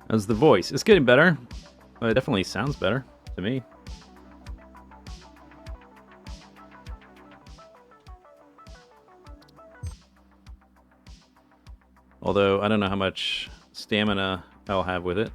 As the voice. It's getting better. It definitely sounds better to me. Although, I don't know how much stamina I'll have with it.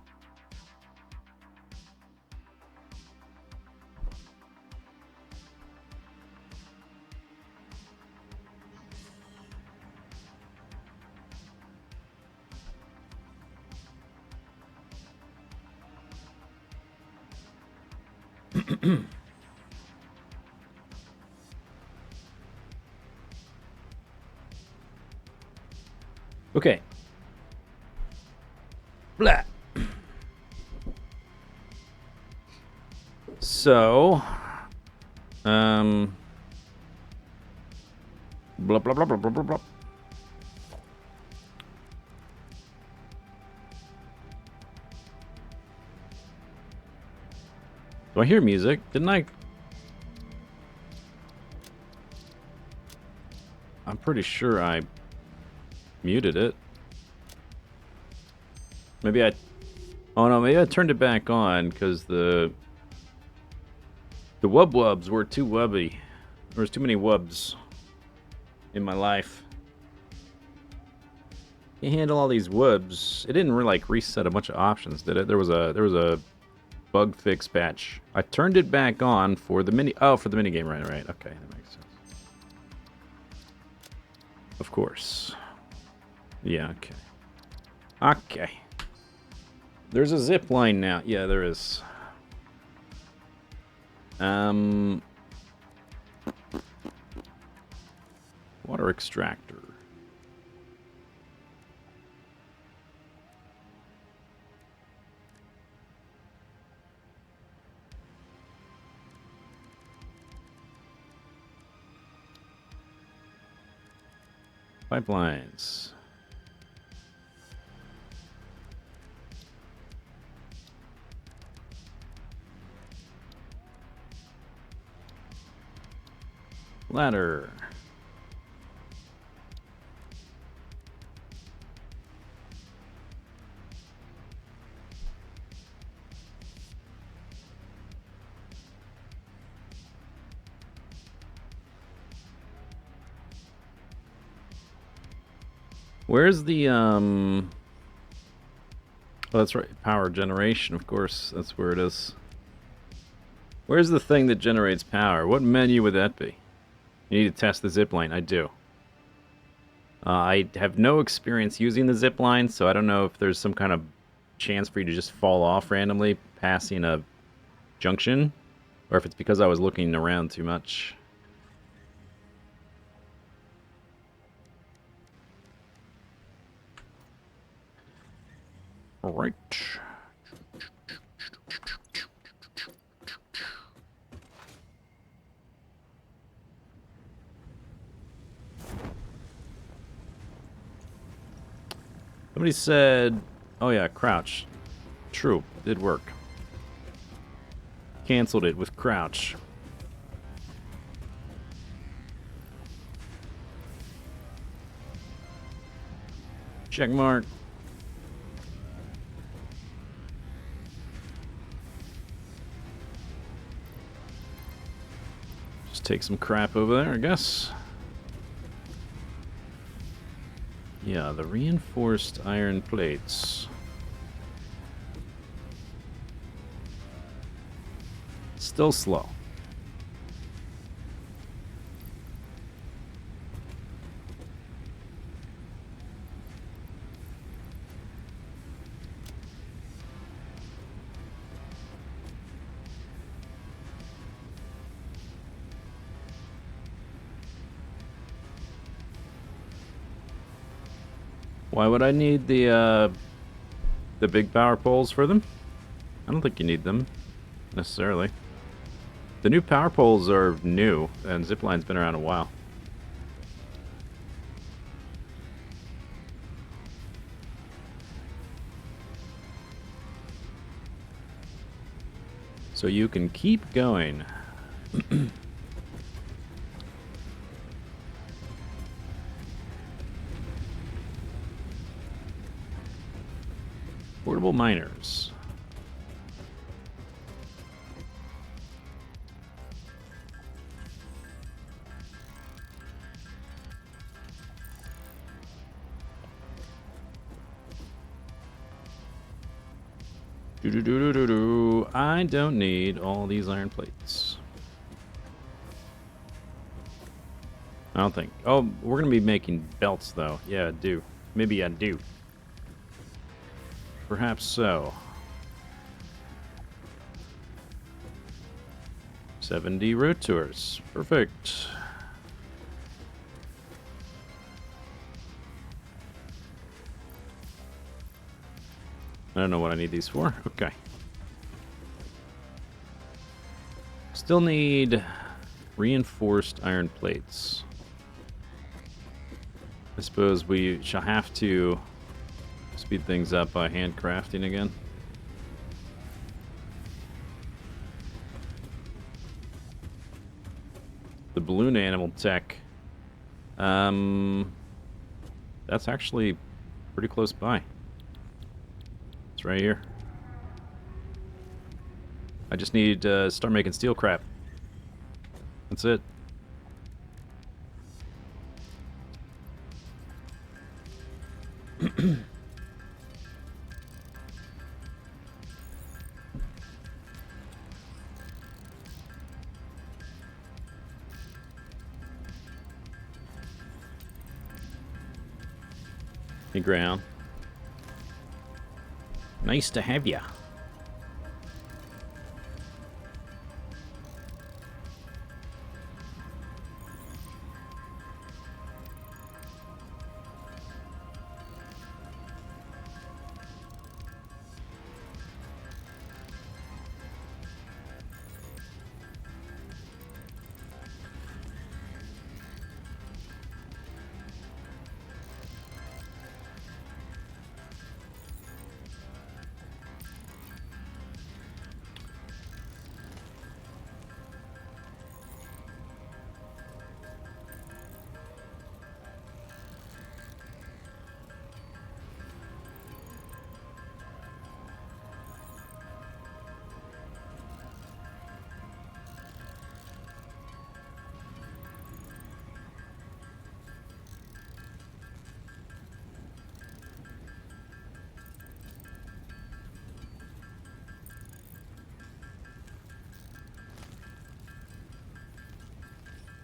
Okay. Blah. So, blah blah blah blah blah blah blah. Do I hear music? Didn't I? I'm pretty sure I muted it. Maybe I... Oh no, maybe I turned it back on because the wubs were too wubby. There was too many wubs in my life. Can't handle all these wubs. It didn't really like reset a bunch of options, did it? There was a bug fix patch. I turned it back on for the mini... Oh, for the minigame, right. Okay, that makes sense. Of course. Yeah, okay. Okay. There's a zip line now. Yeah, there is. Water extractor. Pipelines. Ladder. Where's the, Oh, that's right. Power generation, of course. That's where it is. Where's the thing that generates power? What menu would that be? You need to test the zipline. I do. I have no experience using the zipline, so I don't know if there's some kind of chance for you to just fall off randomly passing a junction, or if it's because I was looking around too much. All right. Somebody said, oh yeah, crouch. True, did work. Canceled it with crouch. Check mark. Just take some crap over there, I guess. Yeah, the reinforced iron plates. Still slow. Why would I need the big power poles for them? I don't think you need them, necessarily. The new power poles are new, and zipline's been around a while. So you can keep going. Portable miners. Do-do-do-do-do-do. I don't need all these iron plates. I don't think. Oh, we're going to be making belts, though. Yeah, I do. Maybe I do. Perhaps so. 70 road tours. Perfect. I don't know what I need these for. Okay. Still need reinforced iron plates. I suppose we shall have to speed things up by handcrafting again. The balloon animal tech. That's actually pretty close by. It's right here. I just need to start making steel crap. That's it. Hey, ground. Nice to have ya.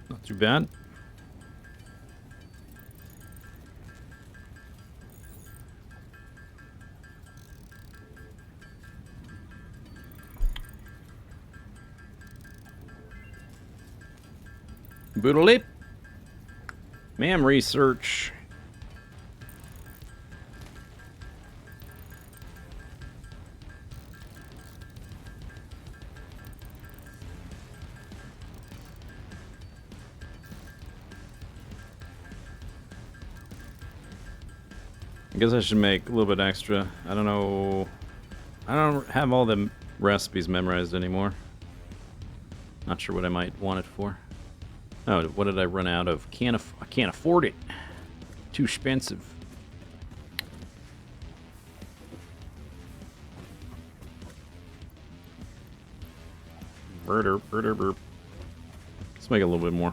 Not too bad. Boodle-lip. Ma'am, research. I guess I should make a little bit extra. I don't know. I don't have all the recipes memorized anymore. Not sure what I might want it for. Oh, what did I run out of? I can't afford it. Too expensive. Burr, burr, burr. Let's make it a little bit more.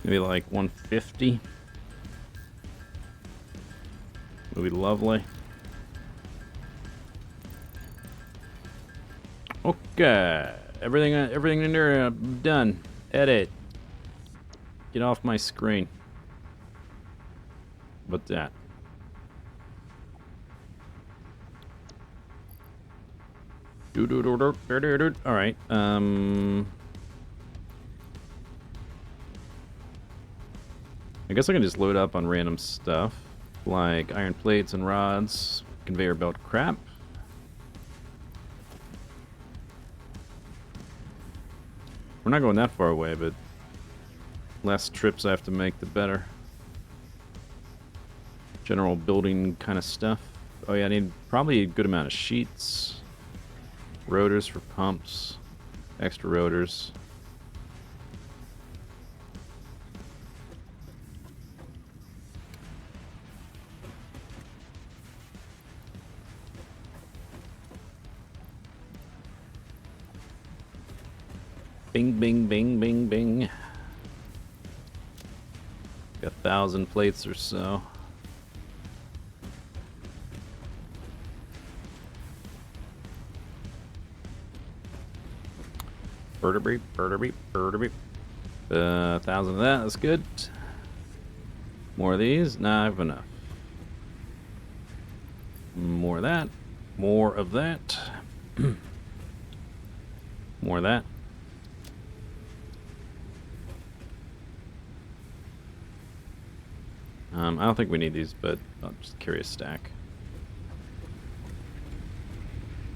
Maybe like 150. Would be lovely. Okay, everything in there done. Edit. Get off my screen. But that. All right. I guess I can just load up on random stuff, like iron plates and rods, conveyor belt crap. We're not going that far away, but less trips I have to make, the better. General building kind of stuff. Oh yeah, I need probably a good amount of sheets. Rotors for pumps. Extra rotors. Bing, bing, bing, bing, bing. Got 1,000 plates or so. Vertebrae, vertebrae, vertebrae. 1,000 of that, that's good. More of these? Nah, I have enough. More of that. More of that. More of that. I don't think we need these, but I'll just carry a stack.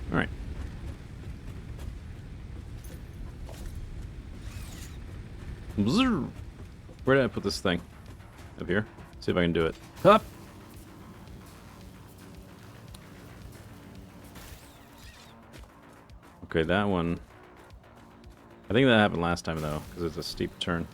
Alright. Where did I put this thing? Up here? See if I can do it. Up! Okay, that one. I think that happened last time, though, because it's a steep turn.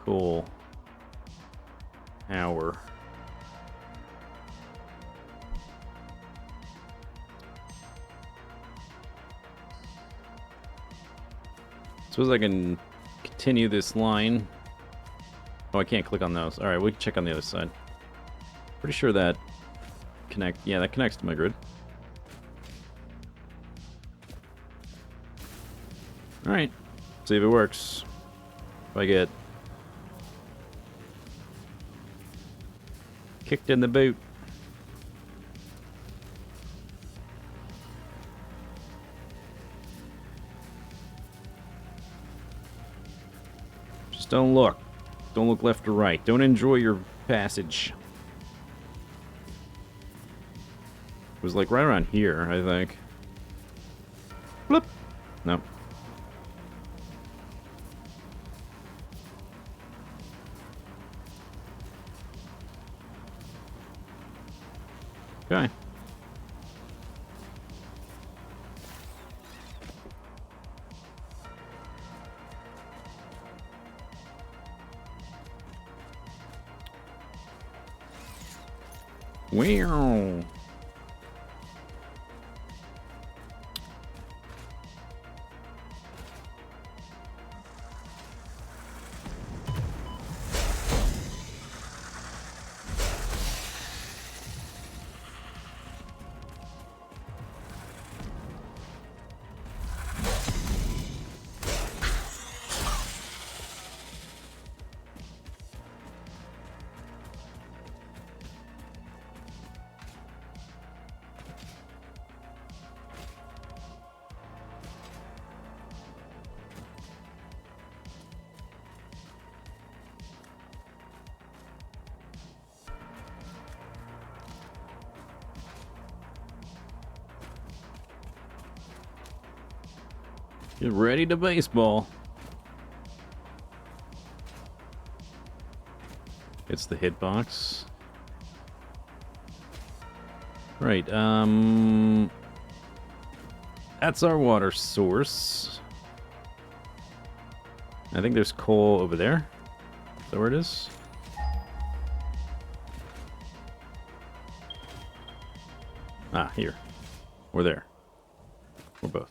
Cool. Hour. Suppose I can continue this line. Oh, I can't click on those. Alright, we can check on the other side. Pretty sure that yeah, that connects to my grid. Alright. See if it works. If I get kicked in the boot. Just don't look. Don't look left or right. Don't enjoy your passage. It was like right around here, I think. Bloop. Nope. Okay. Wow. Get ready to baseball. It's the hitbox. Right, that's our water source. I think there's coal over there. Is that where it is? Ah, here. Or there. Or both.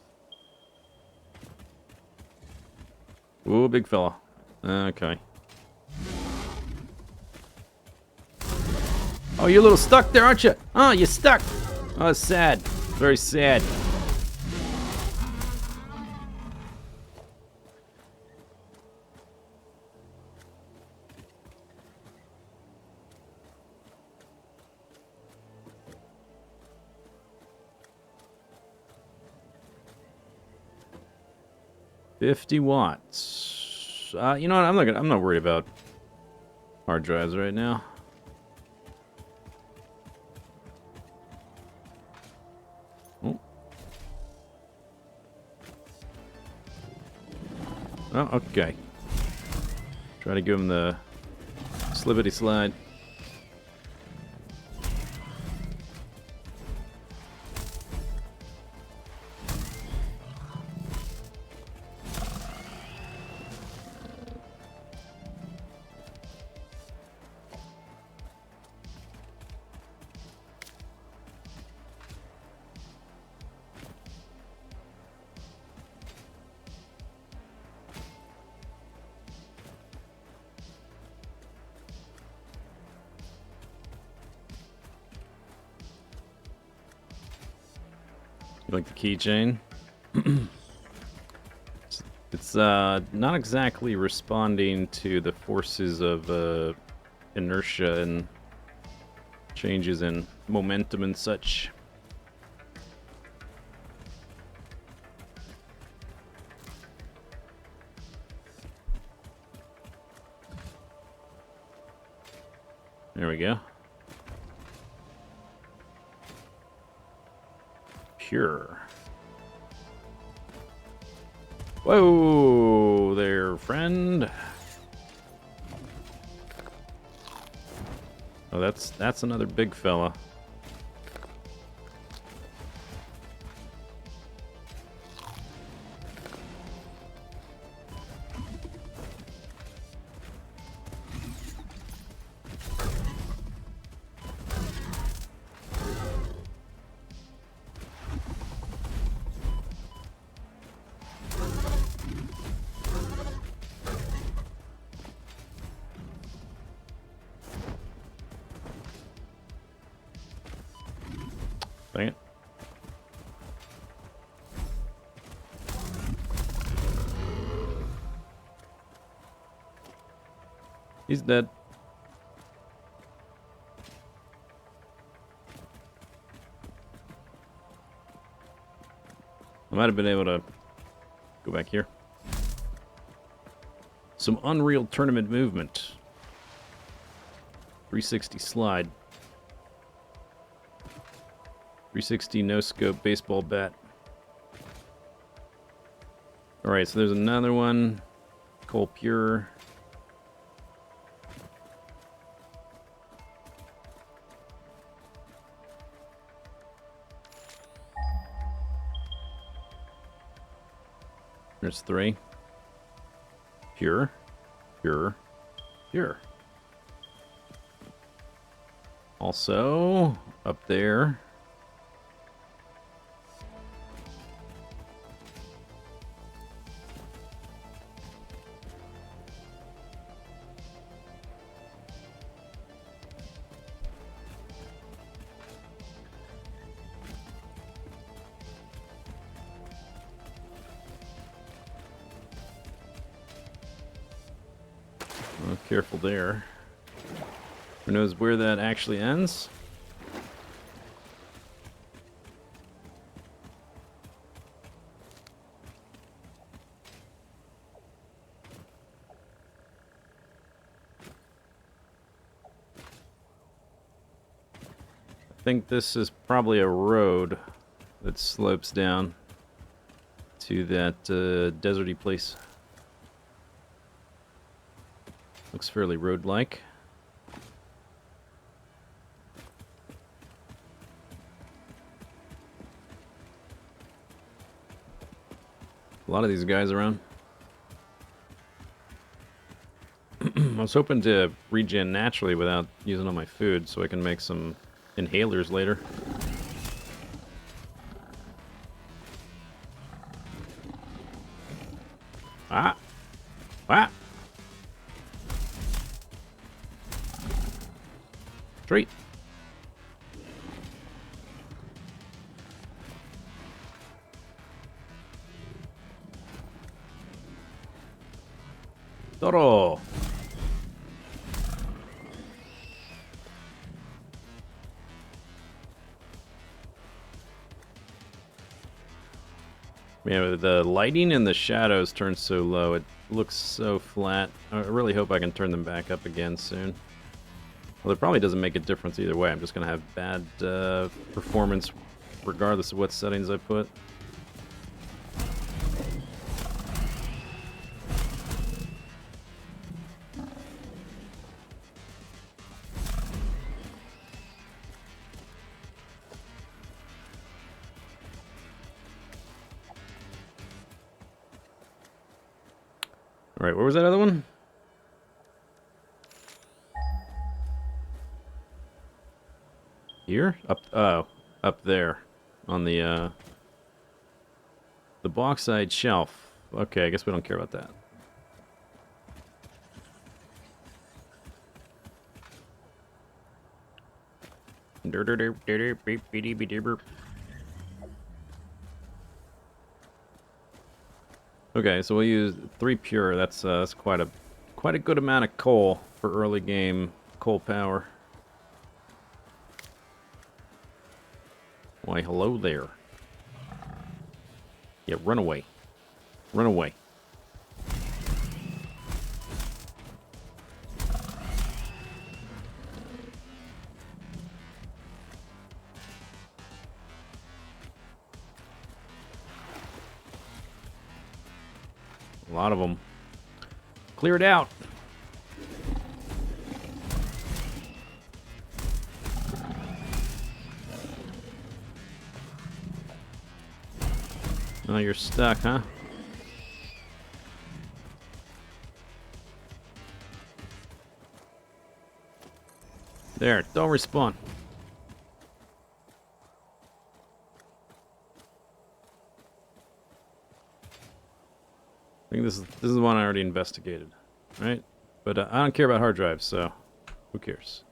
Ooh, big fella. Okay. Oh, you're a little stuck there, aren't you? Oh, you're stuck. Oh, it's sad. Very sad. 50 watts. You know what? I'm not worried about hard drives right now. Oh. Oh, okay. Try to give him the slippity slide. You like the keychain? It's not exactly responding to the forces of inertia and changes in momentum and such. There we go. Pure. Whoa there, friend. Oh, that's another big fella. Dang it. He's dead. I might have been able to go back here. Some Unreal Tournament movement. 360 slide. 360 no scope baseball bat. Alright, so there's another one. Coal Pure. There's 3. Pure. Pure. Pure. Also, up there. Oh, careful there. Who knows where that actually ends? I think this is probably a road that slopes down to that deserty place. Looks fairly road-like. A lot of these guys around. I was hoping to regen naturally without using all my food so I can make some inhalers later. Ah! Ah! Straight! Toro! Yeah, the lighting and the shadows turn so low. It looks so flat. I really hope I can turn them back up again soon. Well, it probably doesn't make a difference either way. I'm just going to have bad performance regardless of what settings I put. Alright, where was that other one? Here? Up there. On the bauxite shelf. Okay, I guess we don't care about that. Okay, so we'll use 3 pure. That's quite a good amount of coal for early game coal power. Why, hello there. Yeah, run away. Run away. A lot of them. Clear it out. Oh, you're stuck, huh? There, don't respawn. I think this is the one I already investigated, right? But I don't care about hard drives, so who cares?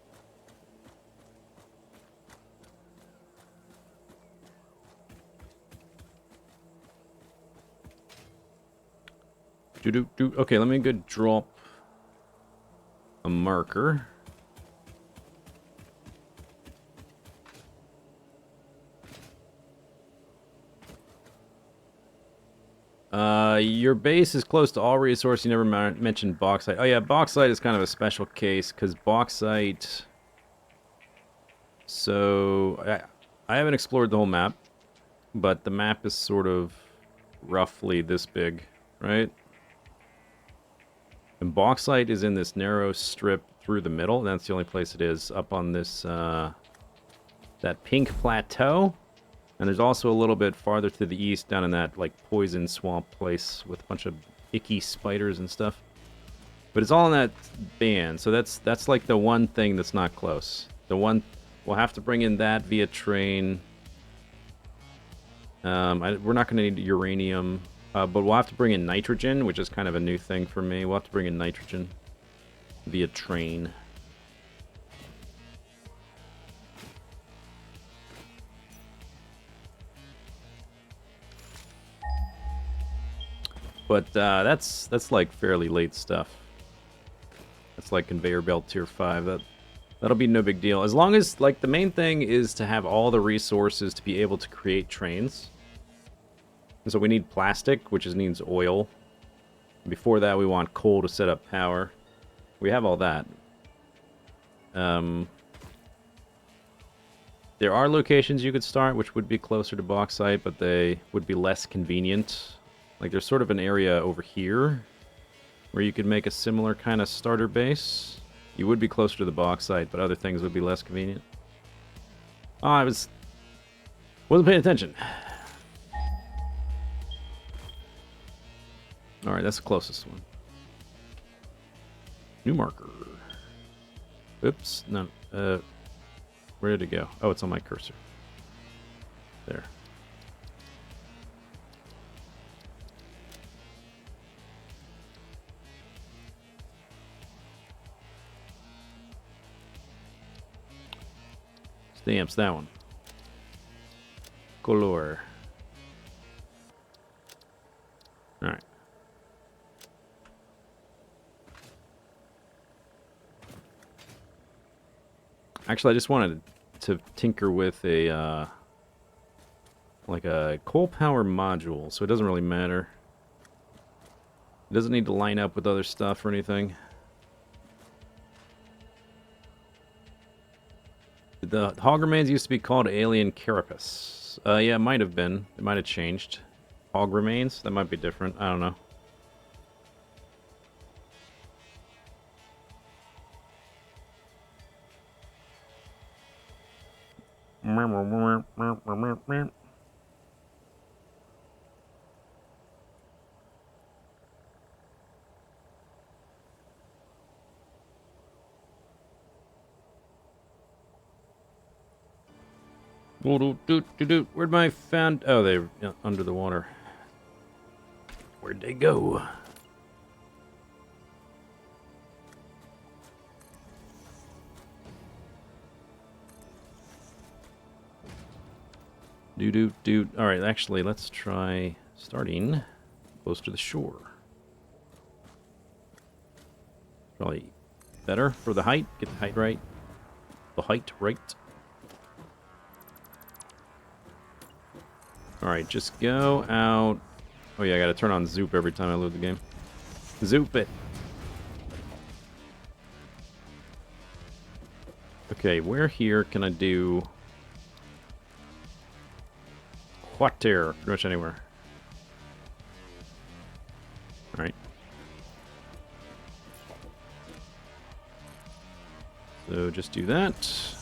Okay, let me go drop a marker. Your base is close to all resource. You never mentioned bauxite. Oh yeah, bauxite is kind of a special case because bauxite. So I haven't explored the whole map, but the map is sort of roughly this big, right? And bauxite is in this narrow strip through the middle. And that's the only place it is, up on this that pink plateau. And there's also a little bit farther to the east down in that like poison swamp place with a bunch of icky spiders and stuff. But it's all in that band, so that's like the one thing that's not close. The one we'll have to bring in that via train. We're not going to need uranium, but we'll have to bring in nitrogen, which is kind of a new thing for me. We'll have to bring in nitrogen via train. But that's like fairly late stuff. That's like conveyor belt tier 5. That'll be no big deal. As long as, like, the main thing is to have all the resources to be able to create trains. And so we need plastic, which needs oil. Before that, we want coal to set up power. We have all that. There are locations you could start, which would be closer to bauxite, but they would be less convenient. Like, there's sort of an area over here where you could make a similar kind of starter base. You would be closer to the bauxite, but other things would be less convenient. Oh, I wasn't paying attention. Alright, that's the closest one. New marker. Oops, no. Where did it go? Oh, it's on my cursor. There. Stamps, that one. Color. Alright. Actually, I just wanted to tinker with a like a coal power module, so it doesn't really matter. It doesn't need to line up with other stuff or anything. The hog remains used to be called alien carapace. Yeah, it might have been. It might have changed. Hog remains? That might be different. I don't know. Where'd my found... Oh, they're under the water. Where'd they go? Alright, actually, let's try starting close to the shore. Probably better for the height. Get the height right. The height right. Alright, just go out. Oh yeah, I gotta turn on Zoop every time I load the game. Zoop it! Okay, where here can I do... Water? Pretty much anywhere. Alright. So just do that.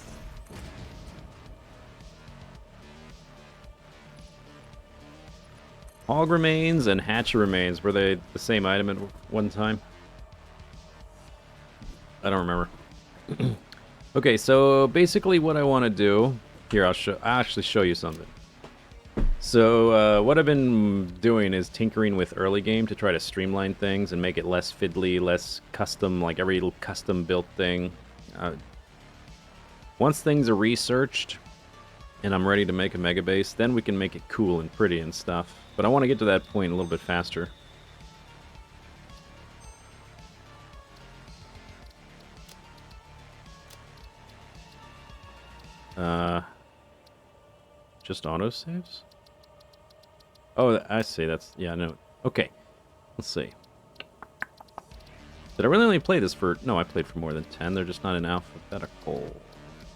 Hog remains and hatcher remains, were they the same item at one time? I don't remember. Okay, so basically what I want to do... Here, I'll actually show you something. So, what I've been doing is tinkering with early game to try to streamline things and make it less fiddly, less custom, like every little custom built thing. Once things are researched and I'm ready to make a mega base, then we can make it cool and pretty and stuff. But I want to get to that point a little bit faster. Just autosaves? Oh, I see. That's... Yeah, no. Okay. Let's see. Did I really only play this for... No, I played for more than 10. They're just not in alphabetical.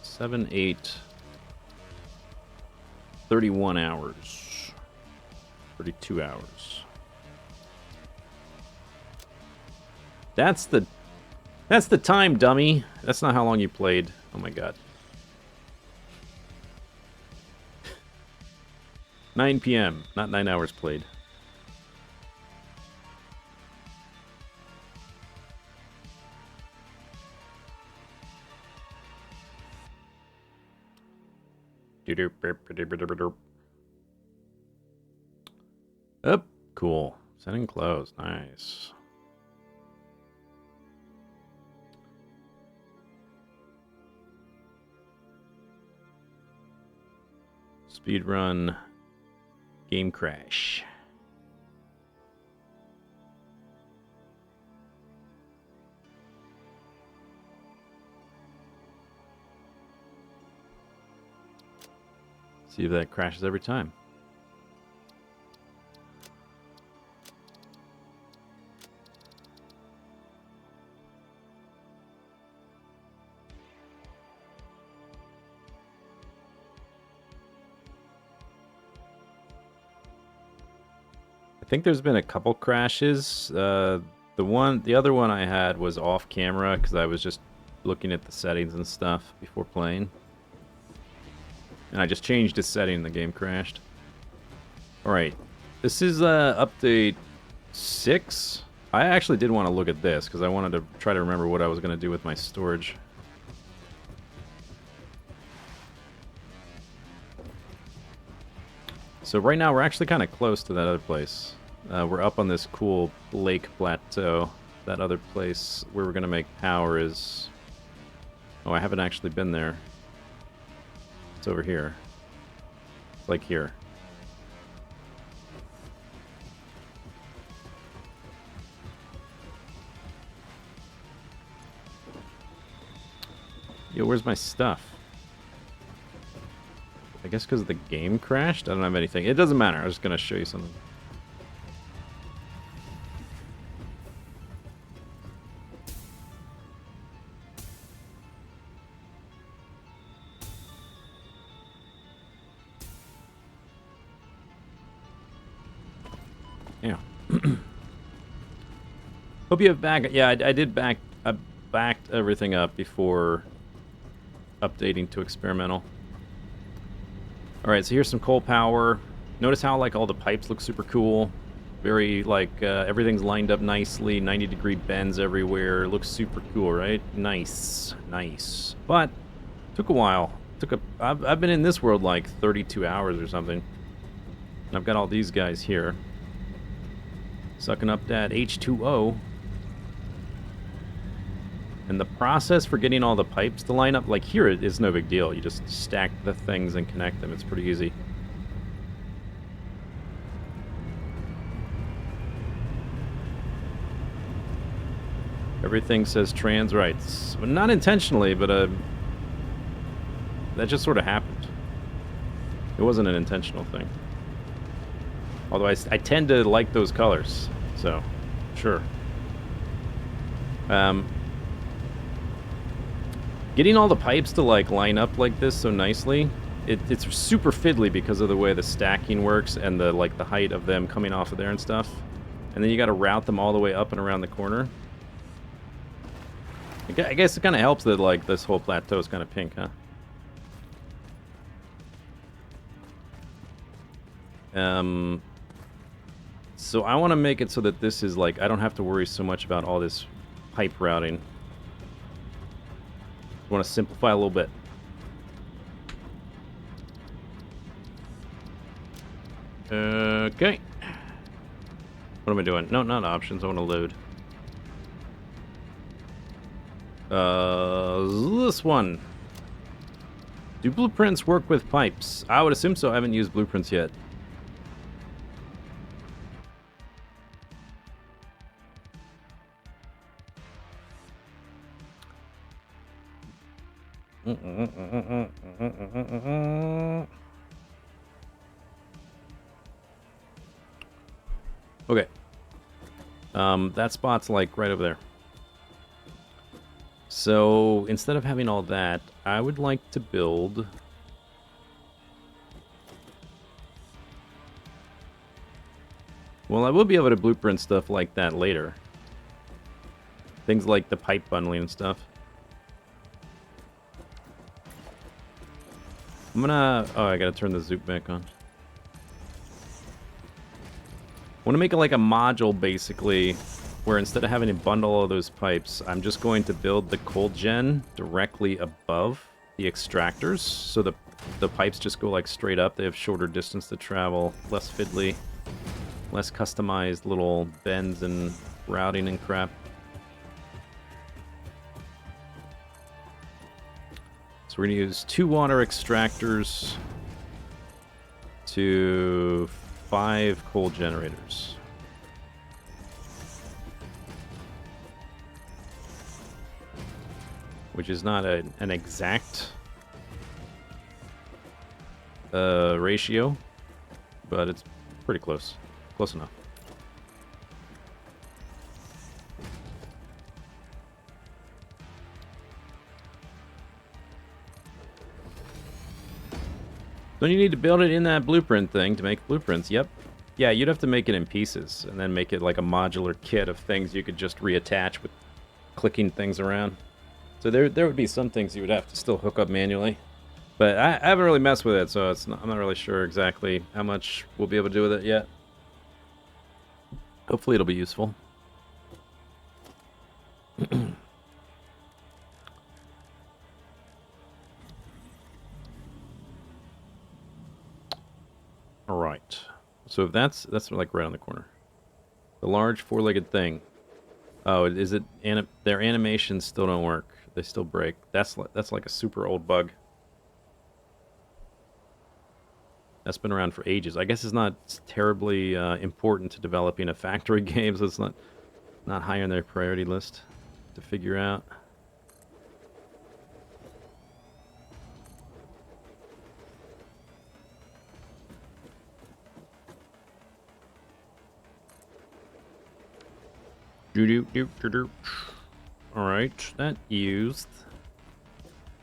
7, 8... 31 hours. 32 hours. That's the time, dummy. That's not how long you played. Oh my god. 9 p.m. Not 9 hours played. Up. Cool. Setting close. Nice. Speedrun. Game crash. See if that crashes every time. I think there's been a couple crashes. The other one I had was off camera because I was just looking at the settings and stuff before playing. And I just changed the setting and the game crashed. Alright. This is update 6. I actually did want to look at this because I wanted to try to remember what I was going to do with my storage. So right now we're actually kind of close to that other place. We're up on this cool lake plateau. That other place where we're going to make power is... Oh, I haven't actually been there. It's over here. It's like here. Yo, where's my stuff? I guess because the game crashed? I don't have anything. It doesn't matter. I was just going to show you something. Yeah. Hope you have back. Yeah, I did back. I backed everything up before updating to experimental. All right, so here's some coal power. Notice how like all the pipes look super cool. Very like everything's lined up nicely. 90-degree bends everywhere. Looks super cool, right? Nice, nice. But took a while. I've been in this world like 32 hours or something. And I've got all these guys here. Sucking up that H2O. And the process for getting all the pipes to line up, like here, it is no big deal. You just stack the things and connect them. It's pretty easy. Everything says trans rights. Well, not intentionally, but that just sort of happened. It wasn't an intentional thing. Although I tend to like those colors, so sure. Getting all the pipes to like line up like this so nicely, it's super fiddly because of the way the stacking works and the like the height of them coming off of there and stuff. And then you got to route them all the way up and around the corner. I guess it kind of helps that like this whole plateau is kind of pink, huh? So I want to make it so that this is like I don't have to worry so much about all this pipe routing. I want to simplify a little bit. Okay. What am I doing? No, not options. I want to load. This one. Do blueprints work with pipes? I would assume so. I haven't used blueprints yet. Okay. That spot's like right over there. So instead of having all that, I would like to build well, I will be able to blueprint stuff like that later. Things like the pipe bundling and stuff. I'm gonna... Oh, I gotta turn the zoop back on. I want to make it like a module, basically, where instead of having to bundle all those pipes, I'm just going to build the cold gen directly above the extractors, so the pipes just go like straight up. They have shorter distance to travel, less fiddly, less customized little bends and routing and crap. So we're going to use 2 water extractors to 5 coal generators. Which is not an exact ratio, but it's pretty close. Close enough. Don't you need to build it in that blueprint thing to make blueprints? Yep. Yeah, you'd have to make it in pieces and then make it like a modular kit of things you could just reattach with clicking things around. So there would be some things you would have to still hook up manually. But I haven't really messed with it, so I'm not really sure exactly how much we'll be able to do with it yet. Hopefully it'll be useful. All right. So that's like right on the corner. The large 4-legged thing. Oh, is it? Their animations still don't work. They still break. That's like a super old bug. That's been around for ages. I guess it's not terribly important to developing a factory game, so it's not high on their priority list to figure out. Alright, that used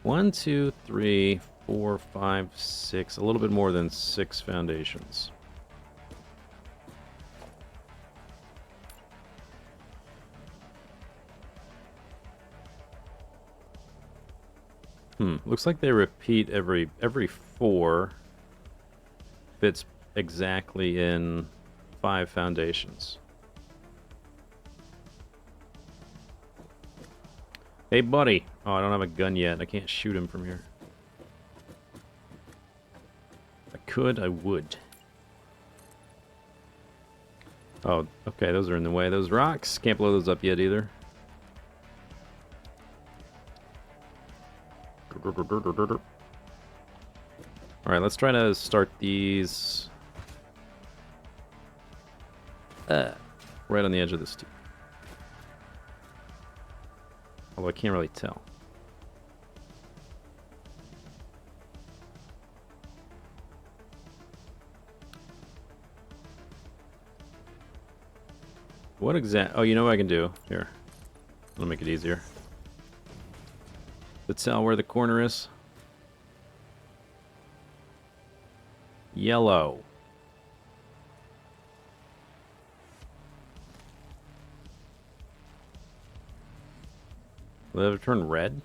1, 2, 3, 4, 5, 6, a little bit more than 6 foundations. Looks like they repeat every 4. Fits exactly in 5 foundations. Hey, buddy. Oh, I don't have a gun yet. I can't shoot him from here. If I could, I would. Oh, okay, those are in the way. Those rocks. Can't blow those up yet either. Alright, let's try to start these right on the edge of this tube. Although I can't really tell. What exact... Oh, you know what I can do? Here. I'll make it easier. To tell where the corner is. Yellow. Will it ever turn red?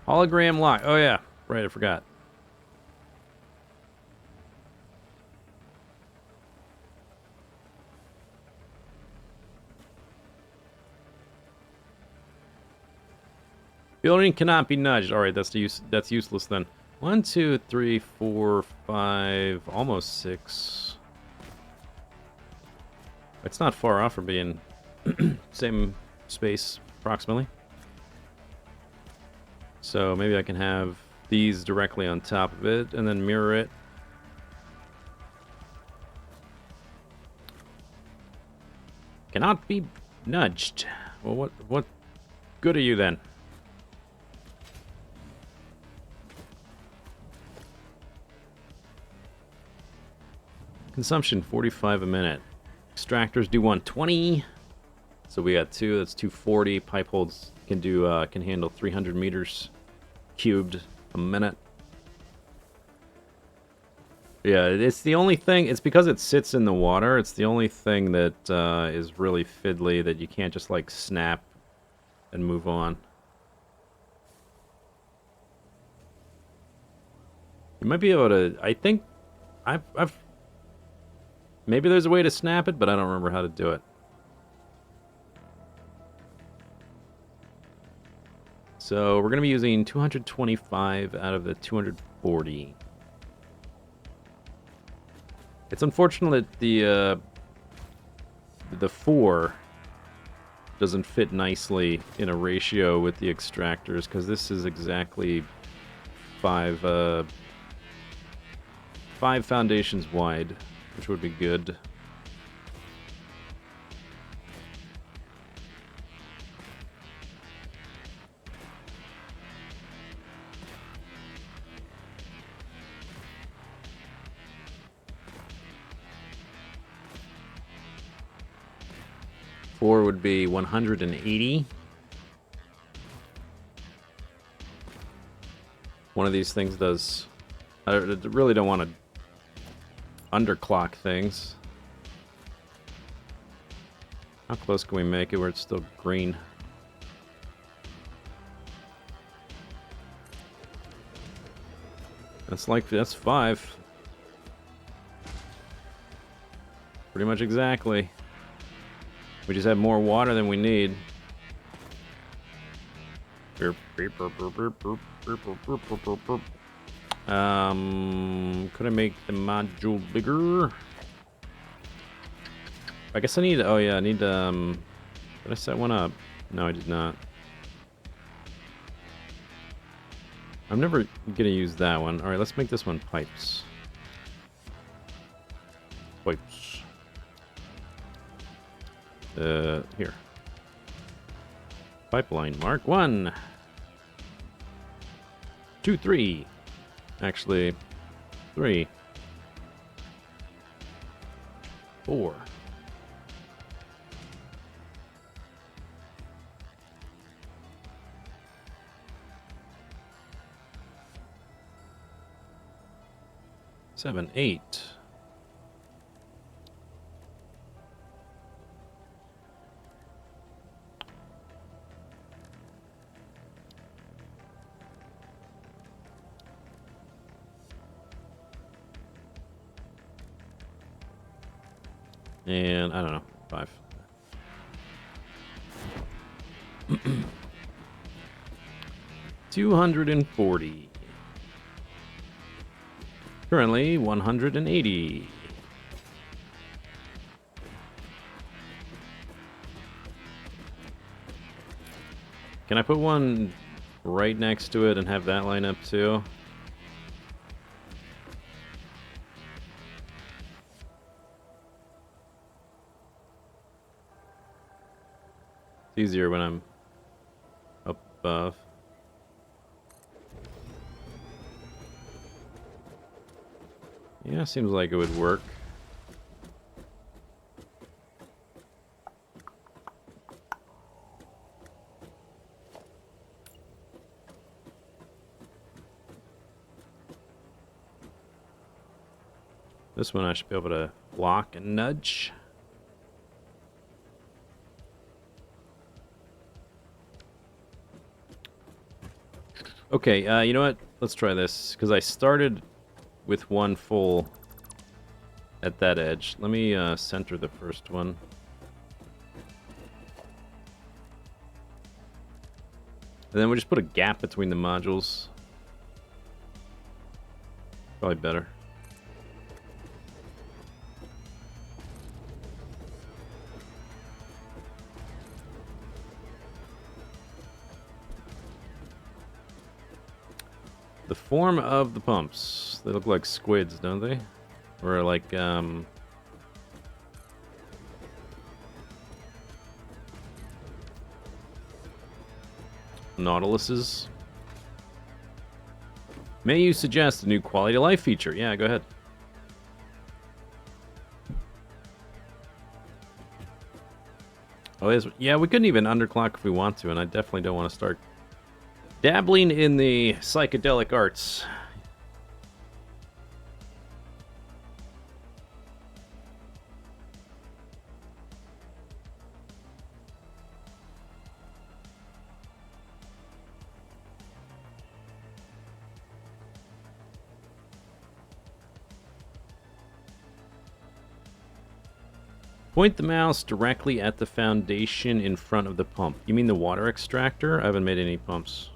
Hologram lock. Oh, yeah. Right, I forgot. Building cannot be nudged. All right, that's useless then. 1, 2, 3, 4, 5, almost 6. It's not far off from being same space approximately. So maybe I can have these directly on top of it and then mirror it. Cannot be nudged. Well, what good are you then? Consumption 45 a minute. Extractors do 120. So we got 2. That's 240. Pipe holds can handle 300 meters cubed a minute. Yeah, it's the only thing. It's because it sits in the water. It's the only thing that is really fiddly that you can't just like snap and move on. You might be able to. I think I've maybe there's a way to snap it, but I don't remember how to do it. So we're going to be using 225 out of the 240. It's unfortunate the 4 doesn't fit nicely in a ratio with the extractors, because this is exactly 5 foundations wide, which would be good. Four would be 180. One of these things does... I really don't want to underclock things. How close can we make it where it's still green? That's 5. Pretty much exactly. We just have more water than we need. Could I make the module bigger? I guess I need... Oh yeah, I need... Did I set one up? No, I did not. I'm never gonna use that one. Alright, let's make this one pipes. Pipes. Here. Pipeline Mark 1. 2, 3. Actually, 3. 4. Seven, 8. And I don't know, 5. $240. Currently, $180. Can I put one right next to it and have that line up too? It's easier when I'm up above. Yeah, seems like it would work. This one I should be able to block and nudge. Okay, you know what? Let's try this, because I started with one full at that edge. Let me center the first one. And then we'll just put a gap between the modules. Probably better. The form of the pumps. They look like squids, don't they? Or like, Nautiluses. May you suggest a new quality of life feature? Yeah, go ahead. Oh, yeah, we couldn't even underclock if we want to, and I definitely don't want to start dabbling in the psychedelic arts. Point the mouse directly at the foundation in front of the pump. You mean the water extractor? I haven't made any pumps.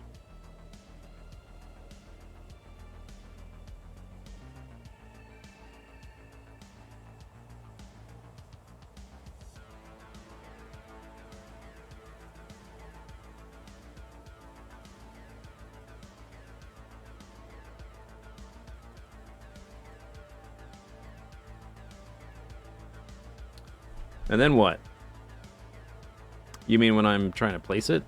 And then what? You mean when I'm trying to place it?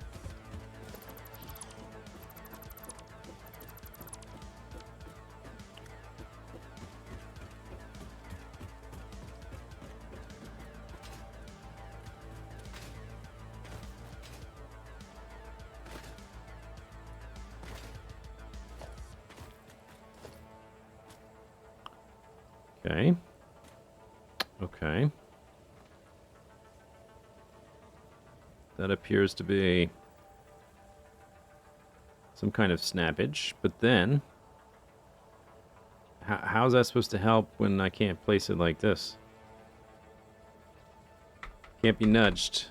Okay. Okay. That appears to be some kind of snappage, but then how's that supposed to help when I can't place it like this? Can't be nudged.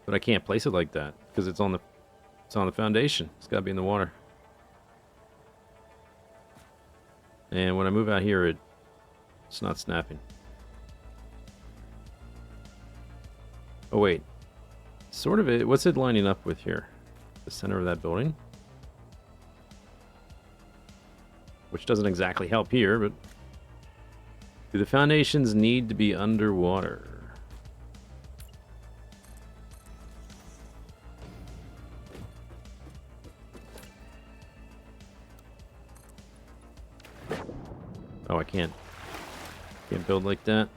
But I can't place it like that because it's on the foundation. It's got to be in the water. And when I move out here, it's not snapping. Oh, wait. Sort of it. What's it lining up with here? The center of that building? Which doesn't exactly help here, but... Do the foundations need to be underwater? Oh, I can't build like that.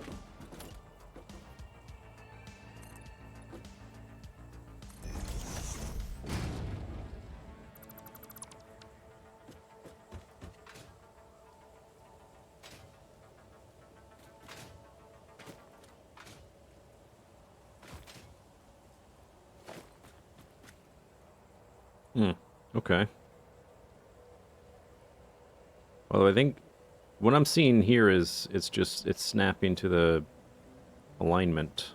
Okay. Although I think what I'm seeing here is it's snapping to the alignment.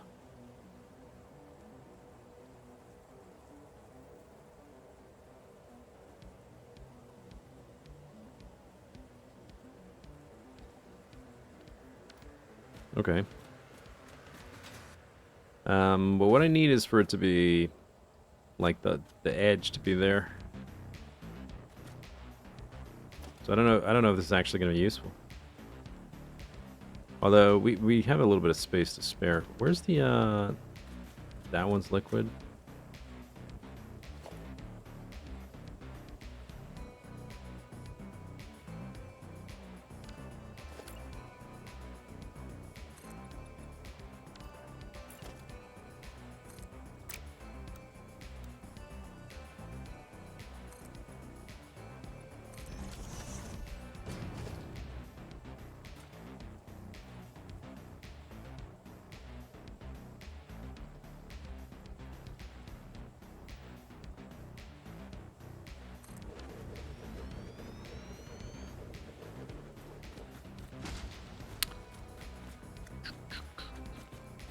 Okay. But what I need is for it to be like the edge to be there. So I don't know if this is actually going to be useful. Although we have a little bit of space to spare. Where's the that one's liquid?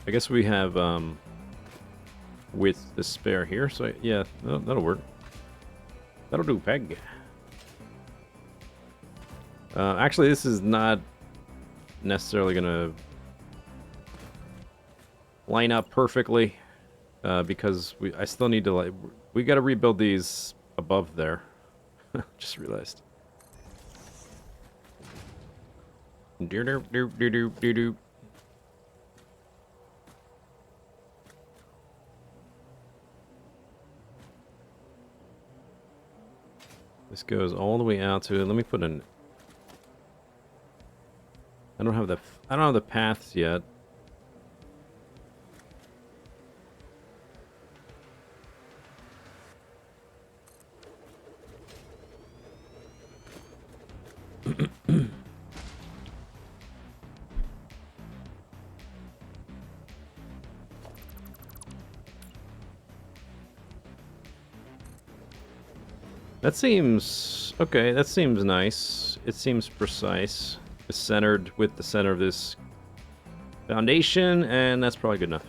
I guess we have width to spare here, so yeah, that'll work. That'll do, Peg. Actually, this is not necessarily gonna line up perfectly because I still need to we got to rebuild these above there. Just realized. Do do do do do do do. This goes all the way out to. Let me put in. I don't have the paths yet. That seems okay. That seems nice. It seems precise. It's centered with the center of this foundation, and that's probably good enough.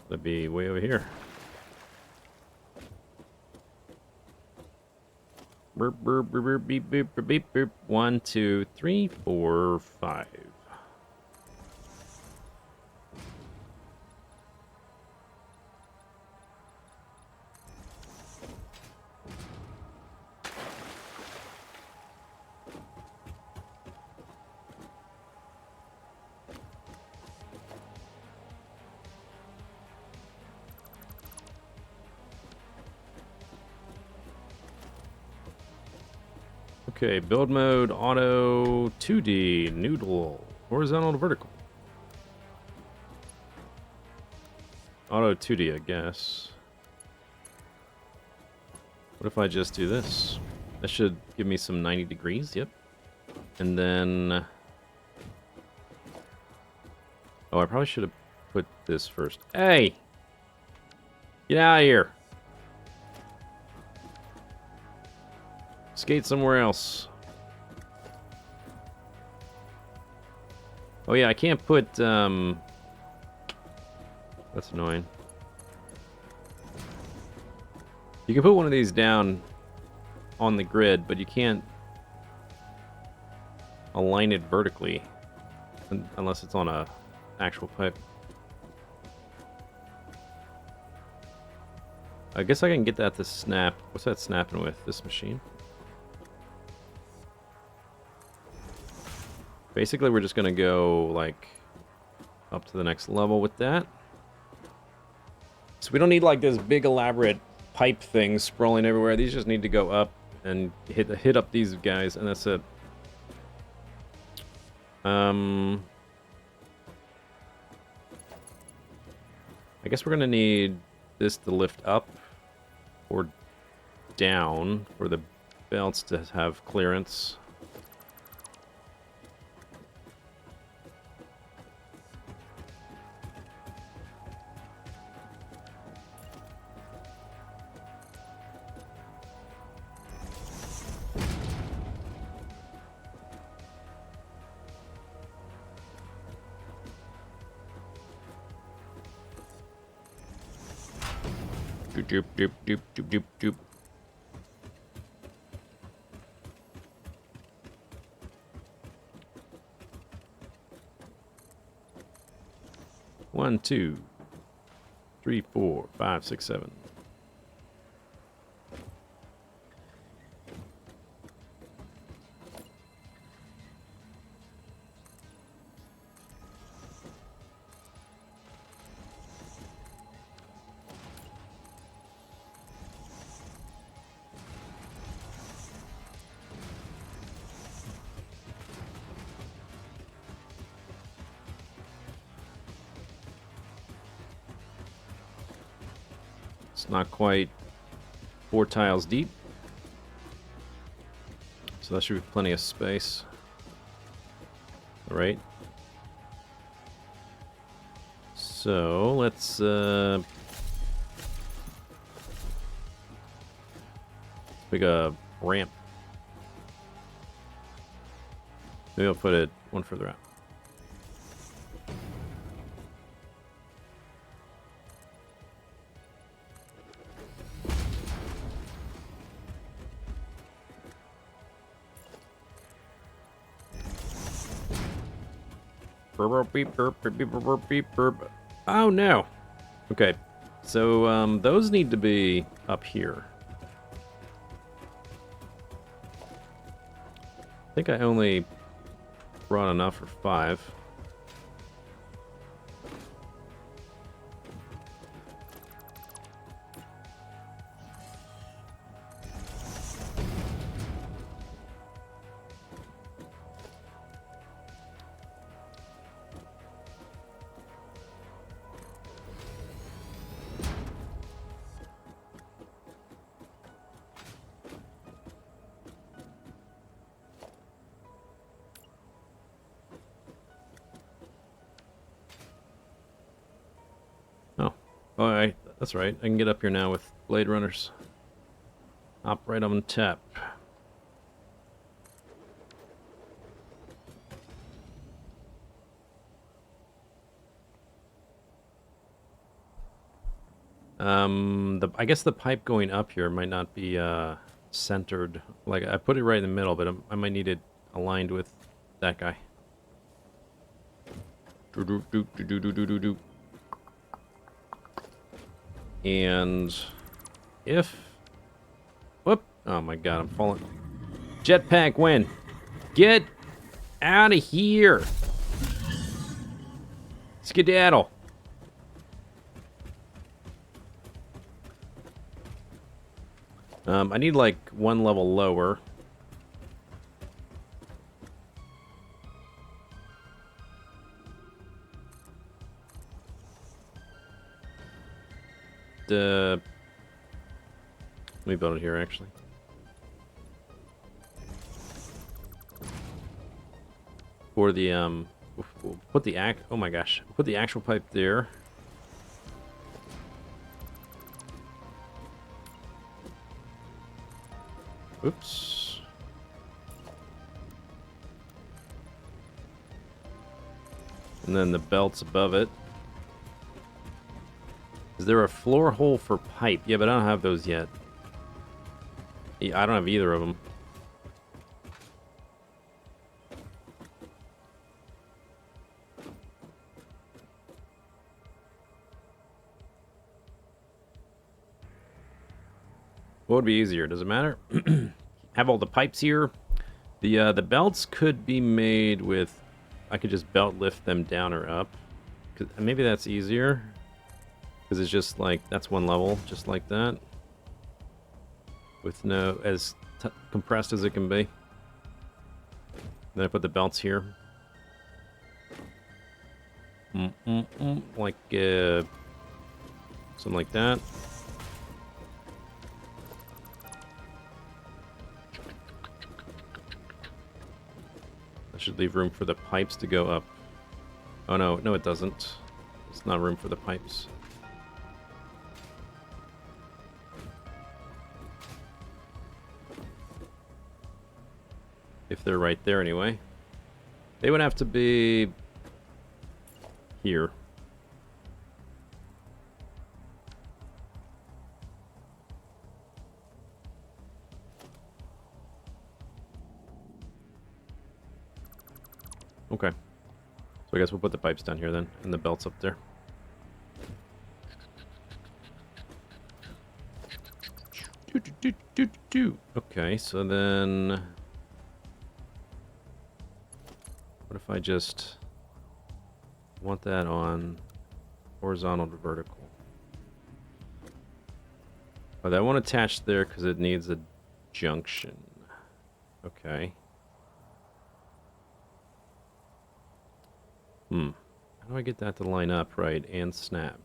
That'd be way over here. Burp, burp, burp, burp, beep, beep, beep, beep, beep. 1, 2, 3, 4, 5. Okay, build mode, auto, 2D, noodle, horizontal to vertical. Auto 2D, I guess. What if I just do this? That should give me some 90 degrees, yep. And then... Oh, I probably should have put this first. Hey! Get out of here! Skate somewhere else. Oh yeah, I can't put, that's annoying. You can put one of these down on the grid, but you can't align it vertically unless it's on a actual pipe. I guess I can get that to snap. What's that snapping with? This machine? Basically, we're just gonna go, like, up to the next level with that. So we don't need, like, this big elaborate pipe thing sprawling everywhere. These just need to go up and hit up these guys, and that's it. I guess we're gonna need this to lift up or down for the belts to have clearance. Doop, doop, doop, doop, doop, doop. One, 2, 3, 4, 5, 6, 7. It's not quite 4 tiles deep, so that should be plenty of space. All right. So let's make a ramp. Maybe I'll put it one further out. Oh no. Okay. So those need to be up here. I think I only brought enough for 5. Alright, that's right. I can get up here now with Blade Runners. Hop right on tap. I guess the pipe going up here might not be centered. Like, I put it right in the middle, but I might need it aligned with that guy. And if... Whoop! Oh my god, I'm falling. Jetpack win! Get out of here! Skedaddle! I need like 1 level lower. Let me build it here, actually. For the we'll put the oh my gosh, we'll put the actual pipe there. Oops. And then the belts above it. Is there a floor hole for pipe? Yeah, but I don't have those yet. Yeah, I don't have either of them. What would be easier? Does it matter? Have all the pipes here. The belts could be made with... I could just belt lift them down or up. Maybe that's easier. Because it's just like... That's one level, just like that. With no... As compressed as it can be. Then I put the belts here. Like... something like that. Should leave room for the pipes to go up. Oh no, no it doesn't. It's not room for the pipes. If they're right there anyway. They would have to be here. Okay. So I guess we'll put the pipes down here then, and the belts up there. Okay, so then... What if I just want that on horizontal to vertical? Oh, that won't attach there because it needs a junction. Okay. How do I get that to line up right and snap?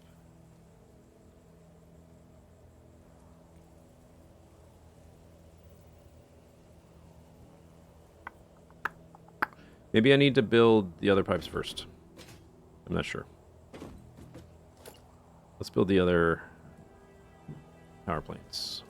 Maybe I need to build the other pipes first. I'm not sure. Let's build the other power plants.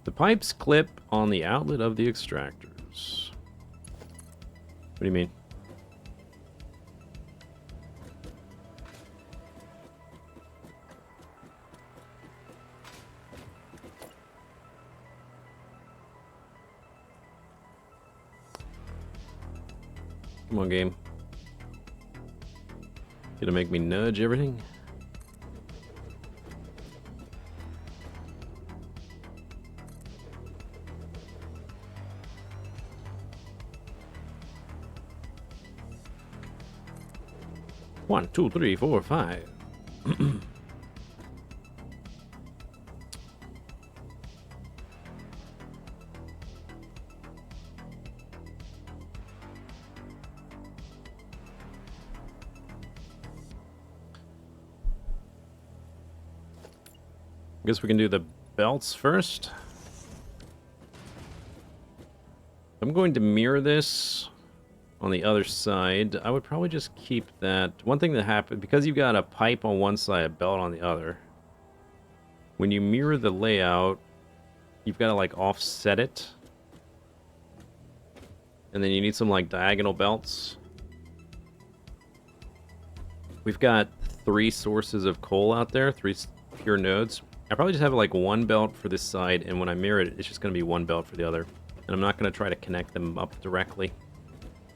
The pipes clip on the outlet of the extractors. What do you mean? Come on, game. Gonna make me nudge everything? One, two, three, four, five. I guess we can do the belts first. I'm going to mirror this on the other side. I would probably just keep that. One thing that happened, because you've got a pipe on one side, a belt on the other, when you mirror the layout, you've got to like offset it. And then you need some like diagonal belts. We've got 3 sources of coal out there, 3 pure nodes. I probably just have like one belt for this side, and when I mirror it, it's just going to be one belt for the other. And I'm not going to try to connect them up directly,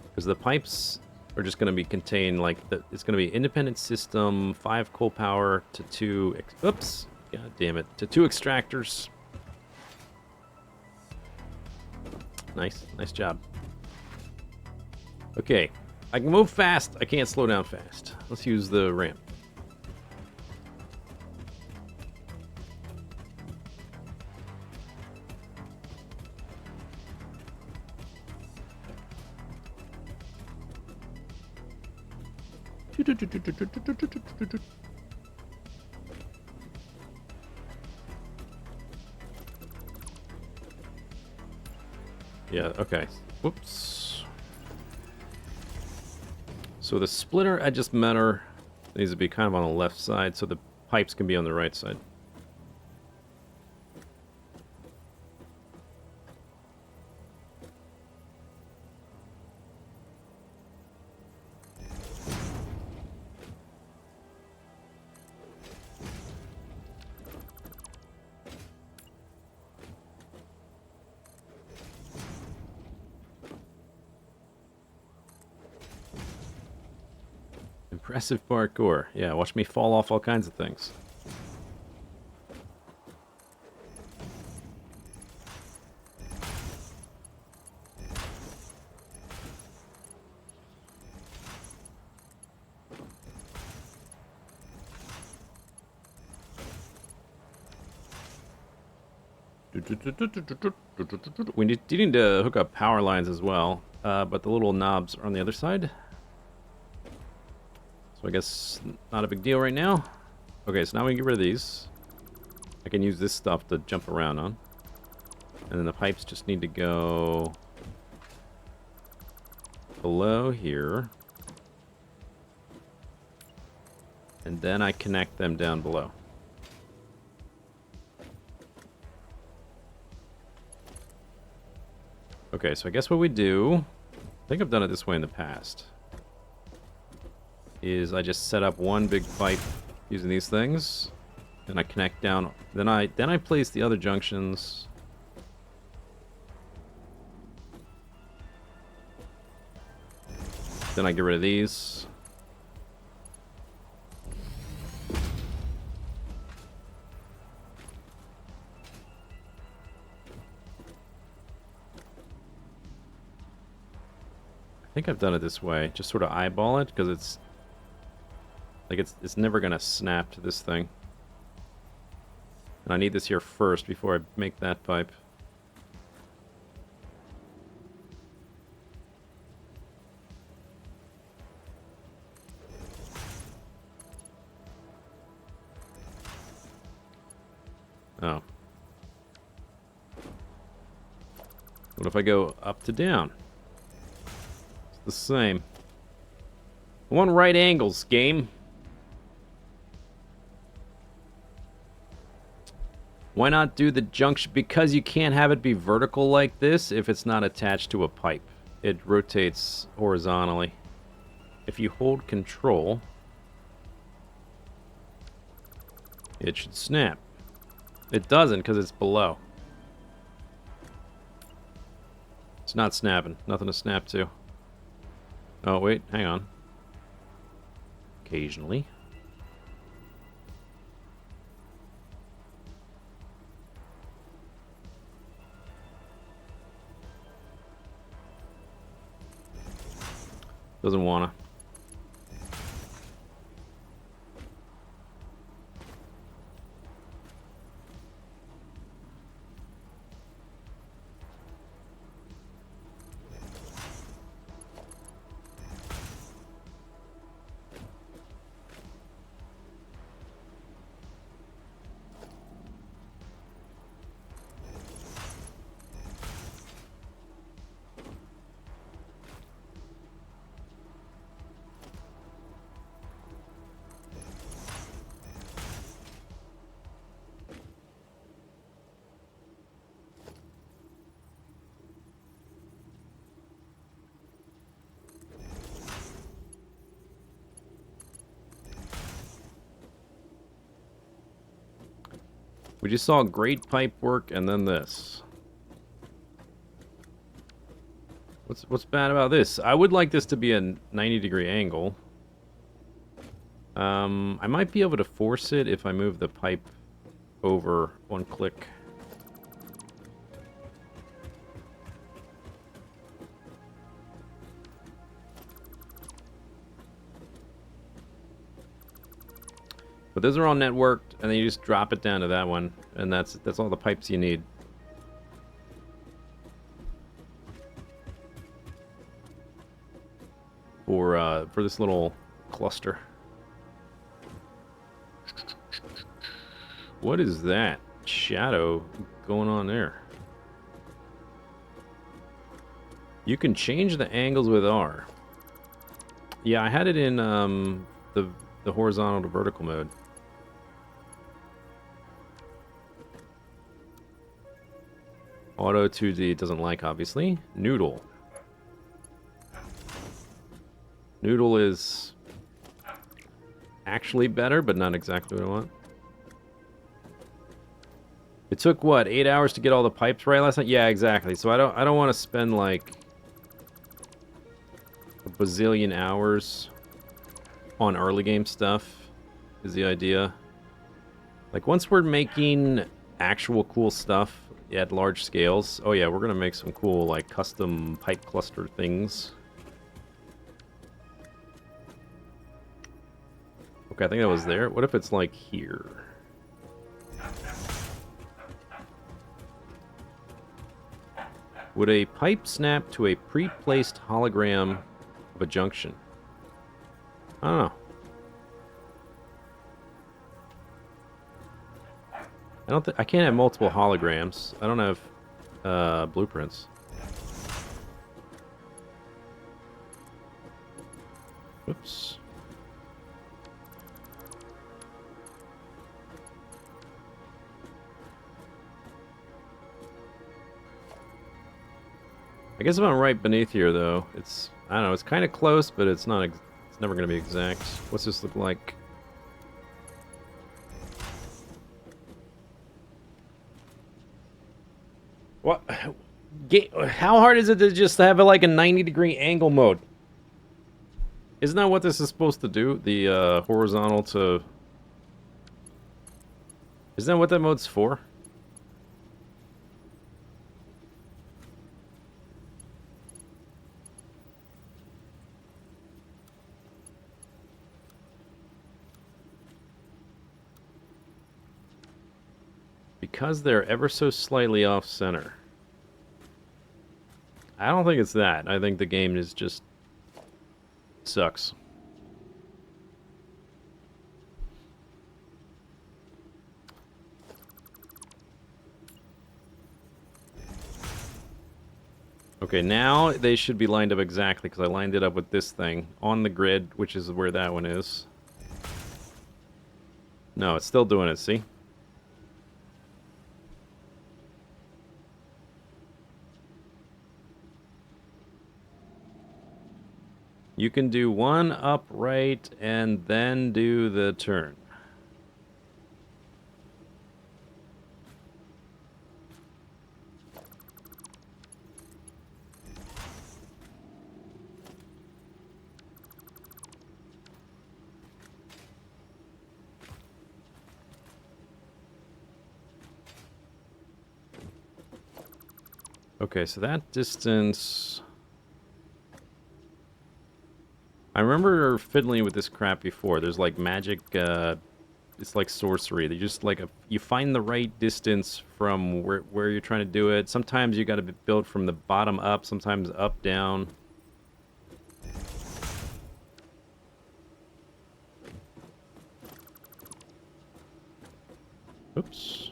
because the pipes are just going to be contained like it's going to be independent system, 5 coal power to 2. Oops, god damn it, to 2 extractors. Nice job. Okay, I can move fast. I can't slow down fast. Let's use the ramp. Yeah, okay. Whoops. So the splitter I just meant needs to be kind of on the left side so the pipes can be on the right side. Impressive parkour. Yeah, watch me fall off all kinds of things. We need to hook up power lines as well, but the little knobs are on the other side. So I guess not a big deal right now. Okay, so now we can get rid of these. I can use this stuff to jump around on. And then the pipes just need to go below here. And then I connect them down below. Okay, so I guess what we do, I think I've done it this way in the past, is I just set up one big pipe using these things, and I connect down. Then I place the other junctions. Then I get rid of these. I think I've done it this way. Just sort of eyeball it, because it's like it's never gonna snap to this thing. And I need this here first before I make that pipe. Oh. What if I go up to down? It's the same. I want right angles, game. Why not do the junction? Because you can't have it be vertical like this if it's not attached to a pipe. It rotates horizontally. If you hold control, it should snap. It doesn't because it's below. It's not snapping. Nothing to snap to. Oh, wait. Hang on. Occasionally. Doesn't wanna. We just saw great pipe work and then this. What's bad about this? I would like this to be a 90-degree angle. I might be able to force it if I move the pipe over one click. But those are all networked, and then you just drop it down to that one, and that's all the pipes you need. For this little cluster. What is that shadow going on there? You can change the angles with R. Yeah, I had it in the horizontal to vertical mode. Auto 2D it doesn't like, obviously. Noodle. Noodle is actually better, but not exactly what I want. It took what, 8 hours to get all the pipes right last night? Yeah, exactly. So I don't want to spend like a bazillion hours on early game stuff is the idea. Like once we're making actual cool stuff at large scales, oh yeah, we're gonna make some cool like custom pipe cluster things. Okay, I think that was there. What if it's like here? Would a pipe snap to a pre-placed hologram of a junction? I don't know. I can't have multiple holograms. I don't have blueprints. Whoops. I guess if I'm right beneath here, though, it's, I don't know, it's kind of close, but it's not, it's never going to be exact. What's this look like? What? How hard is it to just have like a 90-degree angle mode? Isn't that what this is supposed to do? The horizontal to... Isn't that what that mode's for? Because they're ever so slightly off-center. I don't think it's that. I think the game is just... sucks. Okay, now they should be lined up exactly, because I lined it up with this thing on the grid, which is where that one is. No, it's still doing it, see? You can do one upright and then do the turn. Okay, so that distance... I remember fiddling with this crap before. There's like magic, it's like sorcery. They just like, you find the right distance from where you're trying to do it. Sometimes you gotta build from the bottom up, sometimes up, down. Oops.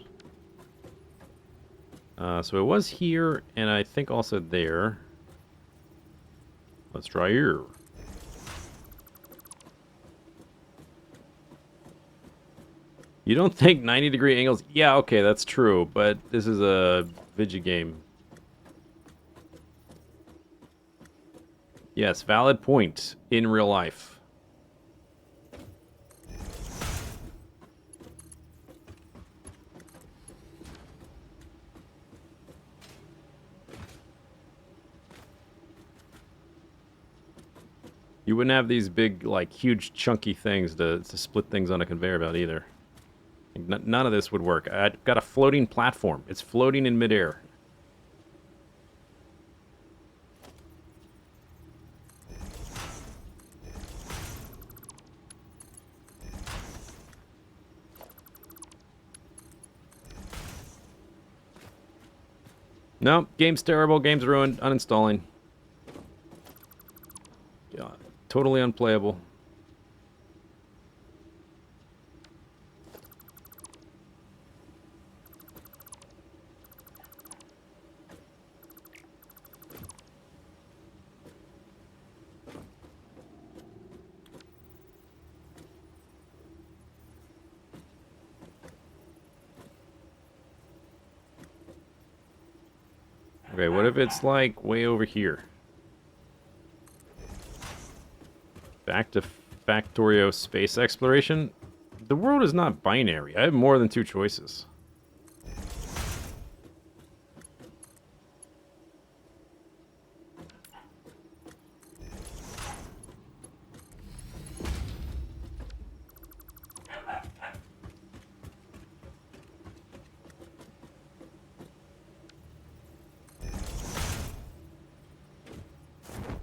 So it was here, and I think also there. Let's try here. You don't think 90-degree angles... Yeah, okay, that's true, but this is a video game. Yes, valid point in real life. You wouldn't have these big, like, huge, chunky things to split things on a conveyor belt either. None of this would work. I've got a floating platform. It's floating in midair. No, game's terrible. Game's ruined. Uninstalling. Yeah, totally unplayable. Okay, what if it's like way over here? Back to Factorio space exploration? The world is not binary. I have more than two choices.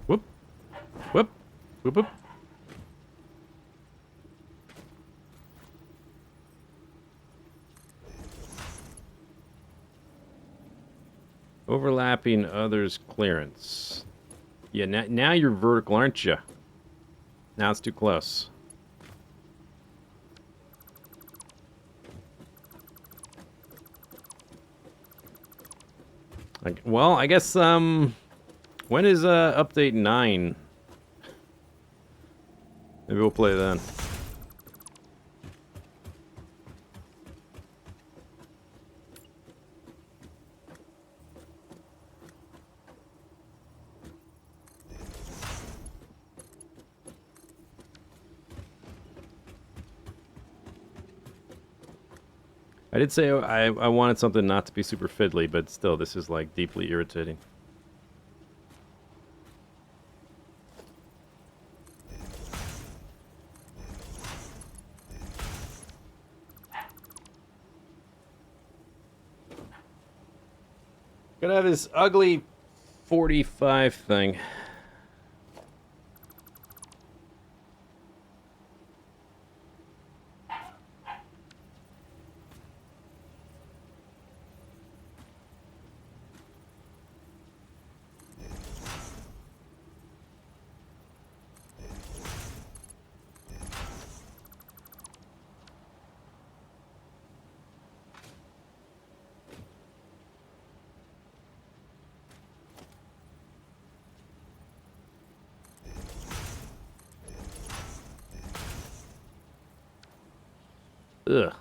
Whoop. Whoop. Whoop whoop. Overlapping others' clearance. Yeah, now you're vertical, aren't you? Now it's too close. Well, I guess, when is, update 9? Maybe we'll play then. I did say I wanted something not to be super fiddly, but still, this is, like, deeply irritating. Gonna have this ugly 45 thing. Ugh.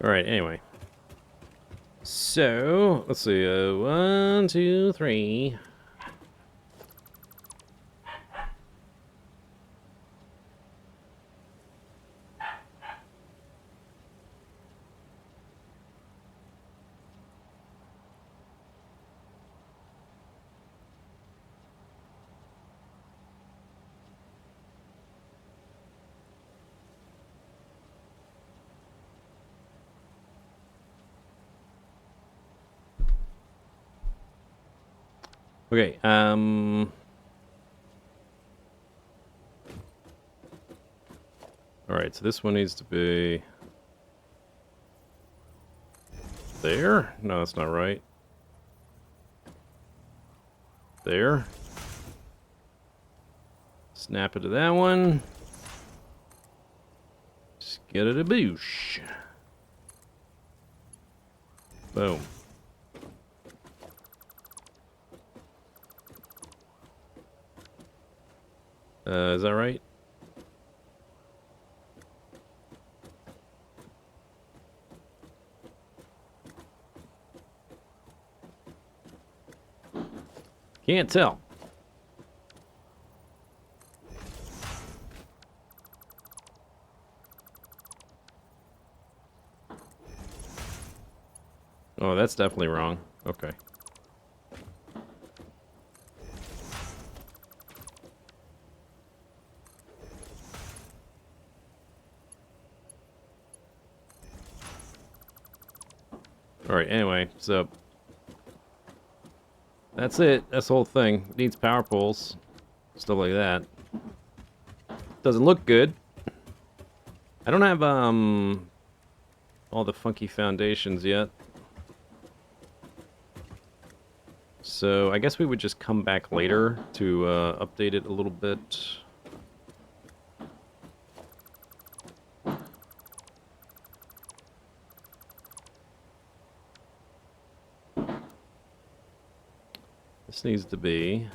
Alright, anyway. So, let's see, 1, 2, 3. Okay, alright, so this one needs to be... there? No, that's not right. There. Snap it to that one. Just get it a boosh. Boom. Is that right? Can't tell. Oh, that's definitely wrong. Okay. Alright, anyway, so... that's it. That's the whole thing. Needs power poles. Stuff like that. Doesn't look good. I don't have all the funky foundations yet. So I guess we would just come back later to update it a little bit. This needs to be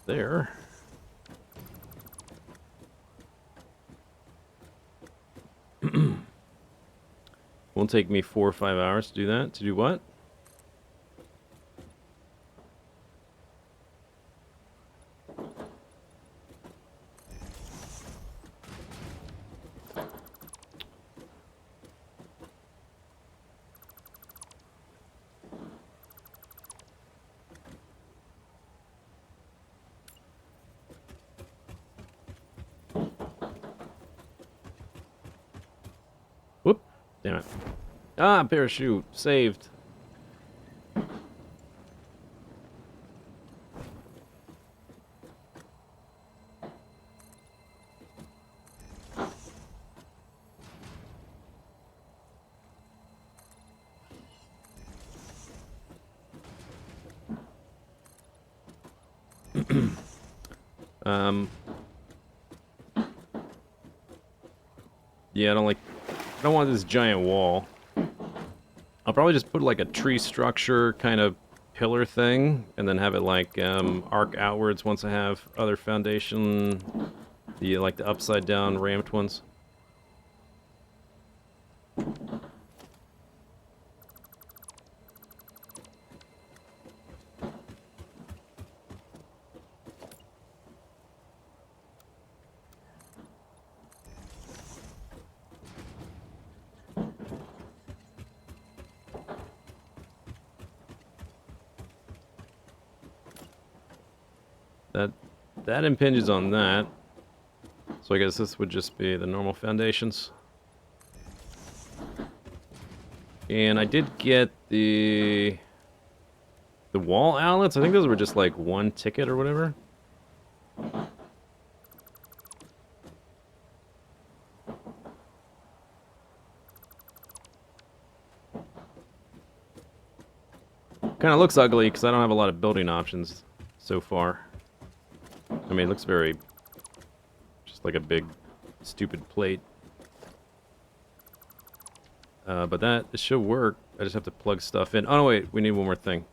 there. Won't take me 4 or 5 hours to do that. To do what? Whoop. Damn it. Ah, parachute. Saved. Yeah, I don't want this giant wall. I'll probably just put like a tree structure kind of pillar thing, and then have it like arc outwards once I have other foundation, like the upside down ramped ones. That impinges on that. So I guess this would just be the normal foundations. And I did get the wall outlets. I think those were just like 1 ticket or whatever. Kind of looks ugly because I don't have a lot of building options so far. I mean, it looks very just like a big stupid plate. But it should work. I just have to plug stuff in. Oh, no, wait. We need one more thing.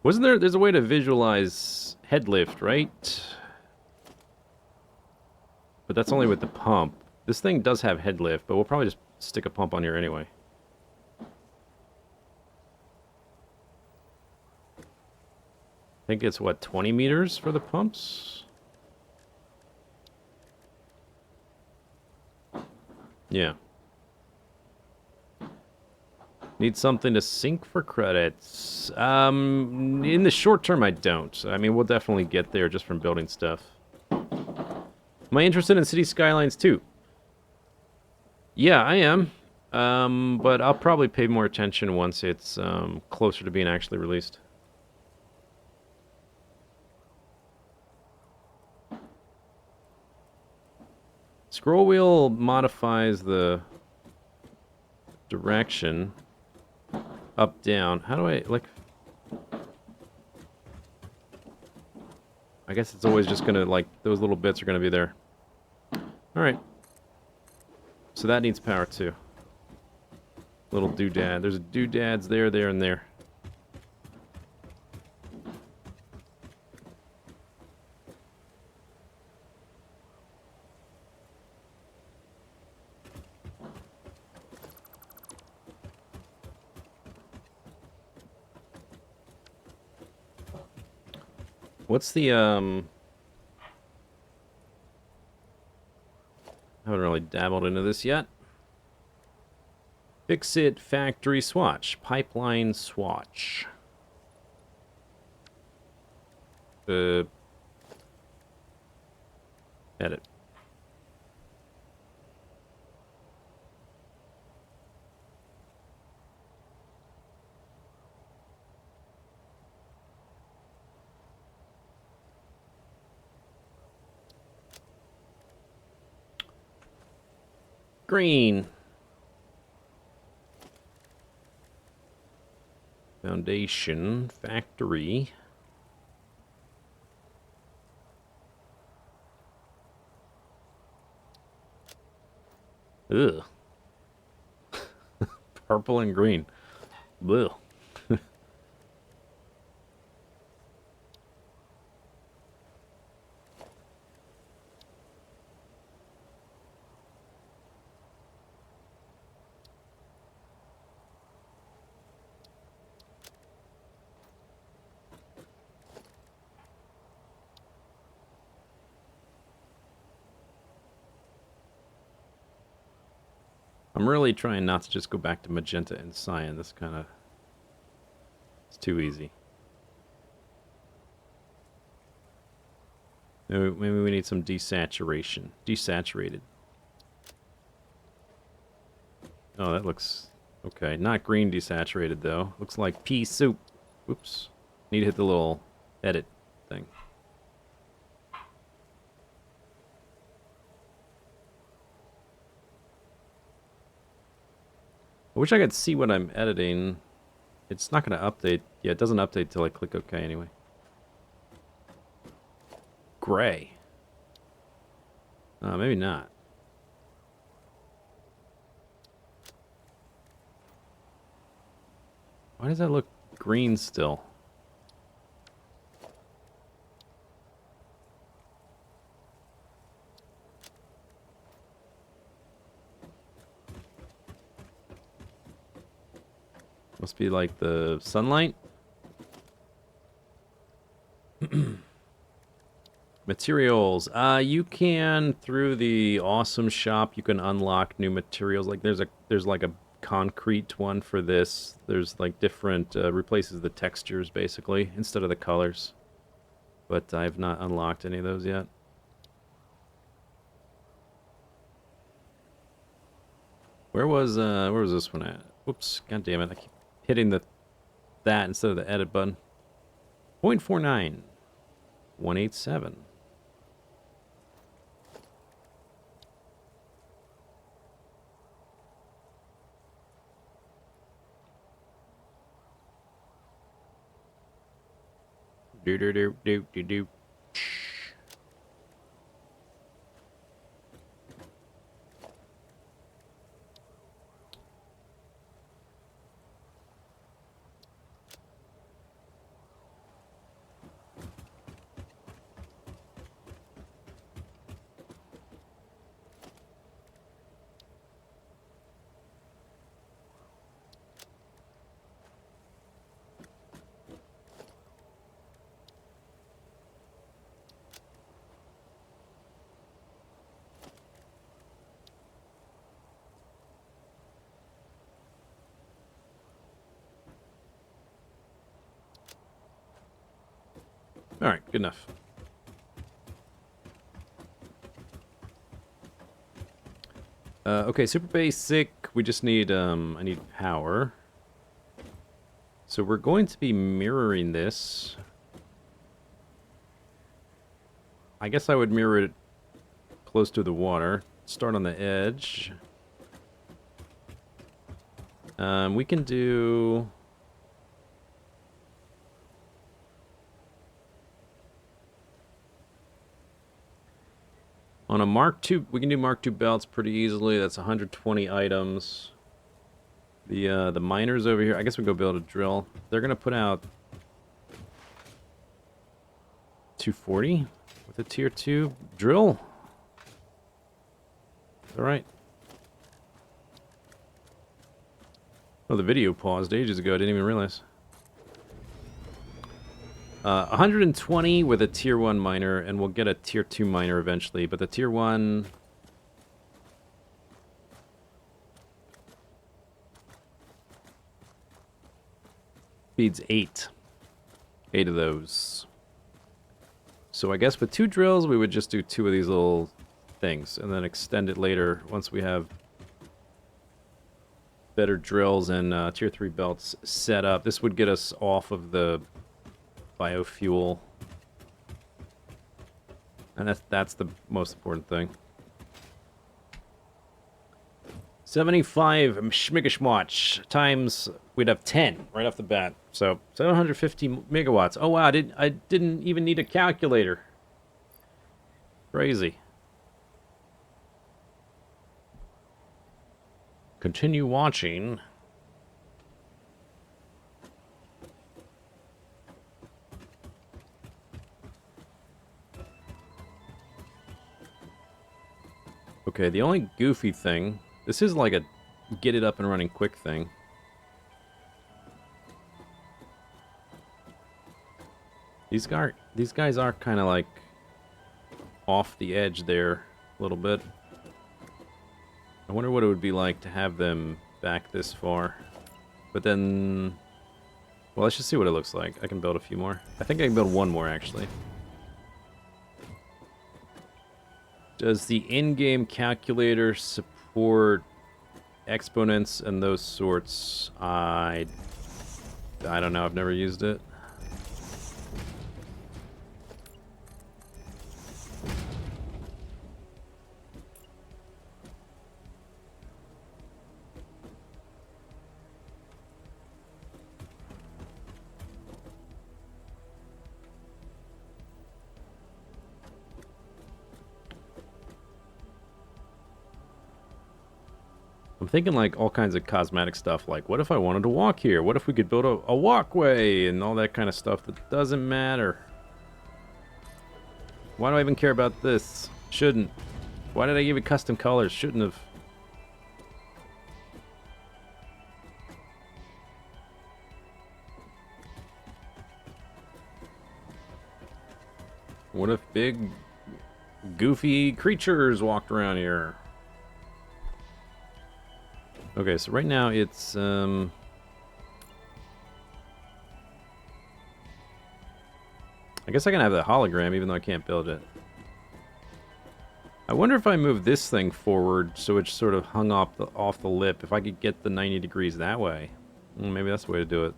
Wasn't there... There's a way to visualize head lift, right? But that's only with the pump. This thing does have head lift, but we'll probably just stick a pump on here anyway. I think it's, what, 20 meters for the pumps? Yeah. Need something to sync for credits. In the short term, I don't. I mean, we'll definitely get there just from building stuff. Am I interested in City Skylines too? Yeah, I am. But I'll probably pay more attention once it's closer to being actually released. Scroll wheel modifies the direction up, down. How do I, like... I guess it's always just gonna, like, those little bits are gonna be there. Alright. So that needs power too. Little doodad. There's doodads there, there, and there. What's the, I haven't really dabbled into this yet. Fix-It Factory Swatch. Pipeline Swatch. Edit. green. Foundation, factory. Ugh. Purple and green. Ugh. I'm really trying not to just go back to magenta and cyan. This kind of... it's too easy. Maybe we need some desaturation. Desaturated. Oh, that looks... okay. Not green desaturated, though. Looks like pea soup. Oops. Need to hit the little edit thing. I wish I could see what I'm editing. It's not going to update. Yeah, it doesn't update till I click OK anyway. Gray. Maybe not. Why does that look green still? Must be like the sunlight. Materials. You can, through the awesome shop, you can unlock new materials. Like there's like a concrete one for this. There's like different replaces the textures basically instead of the colors. But I've not unlocked any of those yet. Where was this one at? Oops, god damn it. I keep hitting that instead of the edit button. 0.49. 187. Do do do do do do. Alright, good enough. Okay, super basic. We just need, I need power. So we're going to be mirroring this. I guess I would mirror it close to the water. Start on the edge. We can do... on a Mark II, we can do Mark II belts pretty easily. That's 120 items. The miners over here, I guess we go build a drill. They're gonna put out 240 with a tier 2 drill. All right. Oh, the video paused ages ago. I didn't even realize. 120 with a tier 1 miner, and we'll get a tier 2 miner eventually, but the tier 1... feeds 8. 8 of those. So I guess with 2 drills, we would just do 2 of these little things, and then extend it later once we have better drills and tier 3 belts set up. This would get us off of the biofuel. And that's the most important thing. 75 schmigashmwatch times, we'd have 10 right off the bat. So 750 megawatts. Oh wow, I didn't even need a calculator. Crazy. Continue watching. Okay, the only goofy thing, this is like a get it up and running quick thing. These guys are kind of like off the edge there a little bit. I wonder what it would be like to have them back this far. But then, well, let's just see what it looks like. I can build a few more. I think I can build one more, actually. Does the in-game calculator support exponents and those sorts? I don't know. I've never used it. I'm thinking like all kinds of cosmetic stuff, like what if I wanted to walk here? What if we could build a walkway and all that kind of stuff that doesn't matter? Why do I even care about this? Shouldn't. Why did I give it custom colors? Shouldn't have. What if big, goofy creatures walked around here? Okay, so right now it's, I guess I can have the hologram even though I can't build it. I wonder if I move this thing forward so it's sort of hung off the lip, if I could get the 90 degrees that way. Maybe that's the way to do it.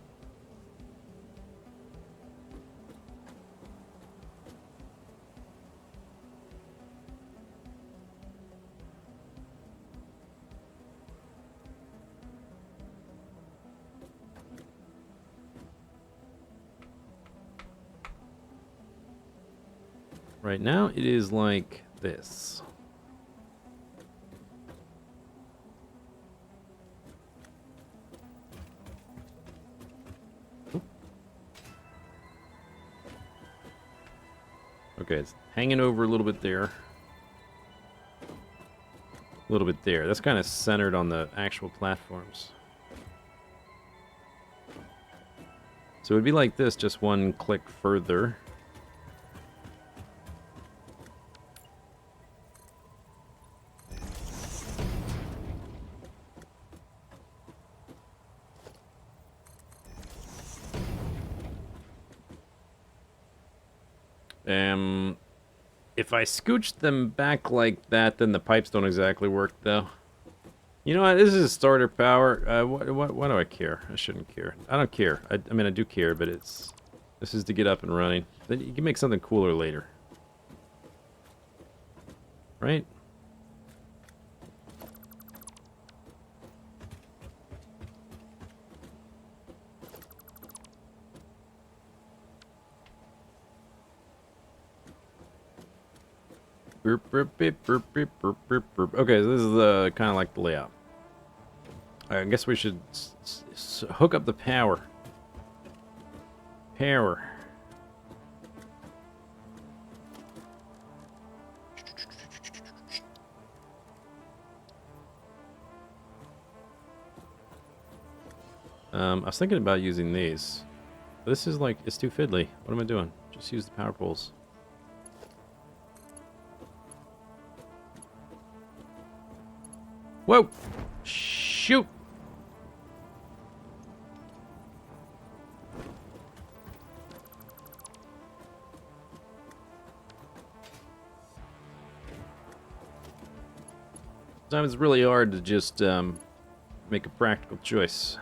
Right now, it is like this. Okay, it's hanging over a little bit there. A little bit there. That's kind of centered on the actual platforms. So it'd be like this, just one click further. If I scooch them back like that, then the pipes don't exactly work, though. You know what? This is starter power. Why do I care? I shouldn't care. I don't care. I mean, I do care, but this is to get up and running. Then you can make something cooler later. Right? Okay, so this is kind of like the layout. I guess we should hook up the power. Power. I was thinking about using these. This is like, it's too fiddly. What am I doing? Just use the power poles. Whoa! Shoot! Sometimes it's really hard to just make a practical choice.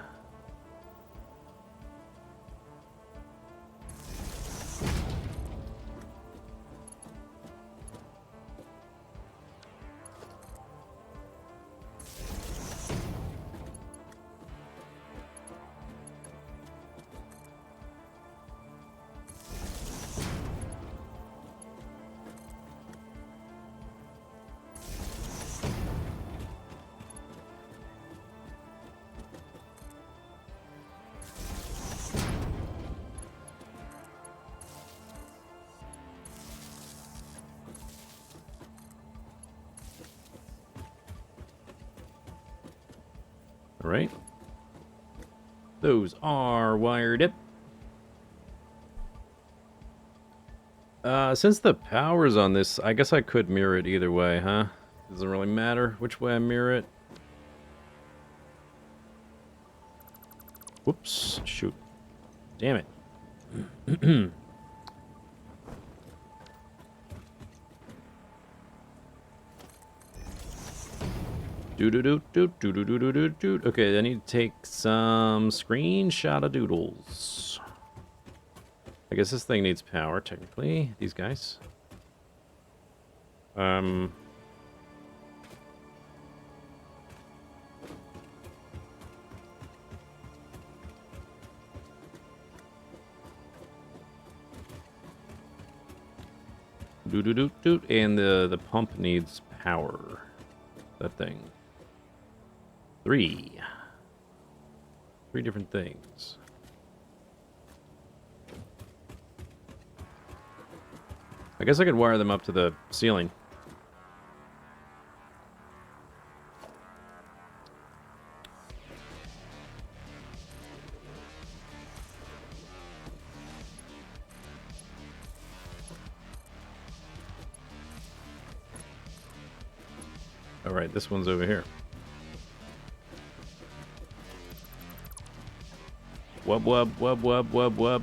Alright. Those are wired up. Since the power's on this, I guess I could mirror it either way, huh? Doesn't really matter which way I mirror it. Whoops. Shoot. Damn it. Okay, I need to take some screenshot of doodles. I guess this thing needs power, technically. These guys. And the pump needs power. That thing. Three different things. I guess I could wire them up to the ceiling. Alright, this one's over here. Wub wub wub wub wub wub.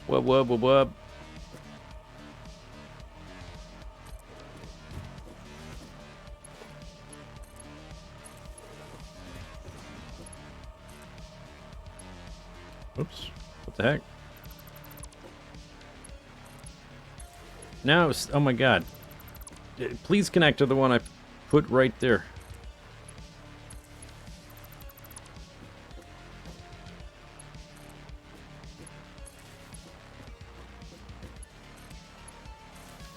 Wub wub wub wub. Oops. What the heck? No, oh my god. Please connect to the one I put right there.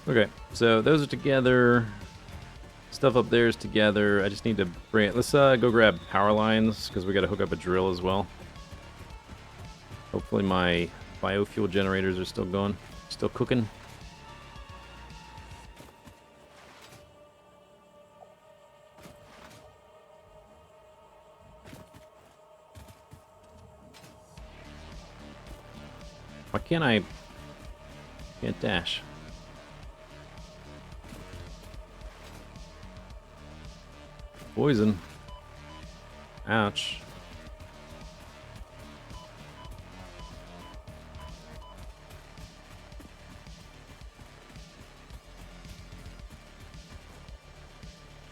Okay, so those are together. Stuff up there is together. I just need to bring it. Let's go grab power lines, because we got to hook up a drill as well. Hopefully my biofuel generators are still going, still cooking. Why can't I... Can't dash. Poison. Ouch.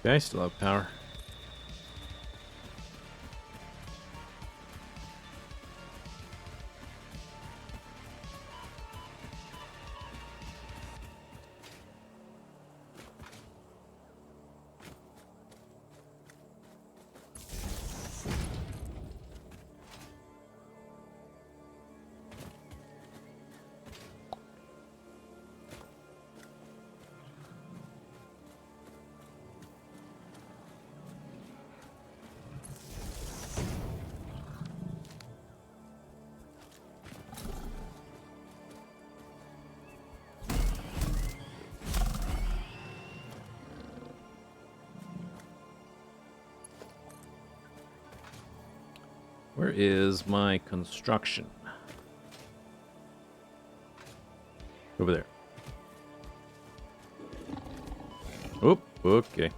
Okay, I still have power. Where is my construction? Over there. Oh, okay.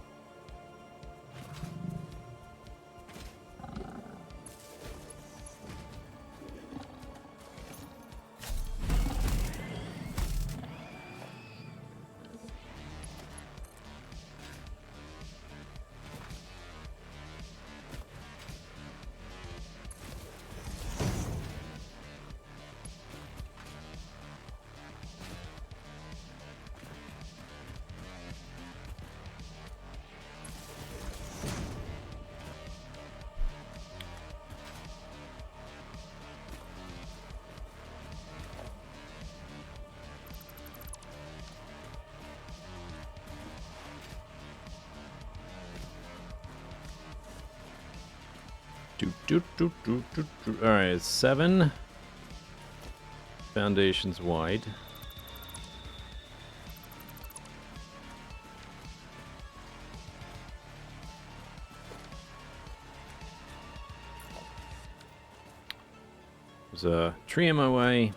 Alright, it's 7 foundations wide. There's a tree in my way.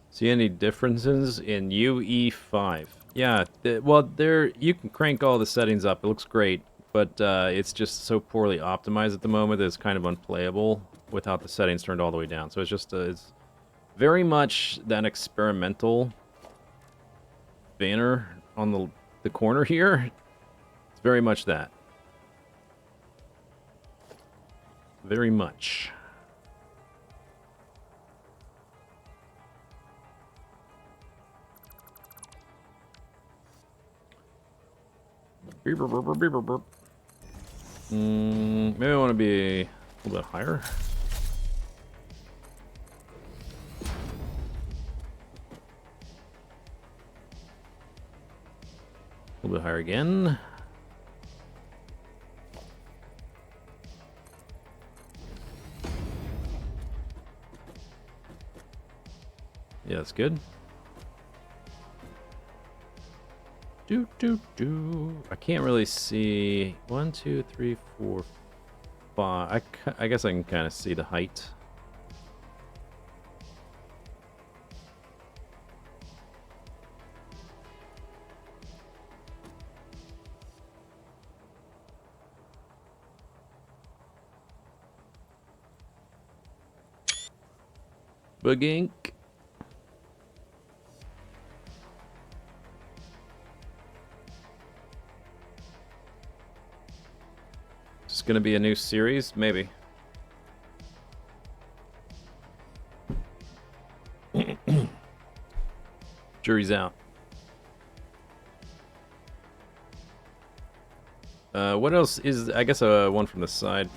See any differences in UE5? Yeah, well, there you can crank all the settings up. It looks great, but it's just so poorly optimized at the moment that it's kind of unplayable without the settings turned all the way down. So it's just it's very much that experimental banner on the corner here. It's very much that. Very much. Maybe I want to be a little bit higher. A little bit higher again. Yeah, that's good. I can't really see. 1, 2, 3, 4, 5. I guess I can kind of see the height. Bugink. It's gonna be a new series, maybe. Jury's out. What else is? I guess one from the side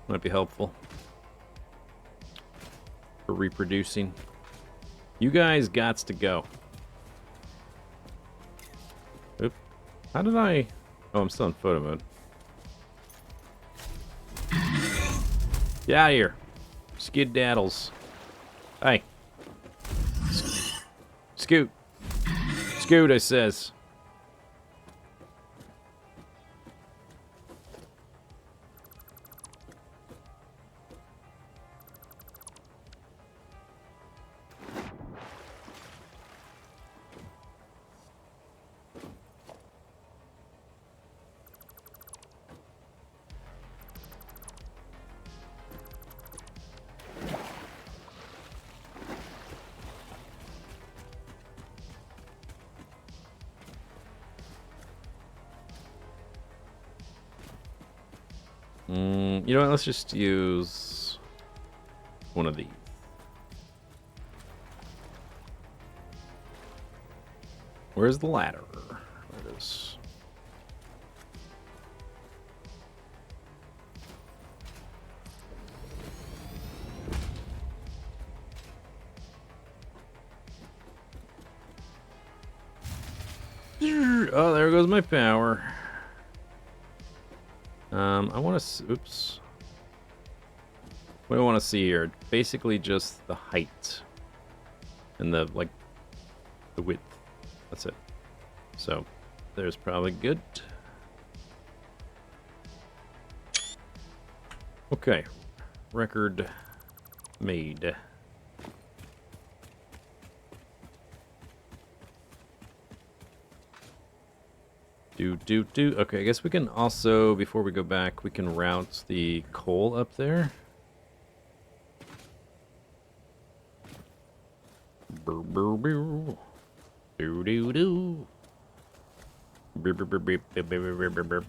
might be helpful for reproducing. You guys gots to go. Oop. How did I? Oh, I'm still in photo mode. Get out of here. Skid-daddles. Hey. Scoot. Scoot, I says. You know what? Let's just use one of these. Where's the ladder? There it is. Oh, there goes my power. I want to. Oops. What do I want to see here? Basically, just the height and the the width. That's it. So, there's probably good. Okay, record made. Okay, I guess we can also, before we go back, we can route the coal up there. Boo boo boo. Doo doo doo. Beep beep beep beep beep beep beep beep beep.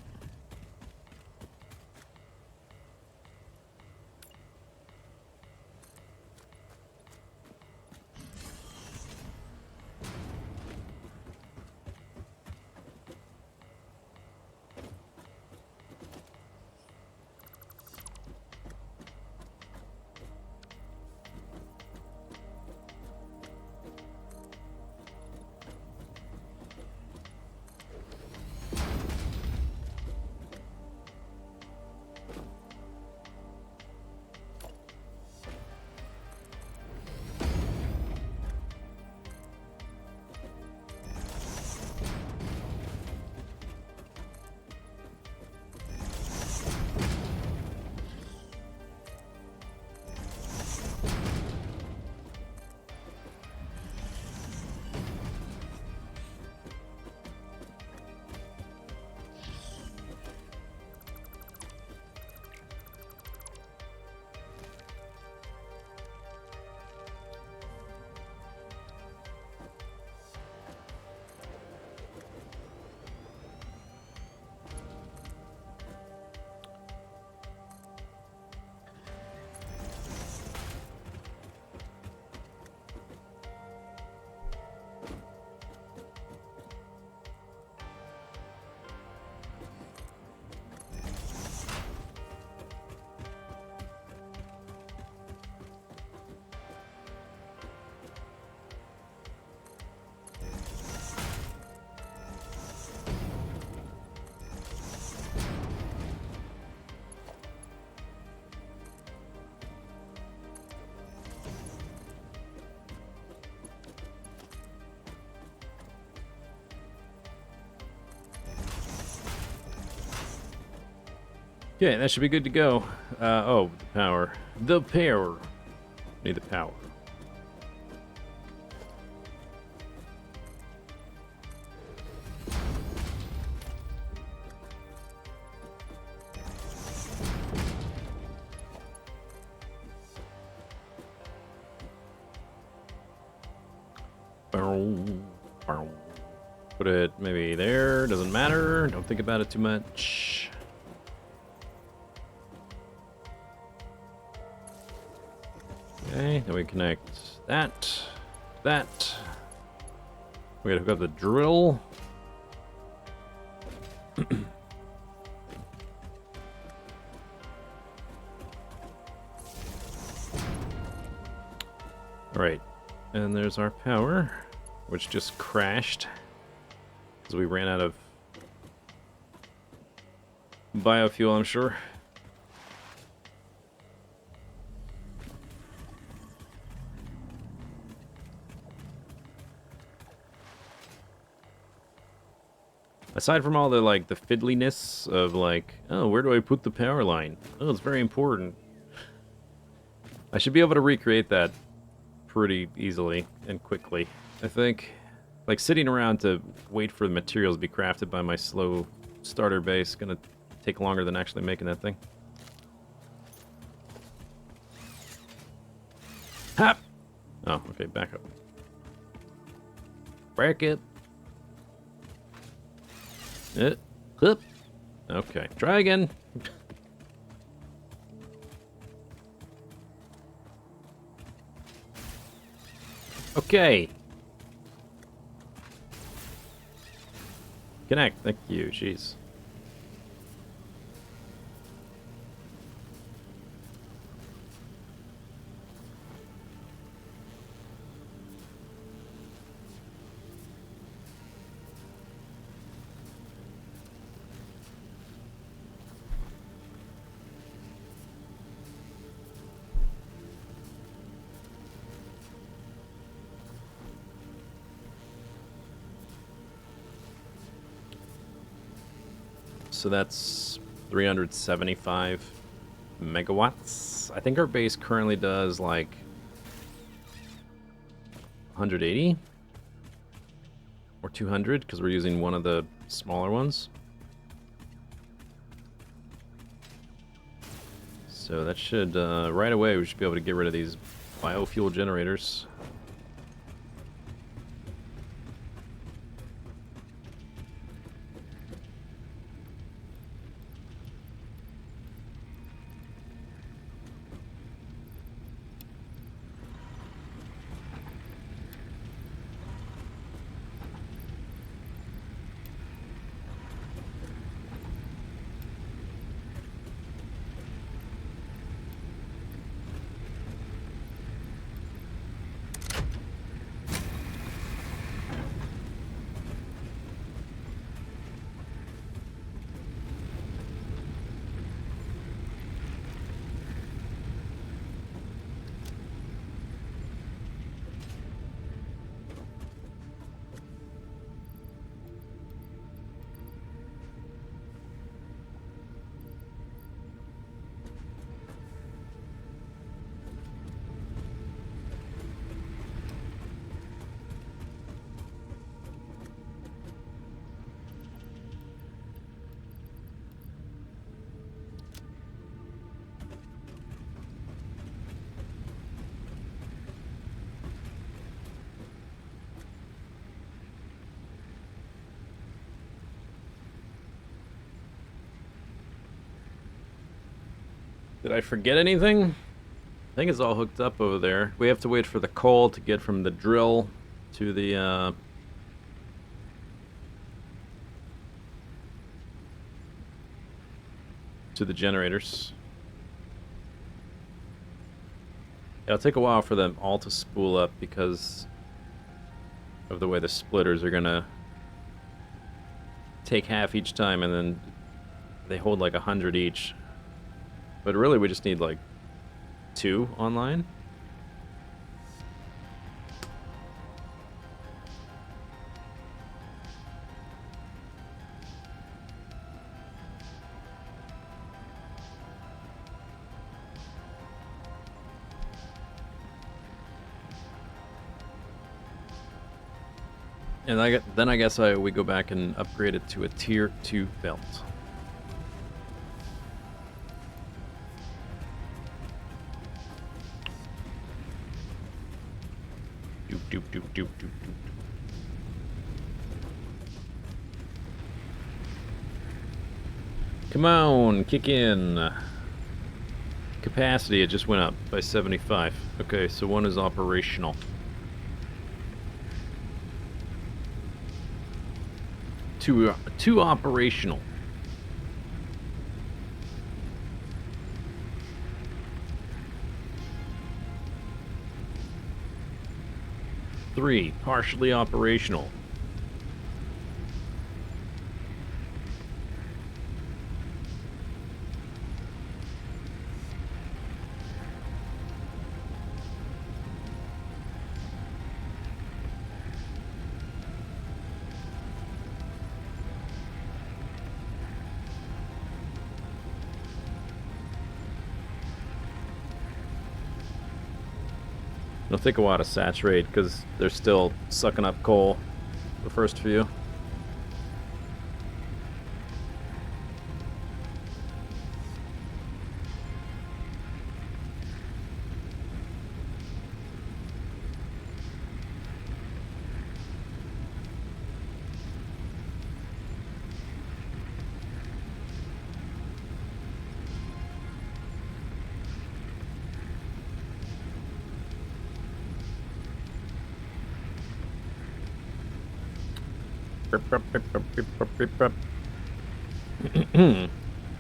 Okay, that should be good to go. Oh, the power. The power. Need the power. Put it maybe there. Doesn't matter. Don't think about it too much. Okay, then we connect that. We gotta hook up the drill. Alright, and there's our power, which just crashed because we ran out of biofuel, I'm sure. Aside from all the, like, the fiddliness of, like, oh, where do I put the power line? Oh, it's very important. I should be able to recreate that pretty easily and quickly, I think. Like, sitting around to wait for the materials to be crafted by my slow starter base gonna take longer than actually making that thing. Hop! Oh, okay, back up. Back up. Hup. Okay, try again. Okay. Connect. Thank you. Jeez. So that's 375 megawatts. I think our base currently does like 180 or 200 because we're using one of the smaller ones. So that should, right away, we should be able to get rid of these biofuel generators. Did I forget anything? I think it's all hooked up over there. We have to wait for the coal to get from the drill to the generators. It'll take a while for them all to spool up because of the way the splitters are gonna take half each time, and then they hold like 100 each. But really, we just need like 2 online. And then I guess we go back and upgrade it to a tier 2 belt. Doop, doop, doop, doop, doop, doop. Come on, kick in. Capacity, it just went up by 75. Okay, so one is operational. Two operational. Three, partially operational. It'll take a while to saturate because they're still sucking up coal, the first few.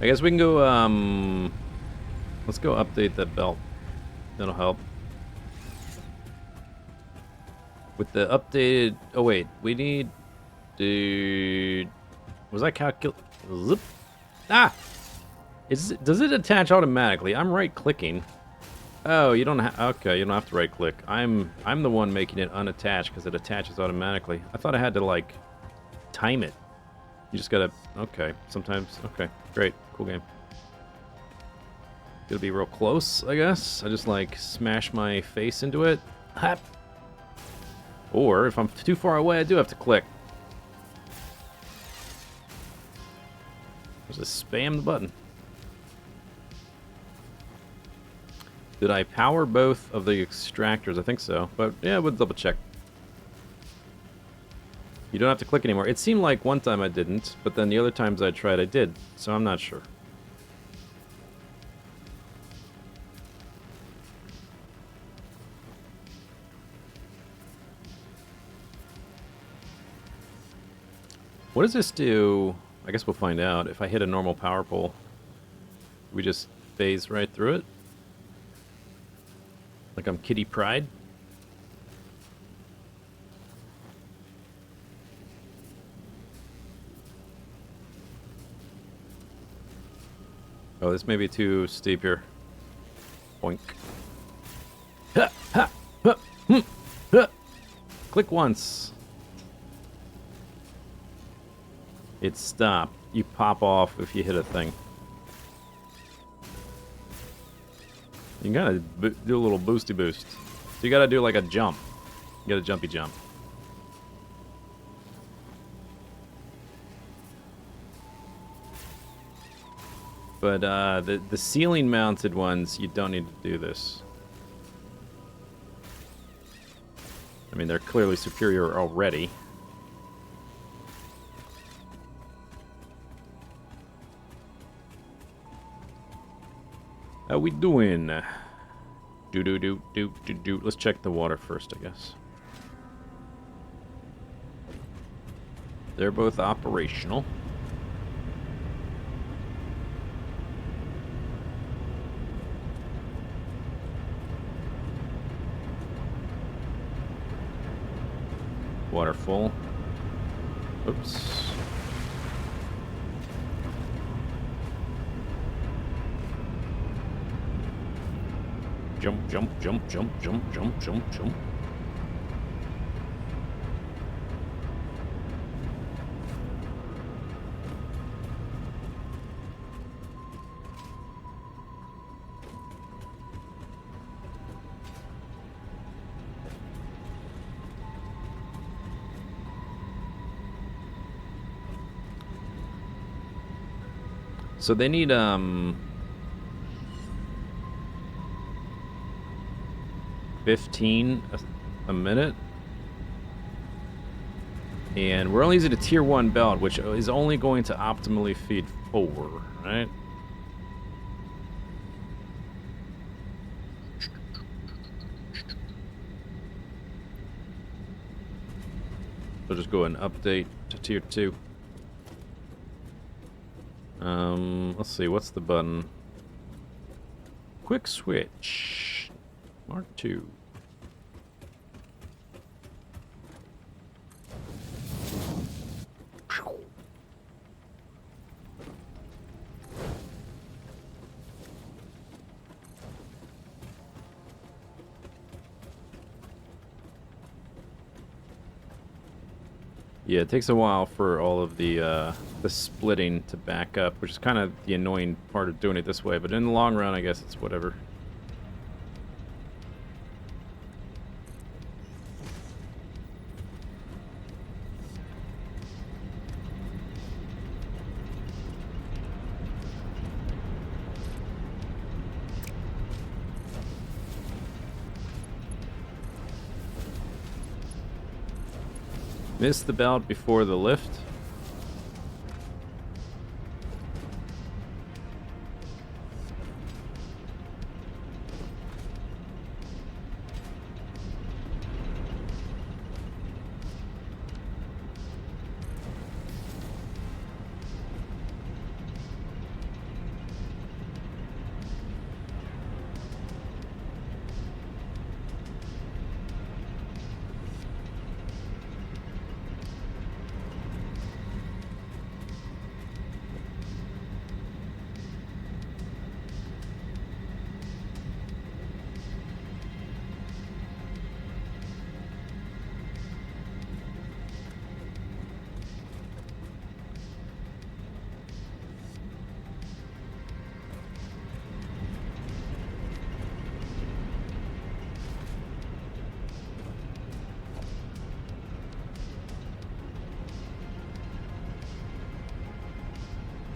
I guess we can go, let's go update that belt. That'll help. With the updated, oh wait, we need, dude, was I zip? Ah! Does it attach automatically? I'm right-clicking. Oh, you don't have, okay, you don't have to right-click. I'm the one making it unattached because it attaches automatically. I thought I had to, like, time it. You just gotta, okay, sometimes, okay, great, cool game. Gotta be real close, I guess. I just, like, smash my face into it. Hop. Or, if I'm too far away, I do have to click. Just spam the button. Did I power both of the extractors? I think so, but yeah, we'll double check. You don't have to click anymore. It seemed like one time I didn't, but then the other times I tried, I did. So I'm not sure. What does this do? I guess we'll find out. If I hit a normal power pole, we just phase right through it? Like I'm Kitty Pryde? Oh, this may be too steep here. Boink. Ha, ha, ha, ha. Click once. It stopped. You pop off if you hit a thing. You gotta do a little boosty boost. So you gotta do like a jump. You gotta jumpy jump. But the ceiling mounted ones, you don't need to do this. I mean, they're clearly superior already. How we doing? Do. Let's check the water first, I guess. They're both operational. Water full. Oops. Jump, jump, jump, jump, jump, jump, jump, jump. So they need 15 a minute. And we're only using a tier 1 belt, which is only going to optimally feed 4, right? So just go ahead and update to tier 2. Let's see, what's the button? Quick switch. Mark 2. Yeah, it takes a while for all of the splitting to back up, which is kind of the annoying part of doing it this way, but in the long run, I guess it's whatever. Missed the belt before the lift.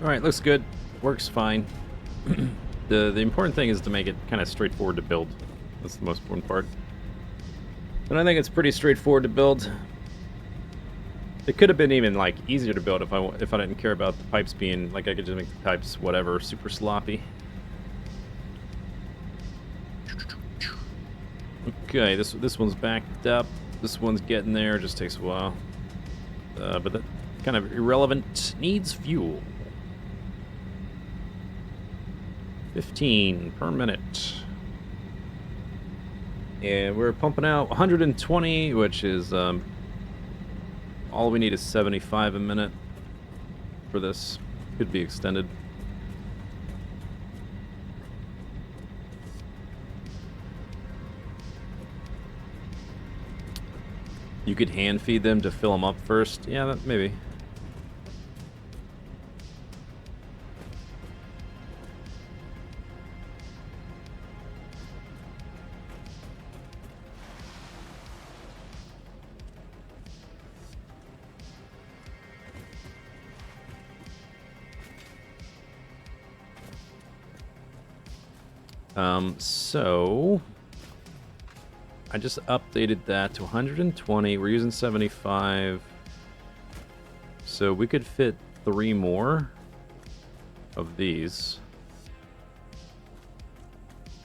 Alright, looks good. Works fine. The important thing is to make it kind of straightforward to build. That's the most important part. And I think it's pretty straightforward to build. It could have been even like easier to build if I didn't care about the pipes being like I could just make the pipes whatever, super sloppy. Okay, this one's backed up. This one's getting there. Just takes a while. But that kind of irrelevant. Needs fuel. 15 per minute. And we're pumping out 120, which is all we need is 75 a minute for this. Could be extended. You could hand feed them to fill them up first. Yeah, that maybe. So I just updated that to 120. We're using 75. So we could fit 3 more of these.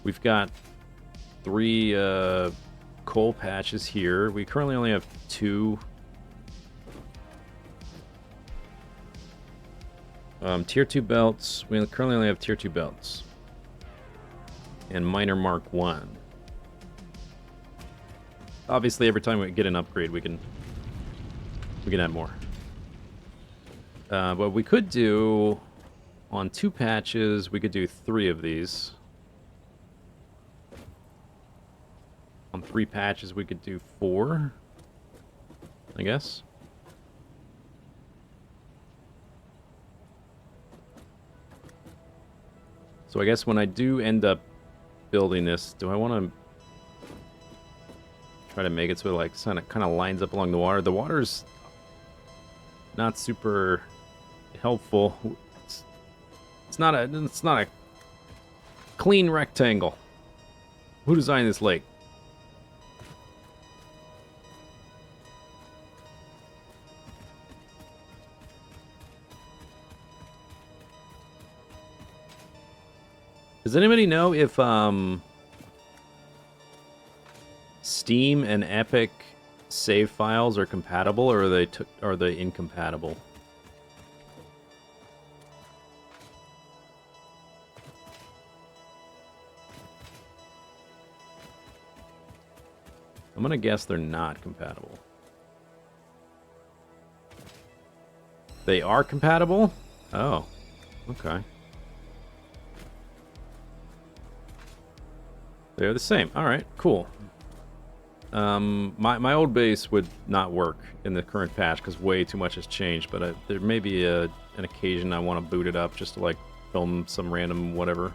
We've got 3 coal patches here. We currently only have 2. Tier 2 belts. We currently only have Tier 2 belts. And Miner Mark 1. Obviously, every time we get an upgrade, we can add more. But we could do, on 2 patches, we could do 3 of these. On 3 patches, we could do 4, I guess. So I guess when I do end up building this, do I want to try to make it so it like kind of lines up along the water? The water's not super helpful. It's It's not a clean rectangle. Who designed this lake? Does anybody know if Steam and Epic save files are compatible, or are they incompatible? I'm gonna guess they're not compatible. They are compatible? Oh, okay. They're the same. All right, cool. My old base would not work in the current patch because way too much has changed. But there may be an occasion I want to boot it up just to like film some random whatever.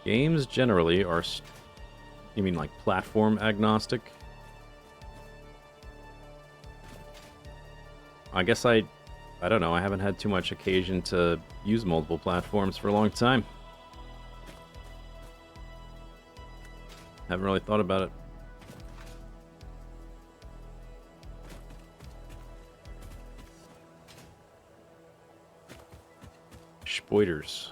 Games generally are... You mean like platform agnostic? I guess I don't know. I haven't had too much occasion to use multiple platforms for a long time. Haven't really thought about it. Spoilers.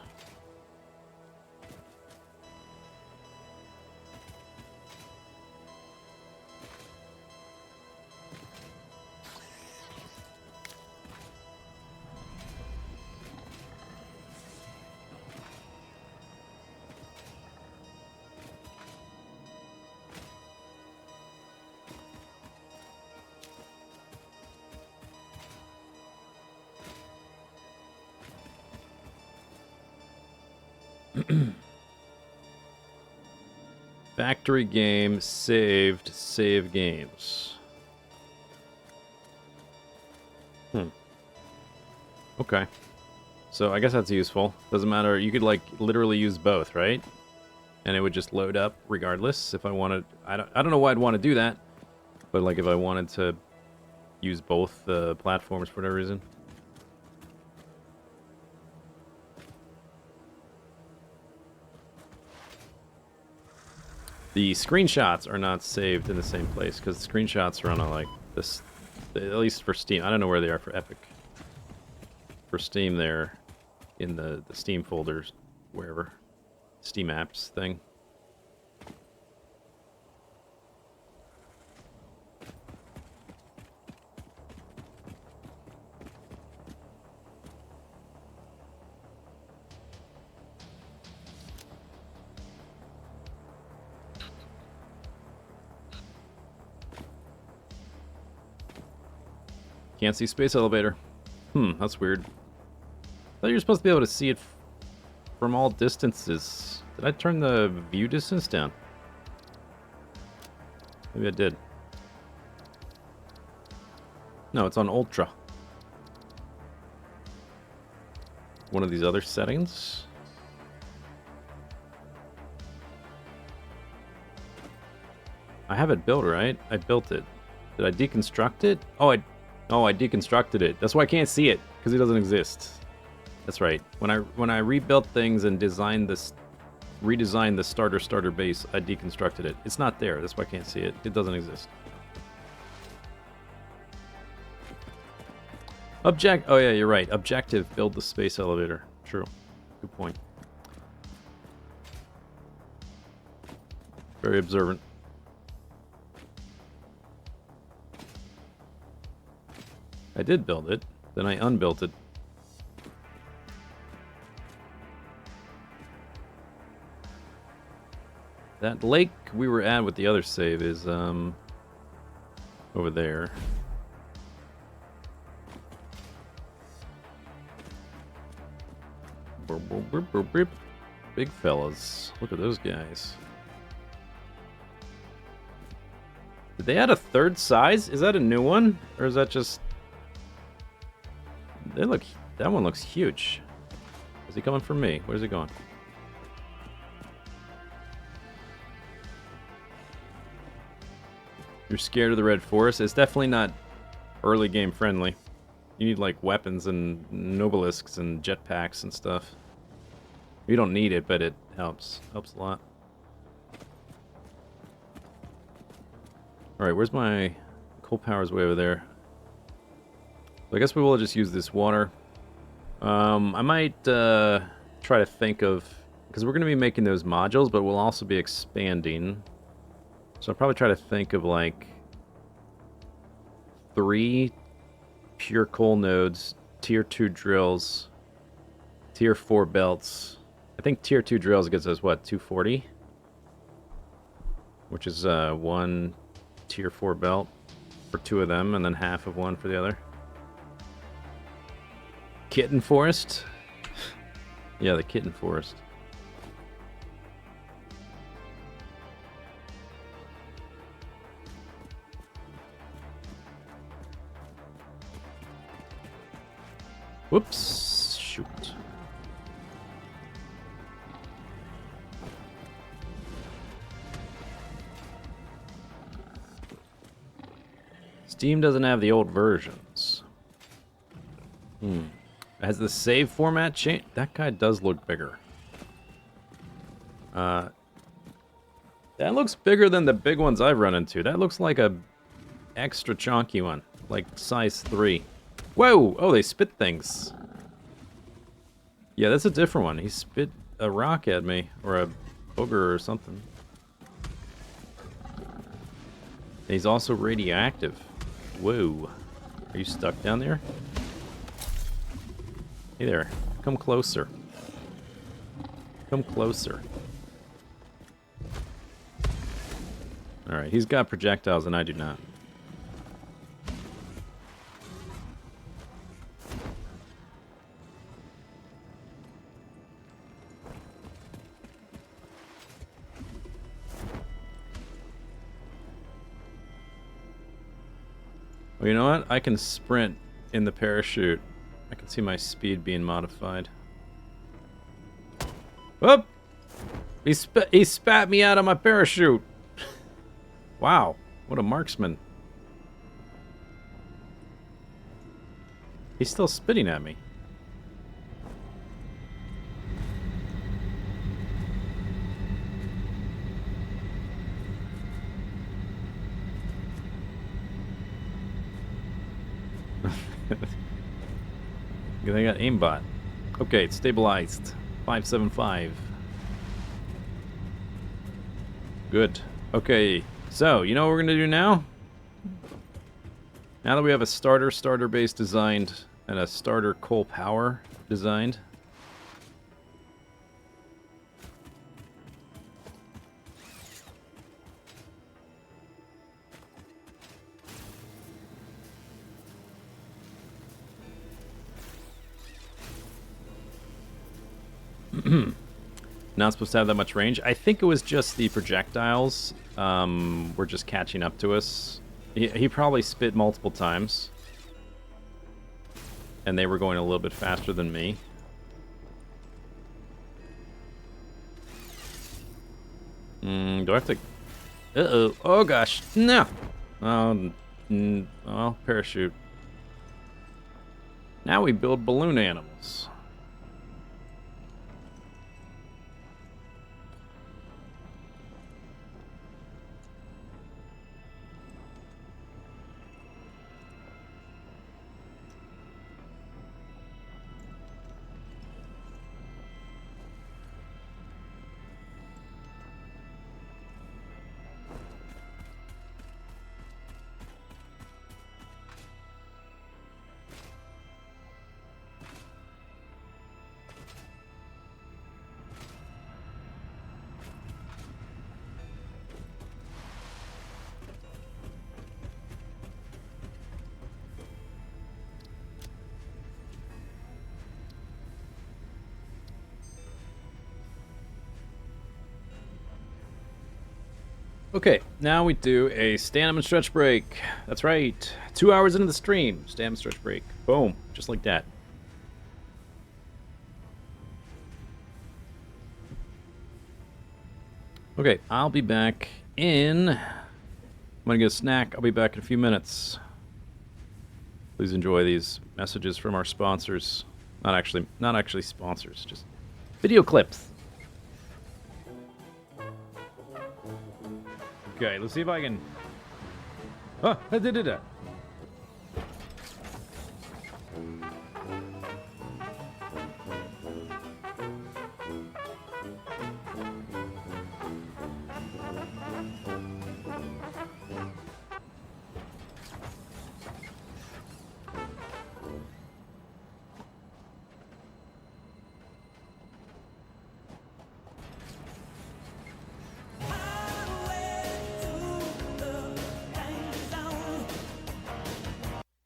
Factory game saved save games. Okay. So I guess that's useful. Doesn't matter. You could like literally use both, right? And it would just load up regardless if I wanted. I don't know why I'd want to do that, but like if I wanted to use both platforms for whatever reason. The screenshots are not saved in the same place because the screenshots are on a, like this, at least for Steam. I don't know where they are for Epic. For Steam, they're in the Steam folders, wherever. Steam apps thing. Can't see space elevator. That's weird. I thought you were supposed to be able to see it from all distances. Did I turn the view distance down? Maybe I did. No, it's on ultra. One of these other settings. I have it built, right? I built it. Did I deconstruct it? Oh, I deconstructed it. That's why I can't see it, because it doesn't exist. That's right. When I rebuilt things and redesigned the starter base, I deconstructed it. It's not there. That's why I can't see it. It doesn't exist. Oh yeah, you're right. Objective, build the space elevator. True. Good point. Very observant. I did build it, then I unbuilt it. That lake we were at with the other save is over there. Big fellas. Look at those guys. Did they add a third size? Is that a new one? Or is that just... They look... That one looks huge. Is he coming for me? Where's he going? You're scared of the Red Forest? It's definitely not early game friendly. You need like weapons and nobelisks and jetpacks and stuff. You don't need it, but it helps. Helps a lot. Alright, where's my... Coal power's way over there. So I guess we will just use this water. I might try to think of... Because we're going to be making those modules, but we'll also be expanding. So I'll probably try to think of like 3 pure coal nodes, tier 2 drills, tier 4 belts. I think tier 2 drills gets us what, 240? Which is 1 tier 4 belt for 2 of them, and then half of 1 for the other. Kitten Forest? Yeah, the Kitten Forest. Whoops. Shoot. Steam doesn't have the old versions. Has the save format changed? That guy does look bigger. That looks bigger than the big ones I've run into. That looks like a extra chunky one. Like size 3. Whoa! Oh, they spit things. Yeah, that's a different one. He spit a rock at me. Or a booger or something. And he's also radioactive. Whoa. Are you stuck down there? Hey there. Come closer. Come closer. Alright, he's got projectiles and I do not. Well, you know what? I can sprint in the parachute. I can see my speed being modified. Whoop! He spat me out of my parachute! Wow, what a marksman. He's still spitting at me. They got aimbot. Okay, it's stabilized. 575. Good. Okay, so you know what we're gonna do now? Now that we have a starter base designed and a starter coal power designed. Not supposed to have that much range. I think it was just the projectiles were just catching up to us. He probably spit multiple times. And they were going a little bit faster than me. Do I have to... Uh-oh. Oh, gosh. No! Oh, parachute. Now we build balloon animals. Okay, now we do a stand-up and stretch break. That's right. 2 hours into the stream, stand-up and stretch break. Boom, just like that. Okay, I'll be back in... I'm gonna get a snack. I'll be back in a few minutes. Please enjoy these messages from our sponsors. Not actually sponsors, just video clips. Okay, let's see if I can... Oh, I did it.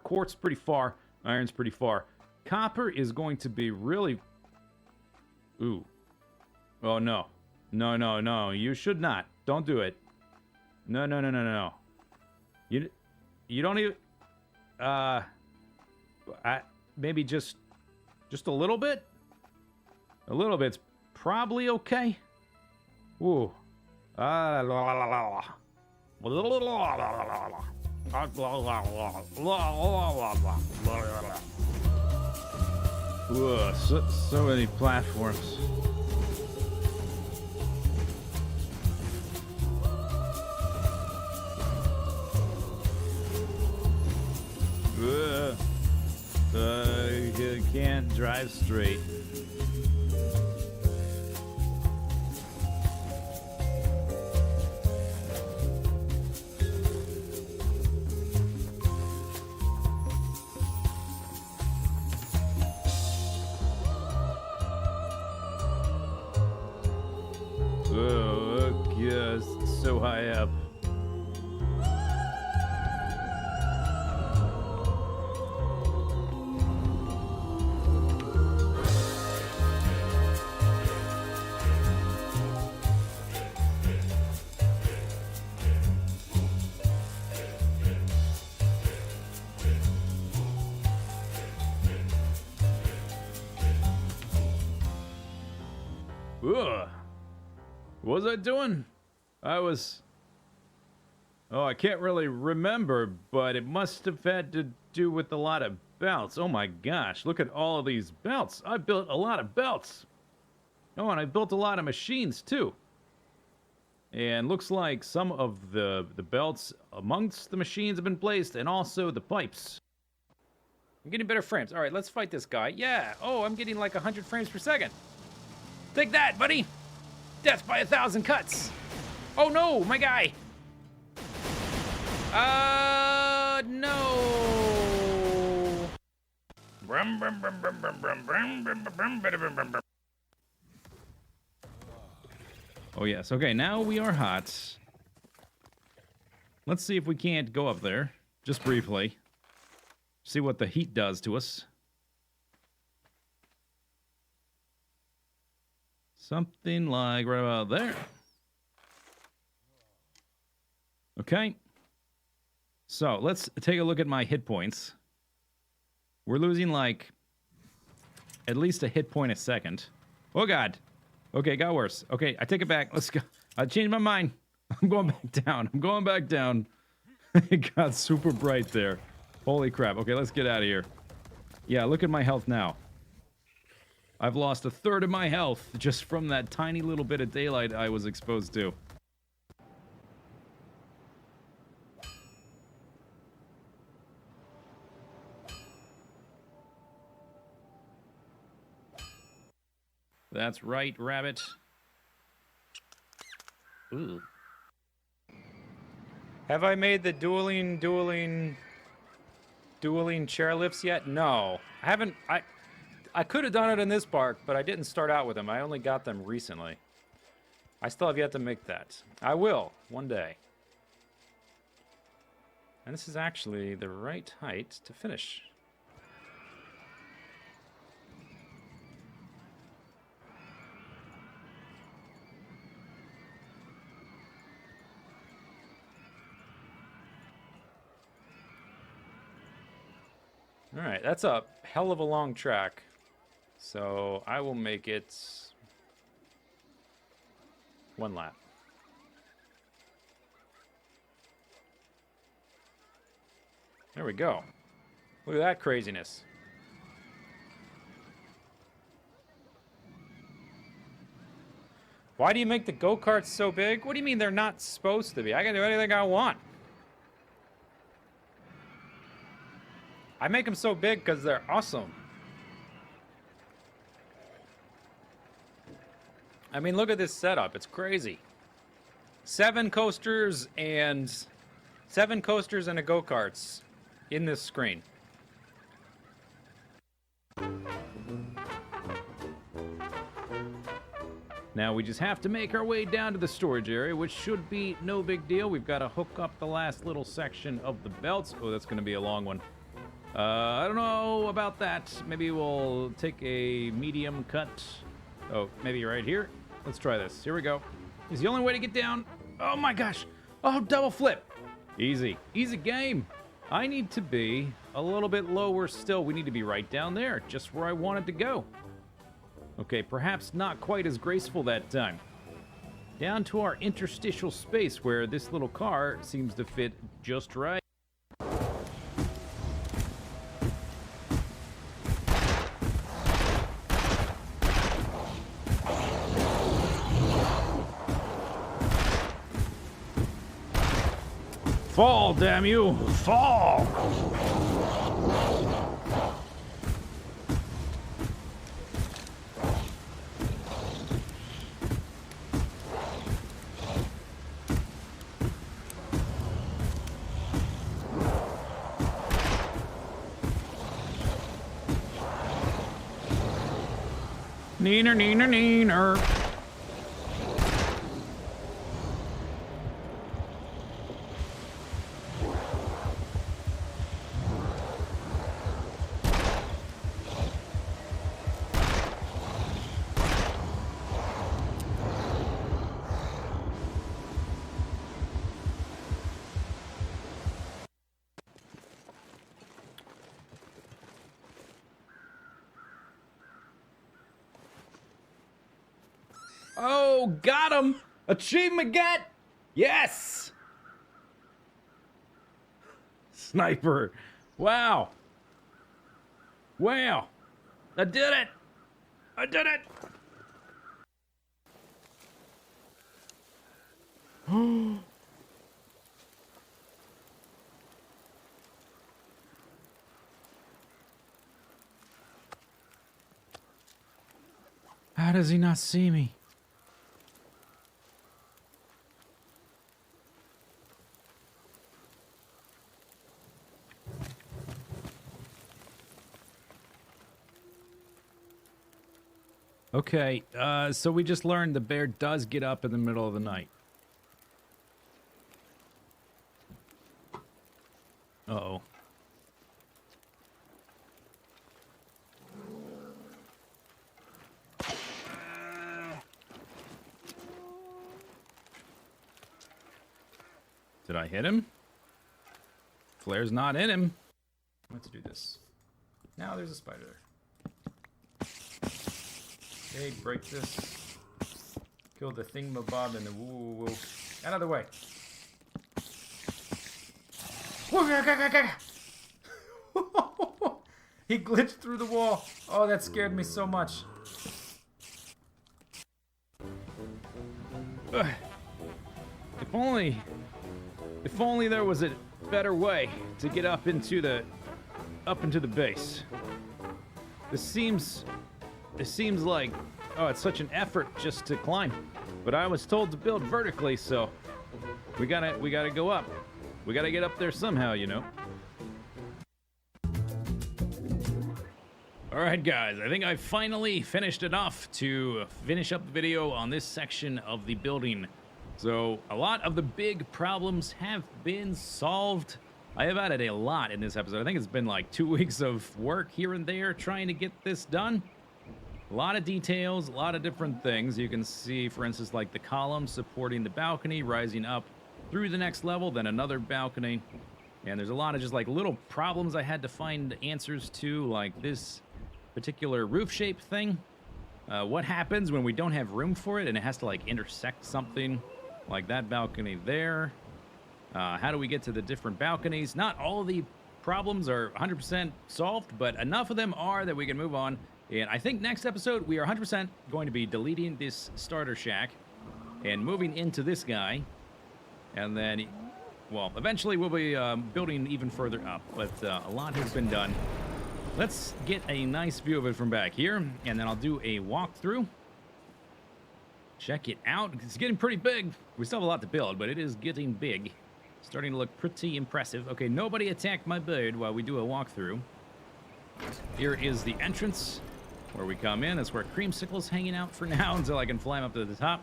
Quartz pretty far. Iron's pretty far. Copper is going to be really... Ooh. Oh, no. No, no, no. You should not. Don't do it. No, no, no, no, no. You don't even... maybe just a little bit? A little bit's probably okay. Ooh. Whoa, so many platforms. You can't drive straight. So high up. Ugh. What was I doing? Oh, I can't really remember, but it must have had to do with a lot of belts. Oh my gosh, look at all of these belts. I built a lot of belts. Oh, and I built a lot of machines too. And looks like some of the belts amongst the machines have been placed, and also the pipes. I'm getting better frames. All right, let's fight this guy. Yeah. Oh, I'm getting like 100 frames per second. Take that, buddy. Death by 1,000 cuts. Oh no, my guy. No. Oh yes, okay, now we are hot. Let's see if we can't go up there, just briefly. See what the heat does to us. Something like right about there. Okay. So, let's take a look at my hit points. We're losing, like, at least a hit point a second. Oh, God. Okay, it got worse. Okay, I take it back. Let's go. I changed my mind. I'm going back down. I'm going back down. It got super bright there. Holy crap. Okay, let's get out of here. Yeah, look at my health now. I've lost a third of my health just from that tiny little bit of daylight I was exposed to. That's right, rabbit. Ooh. Have I made the dueling chairlifts yet? No. I haven't. I could have done it in this park, but I didn't start out with them. I only got them recently. I still have yet to make that. I will, one day. And this is actually the right height to finish. Alright, that's a hell of a long track. So I will make it 1 lap. There we go. Look at that craziness. Why do you make the go-karts so big? What do you mean they're not supposed to be? I can do anything I want. I make them so big because they're awesome. I mean, look at this setup. It's crazy. 7 coasters and a go-karts in this screen. Now we just have to make our way down to the storage area, which should be no big deal. We've got to hook up the last little section of the belts. Oh, that's going to be a long one. I don't know about that. Maybe we'll take a medium cut. Oh, maybe right here. Let's try this. Here we go. It's the only way to get down. Oh my gosh. Oh, double flip. Easy. Easy game. I need to be a little bit lower still. We need to be right down there, just where I wanted to go. Okay, perhaps not quite as graceful that time. Down to our interstitial space where this little car seems to fit just right. Fall, damn you! Fall! Neener, neener, neener. Oh, got him! Achievement get! Yes! Sniper. Wow. Wow. I did it! I did it! How does he not see me? Okay, so we just learned the bear does get up in the middle of the night. Uh-oh. Did I hit him? Flare's not in him. Let's do this. Now there's a spider there. Okay, break this. Kill the thingamabob and the woo. Out of the way. He glitched through the wall. Oh, that scared me so much. Ugh. If only there was a better way to get up into the base. This seems like, oh, it's such an effort just to climb. But I was told to build vertically, so we gotta go up. We gotta get up there somehow, you know. Alright guys, I think I finally finished enough to finish up the video on this section of the building. So, a lot of the big problems have been solved. I have added a lot in this episode. I think it's been like 2 weeks of work here and there trying to get this done. A lot of details, a lot of different things. You can see, for instance, like the column supporting the balcony, rising up through the next level, then another balcony. And there's a lot of just like little problems I had to find answers to, like this particular roof shape thing. What happens when we don't have room for it and it has to like intersect something like that balcony there? How do we get to the different balconies? Not all of the problems are 100% solved, but enough of them are that we can move on. And I think next episode we are 100% going to be deleting this starter shack and moving into this guy. And then, well, eventually we'll be building even further up, but a lot has been done. Let's get a nice view of it from back here, and then I'll do a walkthrough. Check it out. It's getting pretty big. We still have a lot to build, but it is getting big. Starting to look pretty impressive. Okay, nobody attack my bird while we do a walkthrough. Here is the entrance where we come in. That's where Creamsicle's hanging out for now until I can fly him up to the top.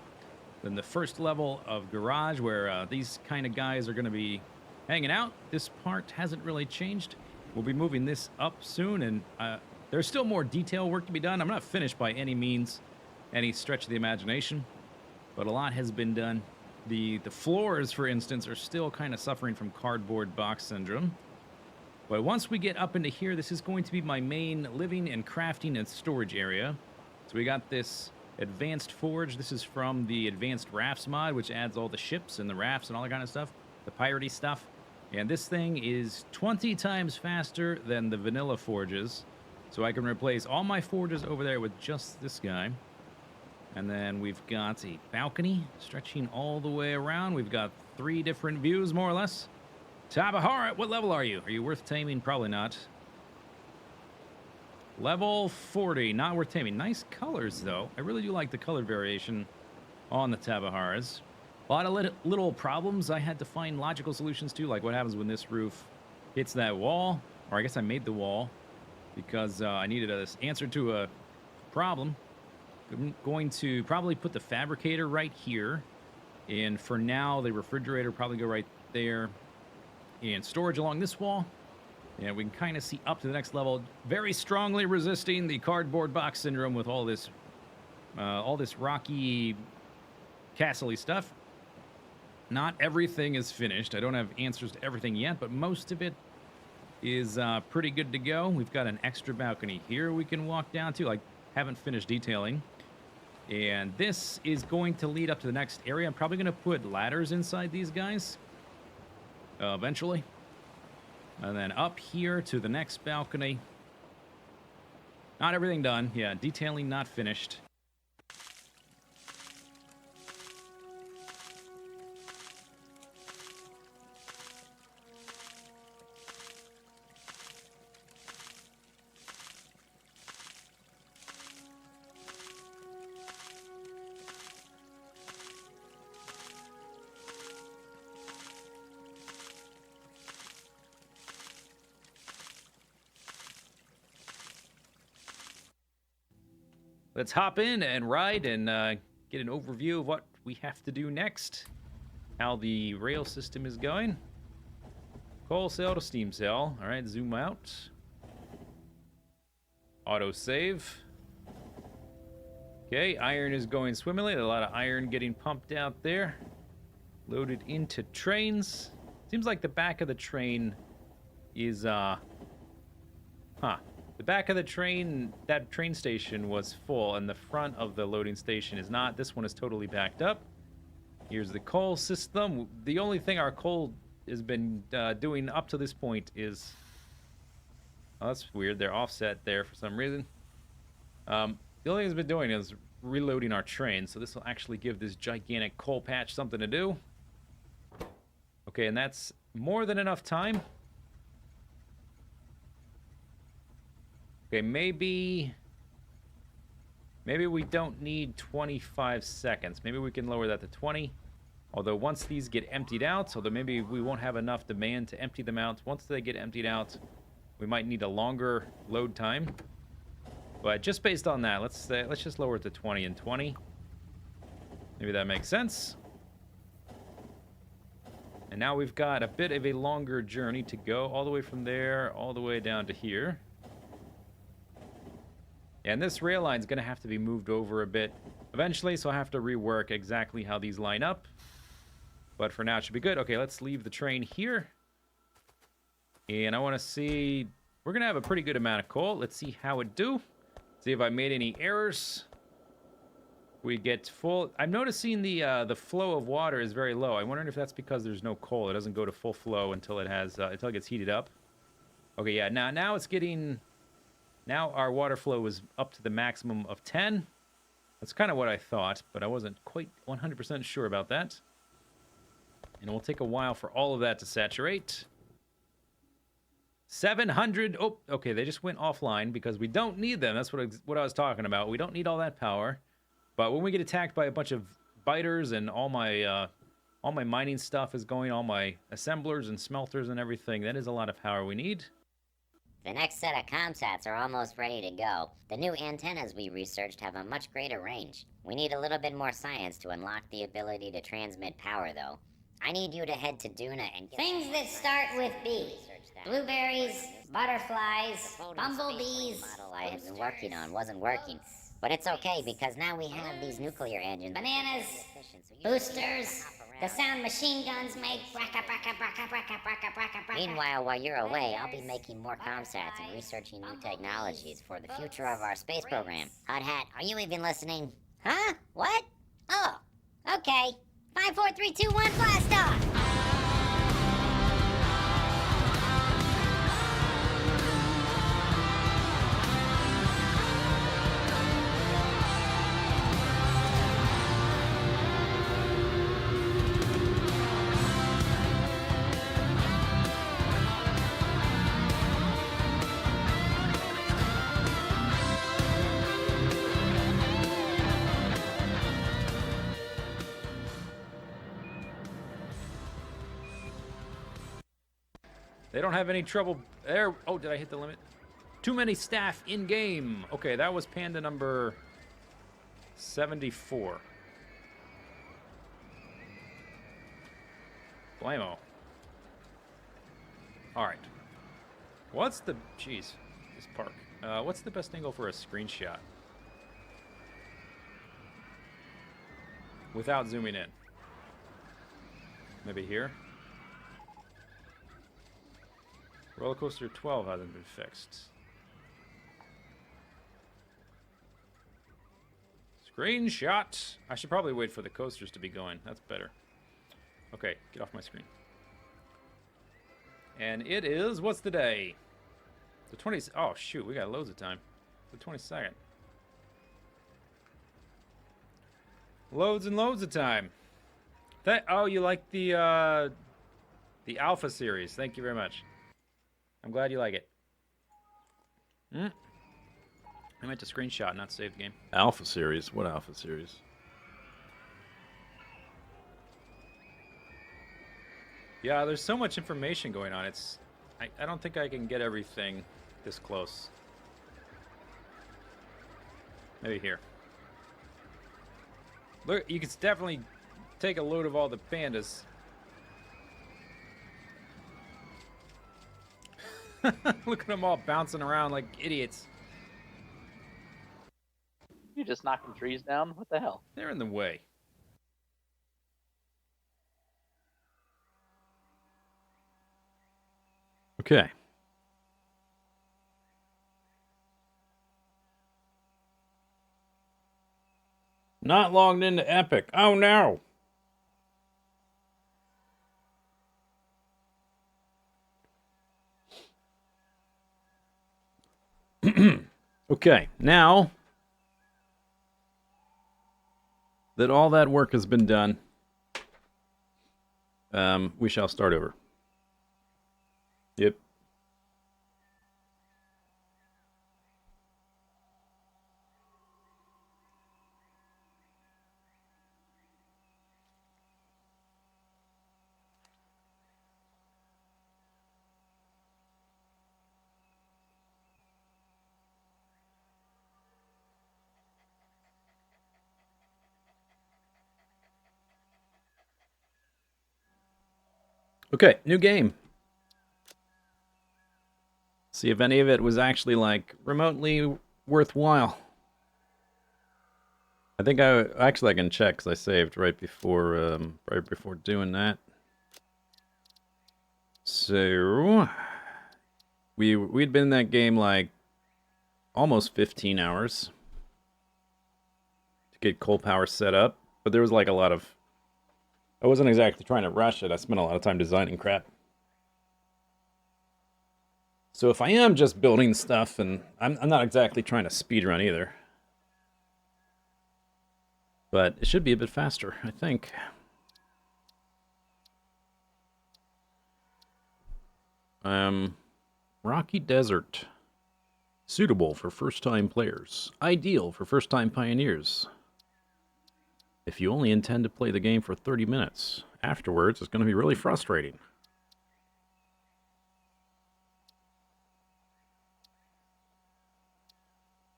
Then the first level of garage where these kind of guys are going to be hanging out. This part hasn't really changed. We'll be moving this up soon, and there's still more detail work to be done. I'm not finished by any means, any stretch of the imagination, but a lot has been done. The floors, for instance, are still kind of suffering from cardboard box syndrome. But once we get up into here, this is going to be my main living and crafting and storage area. So we got this advanced forge. This is from the advanced rafts mod, which adds all the ships and the rafts and all that kind of stuff, the piratey stuff. And this thing is 20 times faster than the vanilla forges. So I can replace all my forges over there with just this guy. And then we've got a balcony stretching all the way around. We've got 3 different views, more or less. Tabahara, what level are you? Are you worth taming? Probably not. Level 40, not worth taming. Nice colors, though. I really do like the color variation on the Tabaharas. A lot of little problems I had to find logical solutions to, like what happens when this roof hits that wall. Or I guess I made the wall because I needed an answer to a problem. I'm going to probably put the fabricator right here. And for now, the refrigerator will probably go right there. And storage along this wall. And we can kind of see up to the next level. Very strongly resisting the cardboard box syndrome with all this rocky, castle-y stuff. Not everything is finished. I don't have answers to everything yet, but most of it is pretty good to go. We've got an extra balcony here we can walk down to. I haven't finished detailing. And this is going to lead up to the next area. I'm probably going to put ladders inside these guys eventually. And then up here to the next balcony. Not everything done. Yeah, detailing not finished. Let's hop in and ride and get an overview of what we have to do next. How the rail system is going. Coal cell to steam cell. All right, zoom out. Auto save. Okay, iron is going swimmingly. A lot of iron getting pumped out there. Loaded into trains. Seems like the back of the train is, The back of the train, that train station was full, and the front of the loading station is not. This one is totally backed up. Here's the coal system. The only thing our coal has been doing up to this point is... Oh, that's weird. They're offset there for some reason. The only thing it's been doing is reloading our train, so this will actually give this gigantic coal patch something to do. Okay, and that's more than enough time. Okay, maybe we don't need 25 seconds. Maybe we can lower that to 20. Although once these get emptied out, although maybe we won't have enough demand to empty them out. Once they get emptied out, we might need a longer load time. But just based on that, let's just lower it to 20 and 20. Maybe that makes sense. And now we've got a bit of a longer journey to go, all the way from there, all the way down to here. And this rail line is going to have to be moved over a bit eventually, so I'll have to rework exactly how these line up. But for now, it should be good. Okay, let's leave the train here. And I want to see... We're going to have a pretty good amount of coal. Let's see how it do. See if I made any errors. We get full... I'm noticing the flow of water is very low. I'm wondering if that's because there's no coal. It doesn't go to full flow until it has until it gets heated up. Okay, yeah. Now it's getting... Now our water flow is up to the maximum of 10. That's kind of what I thought, but I wasn't quite 100% sure about that. And it will take a while for all of that to saturate. 700... Oh, okay, they just went offline because we don't need them. That's what I was talking about. We don't need all that power. But when we get attacked by a bunch of biters and all my mining stuff is going, all my assemblers and smelters and everything, that is a lot of power we need. The next set of comsats are almost ready to go. The new antennas we researched have a much greater range. We need a little bit more science to unlock the ability to transmit power, though. I need you to head to Duna and get things that start with B. Blueberries, butterflies, bumblebees. The model I had been working on wasn't working. But it's okay, because now we have these nuclear engines. Bananas, boosters, the sound machine guns make bracka bracka bracka bracka bracka bracka bracka. Meanwhile, while you're away, I'll be making more comsats and researching new technologies for the future of our space program. Hot Hat, are you even listening? Huh? What? Oh, okay. 5, 4, 3, 2, 1, blast off! They don't have any trouble there. Oh, did I hit the limit? Too many staff in-game. Okay, that was panda number 74. Blammo. Alright. What's the... Jeez. This park. What's the best angle for a screenshot? Without zooming in. Maybe here? Roller coaster 12 hasn't been fixed. Screenshot! I should probably wait for the coasters to be going. That's better. Okay, get off my screen. And it is... What's the day? The 20th... Oh, shoot. We got loads of time. The 22nd. Loads and loads of time. Oh, you like the Alpha series. Thank you very much. I'm glad you like it. I meant to screenshot, not save the game. Alpha series? What Alpha series? Yeah, there's so much information going on. It's... I don't think I can get everything this close. Maybe here. Look, you can definitely take a load of all the pandas. Look at them all bouncing around like idiots. You just knocking trees down? What the hell? They're in the way. Okay. Not logged into Epic. Oh no! Okay, now that all that work has been done, we shall start over. Yep. Okay, new game. See if any of it was actually, like, remotely worthwhile. I think actually I can check because I saved right before doing that. So We'd been in that game like almost 15 hours to get coal power set up, but there was like a lot of. I wasn't exactly trying to rush it. I spent a lot of time designing crap. So if I am just building stuff, and I'm not exactly trying to speed run either, but it should be a bit faster, I think. Rocky Desert. Suitable for first-time players. Ideal for first-time pioneers. If you only intend to play the game for 30 minutes. Afterwards, it's going to be really frustrating.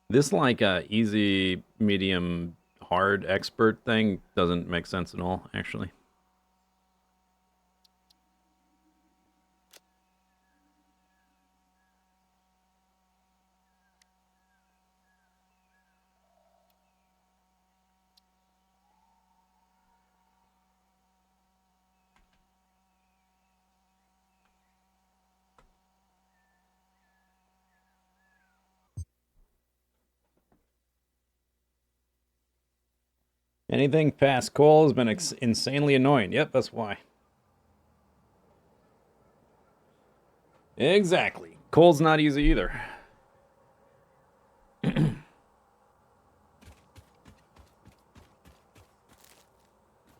This, like, easy, medium, hard, expert thing doesn't make sense at all, actually. Anything past coal has been insanely annoying. Yep, that's why. Exactly. Coal's not easy either.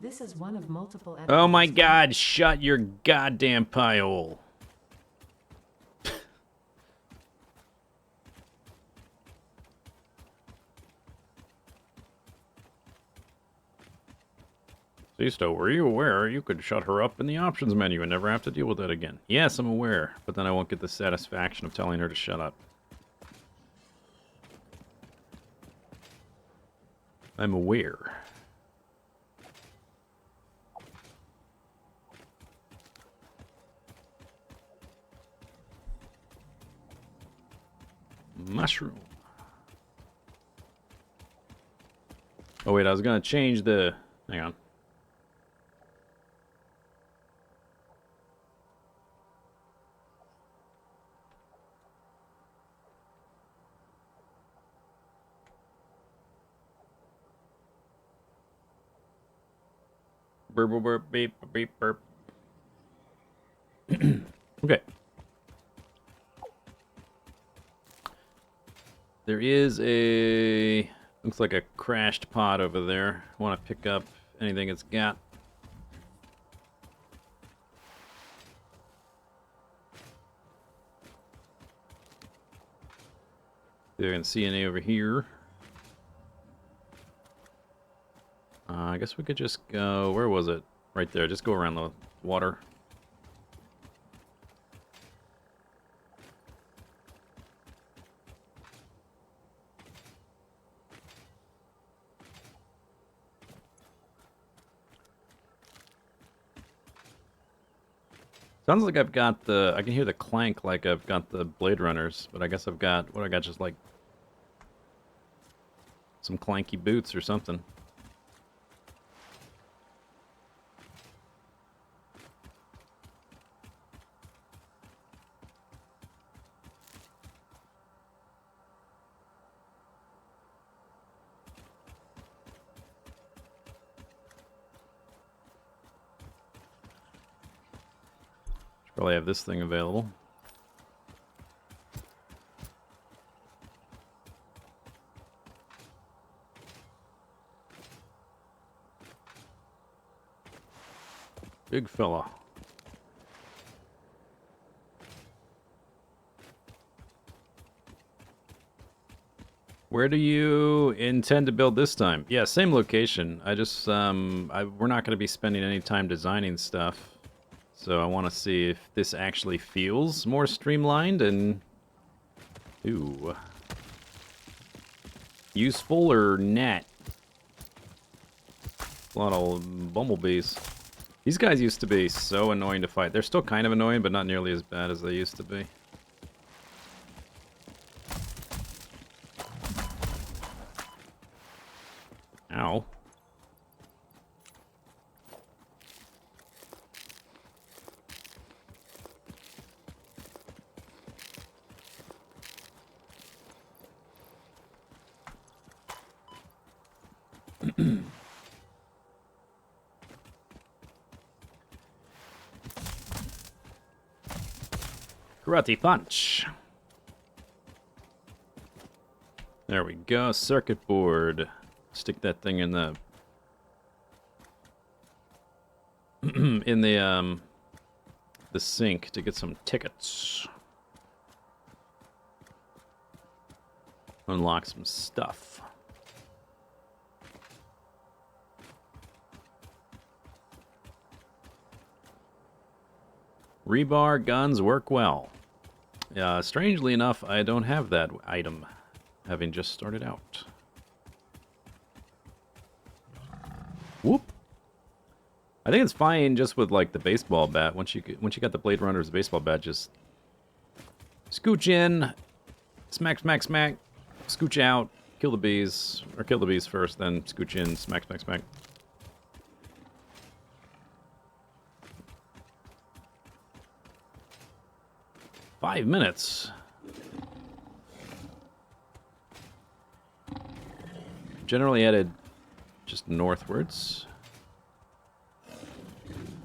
This is one of multiple Oh my episodes. god, shut your goddamn pie hole. Zisteau, were you aware you could shut her up in the options menu and never have to deal with that again? Yes, I'm aware, but then I won't get the satisfaction of telling her to shut up. I'm aware. Mushroom. Oh wait, I was gonna change the... Hang on. Burp, burp, burp, beep, beep, burp. Okay. There is a... Looks like a crashed pod over there. I want to pick up anything it's got. There, I can see any over here. I guess we could just go... Where was it? Right there. Just go around the water. Sounds like I've got the... I can hear the clank like I've got the Blade Runners, but I guess I've got... What, I got just like... Some clanky boots or something. Should probably have this thing available. Big fella. Where do you intend to build this time? Yeah, same location. I just, we're not going to be spending any time designing stuff. So I want to see if this actually feels more streamlined and... Ooh. Useful or net? A lot of bumblebees. These guys used to be so annoying to fight. They're still kind of annoying, but not nearly as bad as they used to be. Ow. Karate punch. There we go. Circuit board. Stick that thing in the in the sink to get some tickets. Unlock some stuff. Rebar guns work well. Strangely enough, I don't have that item, having just started out. Whoop! I think it's fine just with like the baseball bat. Once you got the Blade Runner's baseball bat, just scooch in, smack, smack, smack, scooch out, kill the bees, or kill the bees first, then scooch in, smack, smack, smack. Five minutes. Generally headed just northwards.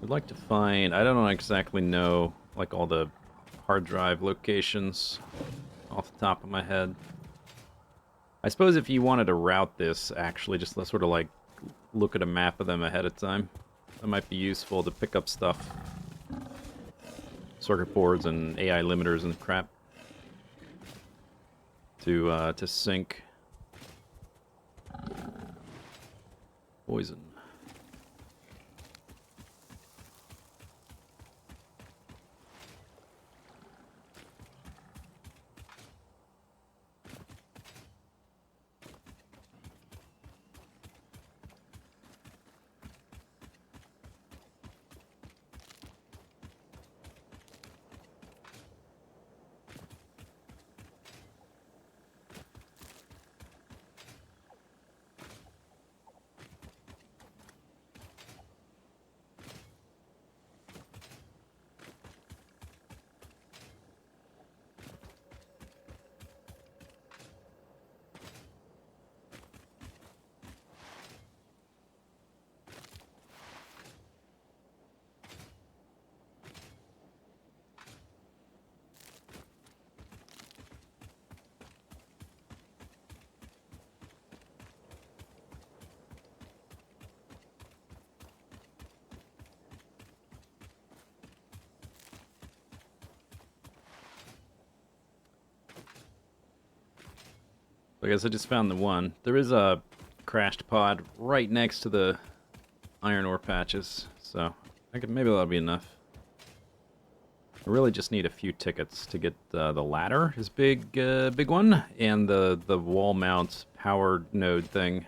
I'd like to find, I don't exactly know, like all the hard drive locations off the top of my head. I suppose if you wanted to route this, actually, just let's sort of like look at a map of them ahead of time. That might be useful to pick up stuff. Circuit boards and AI limiters and crap. To sync. Poison. I guess I just found the one. There is a crashed pod right next to the iron ore patches, so maybe that'll be enough. I really just need a few tickets to get the ladder, is big one, and the wall mount power node thing.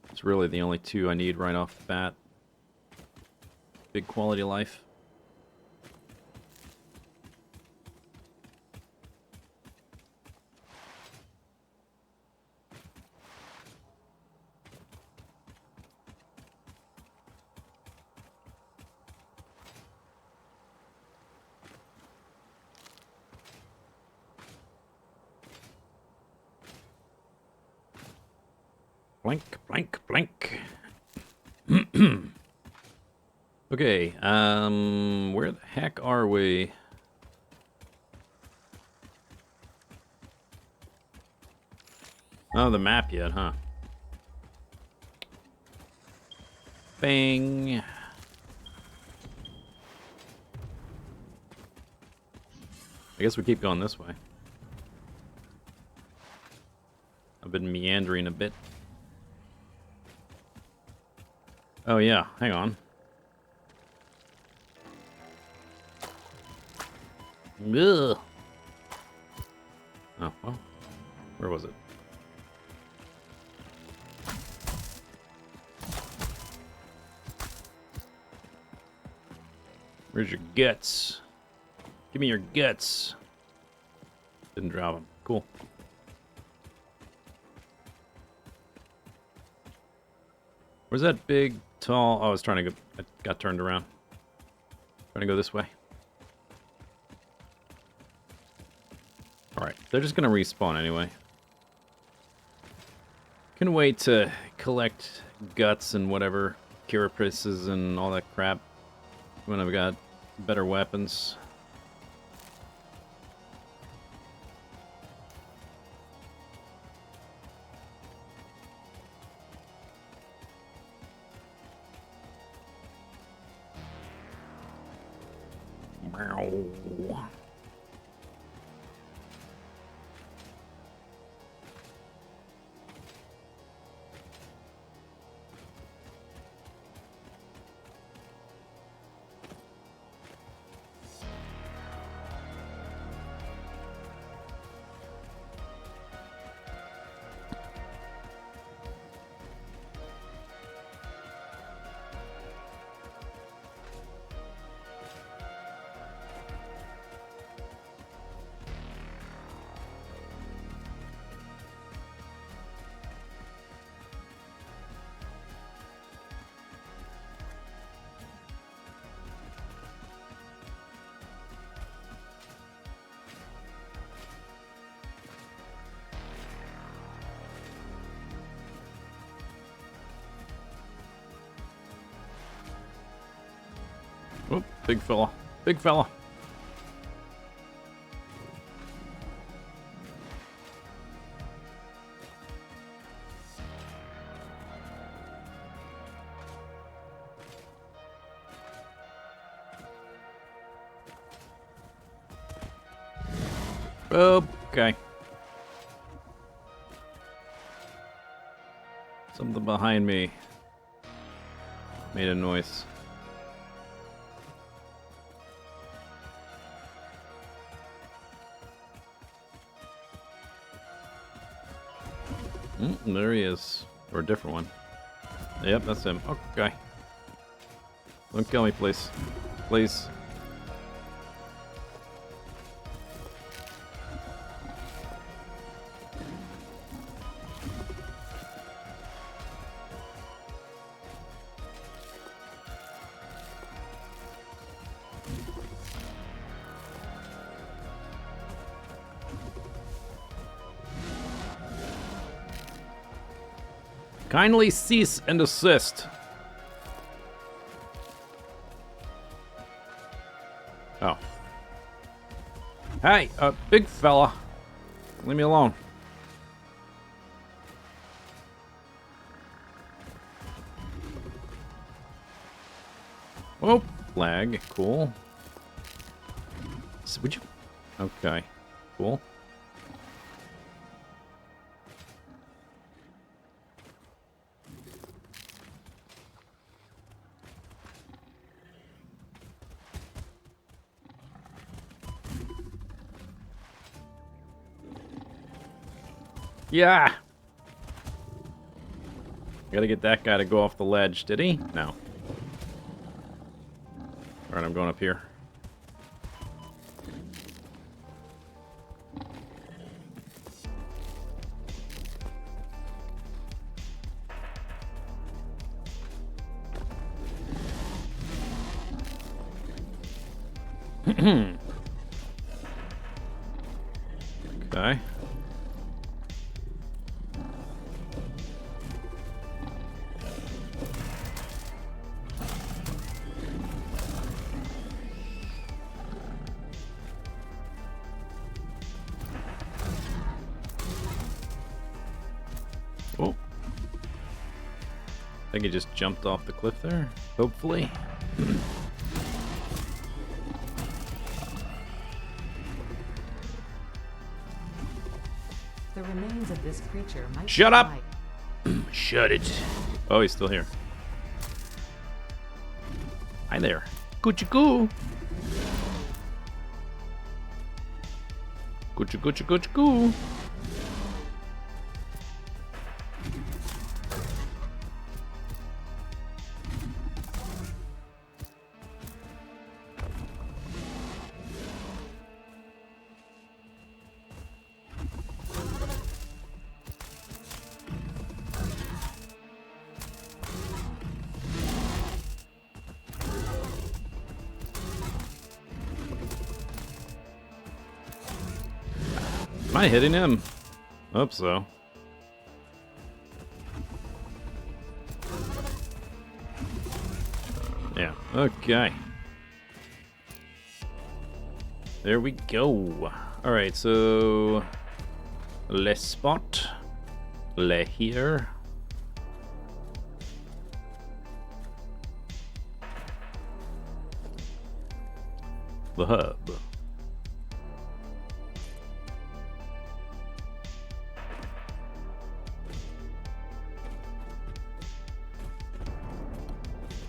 It's really the only two I need right off the bat. Big quality of life. Blank, blank, blank. Okay, where the heck are we? Oh, the map yet, huh? Bang. I guess we keep going this way. I've been meandering a bit. Oh yeah, hang on. Ugh. Oh, well. Where was it? Where's your guts? Give me your guts. Didn't drop them. Cool. Where's that big, tall... Oh, I was trying to go... I got turned around. Trying to go this way. Alright, they're just gonna respawn anyway. Can wait to collect guts and whatever, carapaces and all that crap when I've got better weapons. Meow. Oop, big fella. Big fella. Okay. Something behind me made a noise. There he is. Or a different one. Yep, that's him. Okay. Don't kill me, please. Please. Kindly cease and desist. Oh. Hey, big fella. Leave me alone. Oh, lag. Cool. So would you? Okay. Cool. Yeah! Gotta get that guy to go off the ledge. Did he? No. Alright, I'm going up here. Okay. Oh. I think he just jumped off the cliff there, hopefully. The remains of this creature might Shut up! survive. Shut it. Oh, he's still here. Hi there. Goochie goo. Goochie goochie goochie goo. Am I hitting him? Hope so. Okay. There we go. Alright, so... Le spot. Le here. The hub.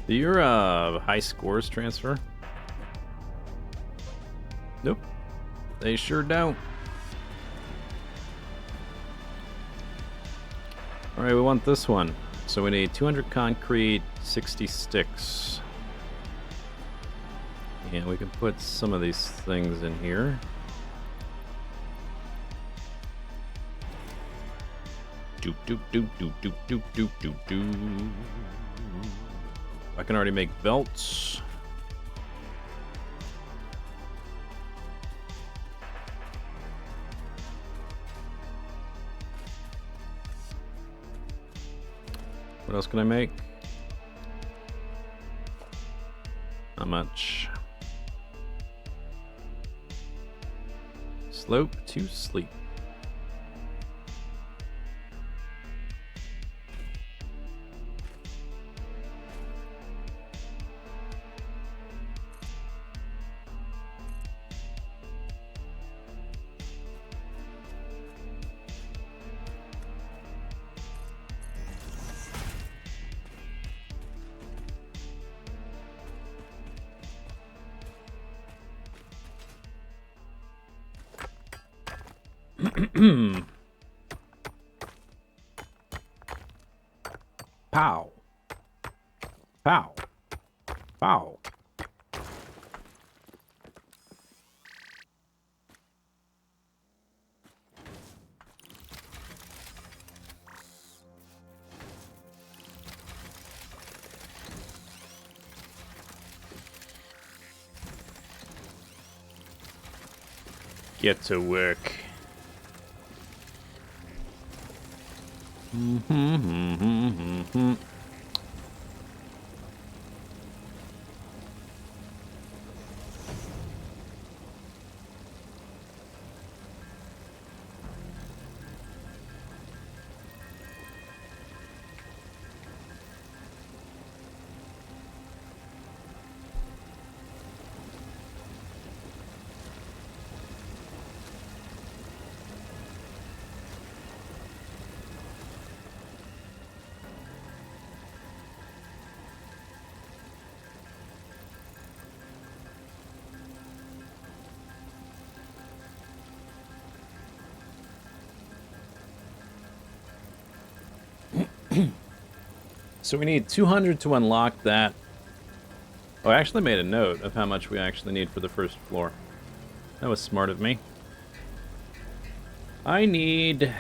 Do your high scores transfer? Nope. They sure don't. Alright, we want this one. So we need 200 concrete, 60 sticks. And we can put some of these things in here. Doop doop doop doop doop doop doop doop doop. I can already make belts. What else can I make? Not much. Slope to sleep. Pow. Pow. Pow. Get to work. So we need 200 to unlock that. Oh, I actually made a note of how much we actually need for the first floor. That was smart of me. I need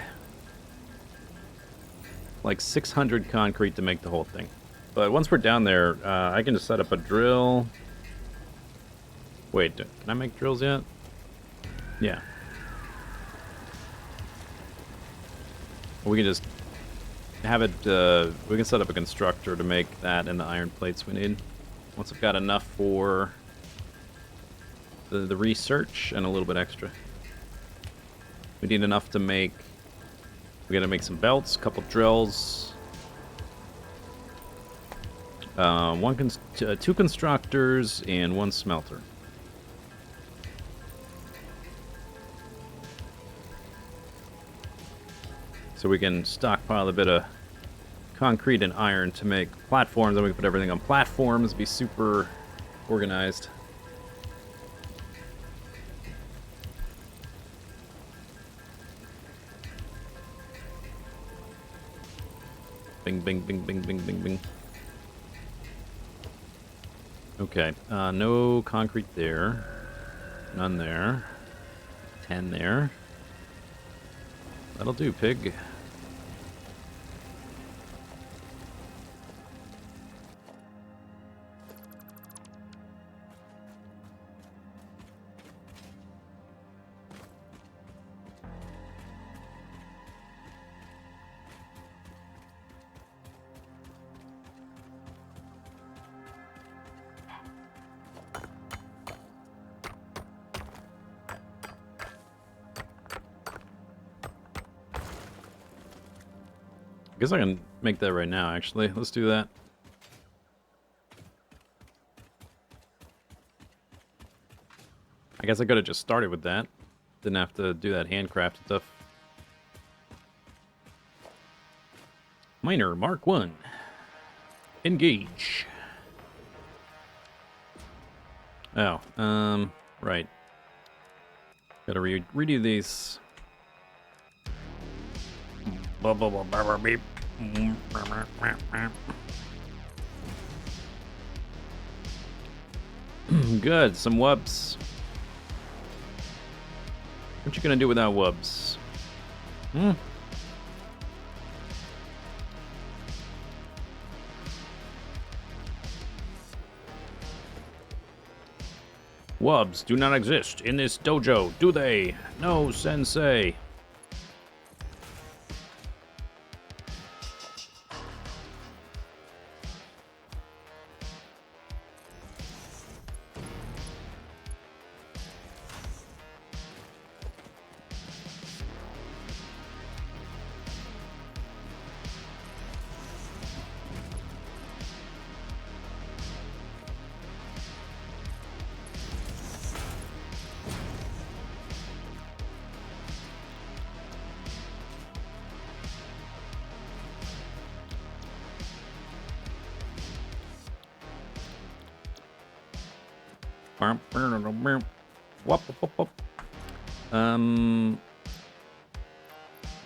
like 600 concrete to make the whole thing. But once we're down there, I can just set up a drill. Wait, can I make drills yet? Yeah. We can just have it, we can set up a constructor to make that and the iron plates we need. Once I've got enough for the research and a little bit extra. We need enough to make, we gotta make some belts, a couple drills. Two constructors and one smelter. So we can stockpile a bit of concrete and iron to make platforms, and we can put everything on platforms, be super organized. Bing, bing, bing, bing, bing, bing, bing. Okay, no concrete there. None there. 10 there. That'll do, pig. I guess I can make that right now, actually. Let's do that. I guess I could have just started with that. Didn't have to do that handcrafted stuff. Miner, Mark 1. Engage. Oh, right. Gotta redo these. Good, some wubs. What you gonna do without wubs? Hmm? Wubs do not exist in this dojo, do they? No, sensei.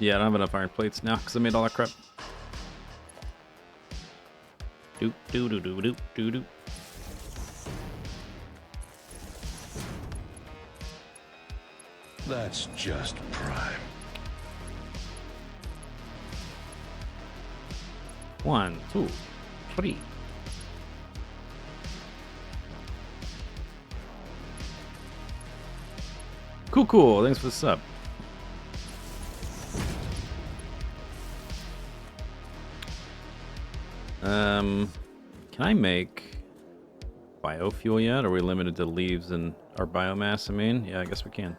Yeah, I don't have enough iron plates now because I made all that crap. Doop doo doo doo doo doo doo. That's just prime. 1, 2, 3. Cool. Thanks for the sub. Can I make biofuel yet? Are we limited to leaves and our biomass? I mean, yeah, I guess we can.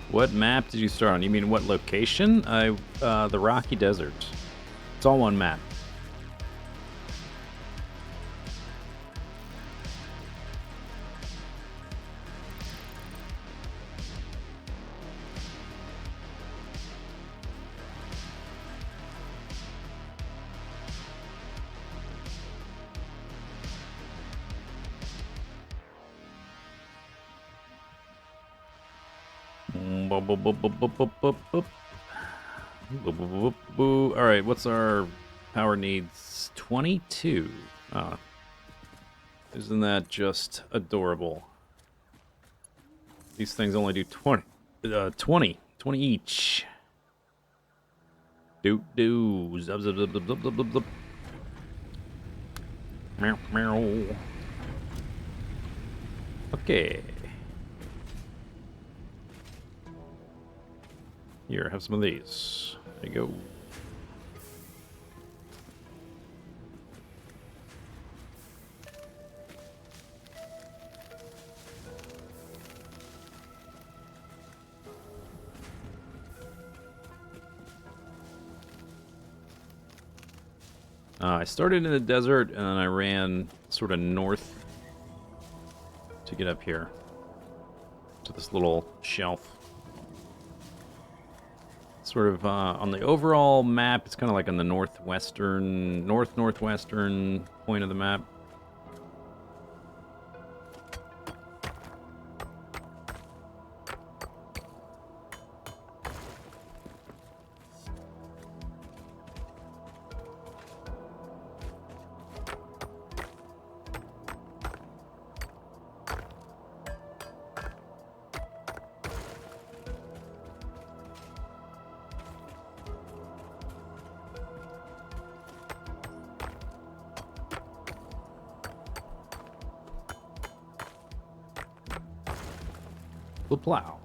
What map did you start on? You mean what location? The Rocky Desert. It's all one map. Alright, what's our power needs? 22. Oh. Isn't that just adorable? These things only do 20 each. Zub zub zub zub zub zub zub zub. Meow meow. Okay. Here, have some of these. There you go. I started in the desert and I ran sort of north to get up here to this little shelf. Sort of on the overall map, it's kind of like on the northwestern point of the map. The plow.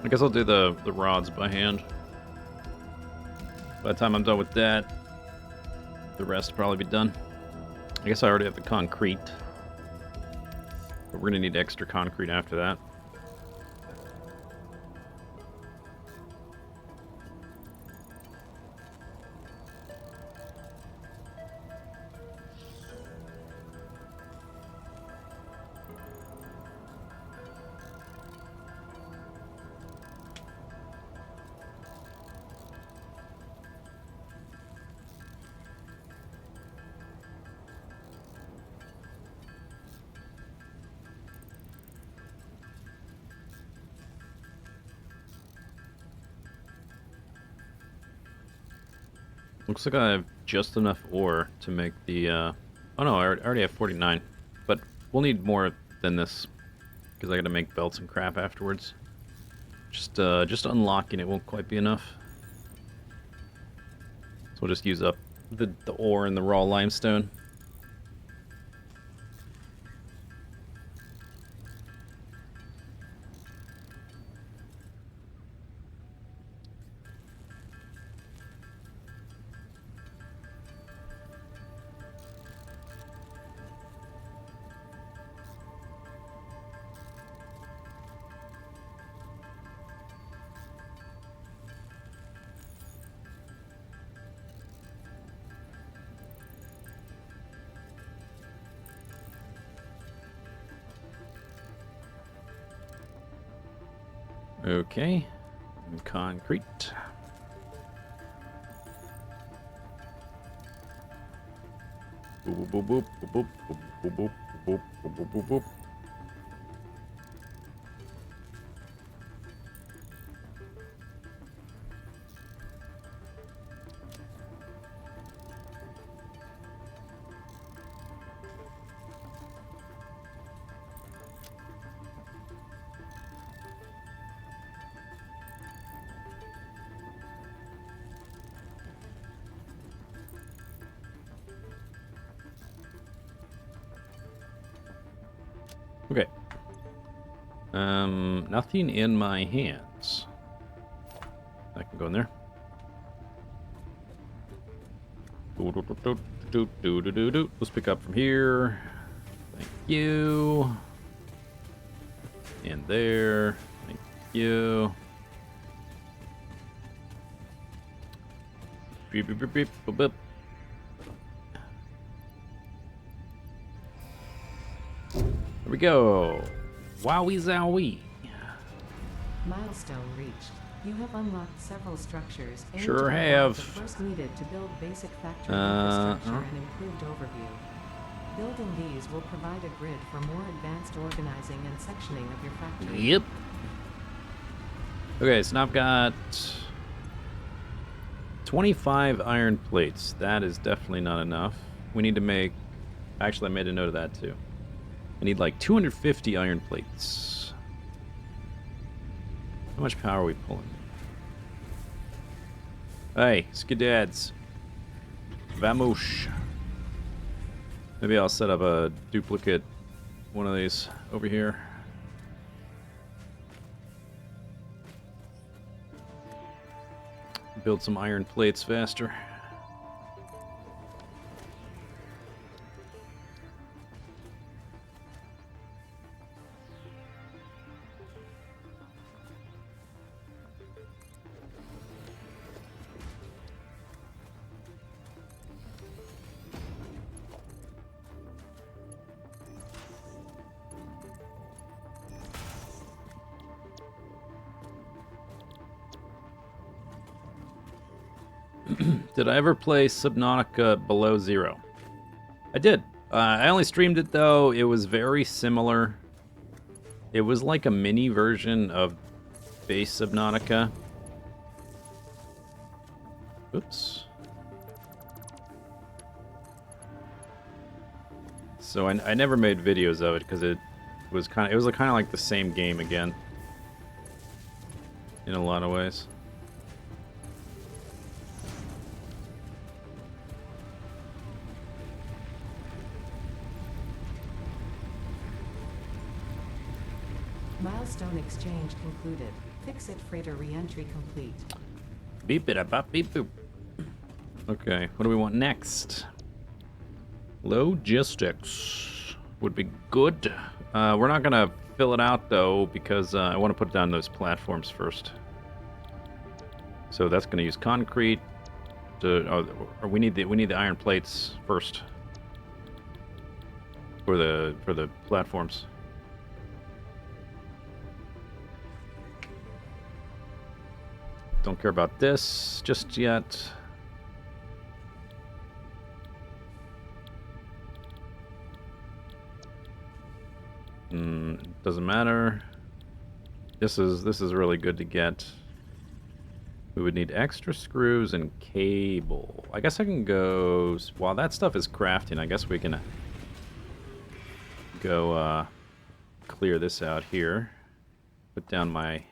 I guess I'll do the rods by hand. By the time I'm done with that, the rest will probably be done. I guess I already have the concrete. But we're going to need extra concrete after that. Looks like I have just enough ore to make the, oh no, I already have 49. But we'll need more than this, because I gotta make belts and crap afterwards. Just unlocking it won't quite be enough. So we'll just use up the ore and the raw limestone. Okay, and concrete. Boop, boop, boop, boop, boop, boop, boop, boop, boop, boop, boop, boop. Okay. Nothing in my hands. I can go in there. Let's pick up from here. Thank you. And there. Thank you. Beep, beep, beep, beep, boop, boop. There we go. Wowie zowie. Milestone reached. You have unlocked several structures aimed Sure to provide have. the first needed to build basic factory Uh-huh. infrastructure and improved overview. Building these will provide a grid for more advanced organizing and sectioning of your factory. Yep. Okay, so now I've got 25 iron plates. That is definitely not enough. We need to make... Actually, I made a note of that too. I need like 250 iron plates. How much power are we pulling? Hey, skidads. Vamos. Maybe I'll set up a duplicate one of these over here. Build some iron plates faster. Did I ever play Subnautica Below Zero? I did. I only streamed it though. It was very similar. It was like a mini version of base Subnautica. Oops. So I never made videos of it because it was kind of like the same game again in a lot of ways. Milestone exchange concluded. Fix-it freighter re-entry complete. Beep it up, beep boop. Okay, what do we want next? Logistics would be good. We're not gonna fill it out though because I want to put down those platforms first. So that's gonna use concrete. Or we need the iron plates first for the platforms. Don't care about this just yet. Doesn't matter. This is really good to get. We would need extra screws and cable. I guess I can go while that stuff is crafting. I guess we can go clear this out here. Put down my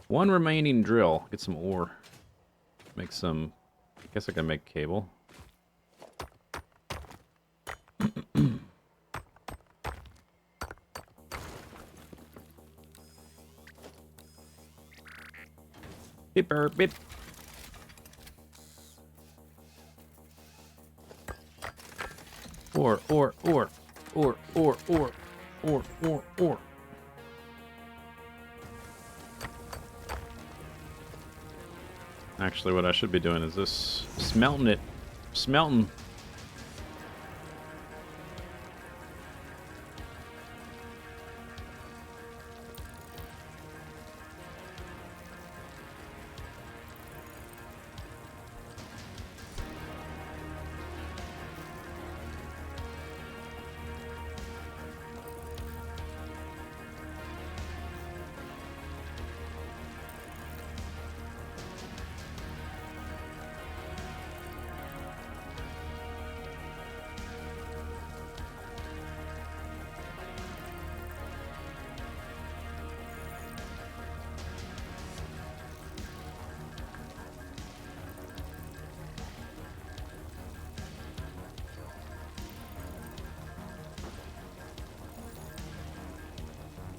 one remaining drill. Get some ore. Make some. I guess I can make cable. Beeper, beep. Ore. Actually, what I should be doing is this. Smelting it. Smelting.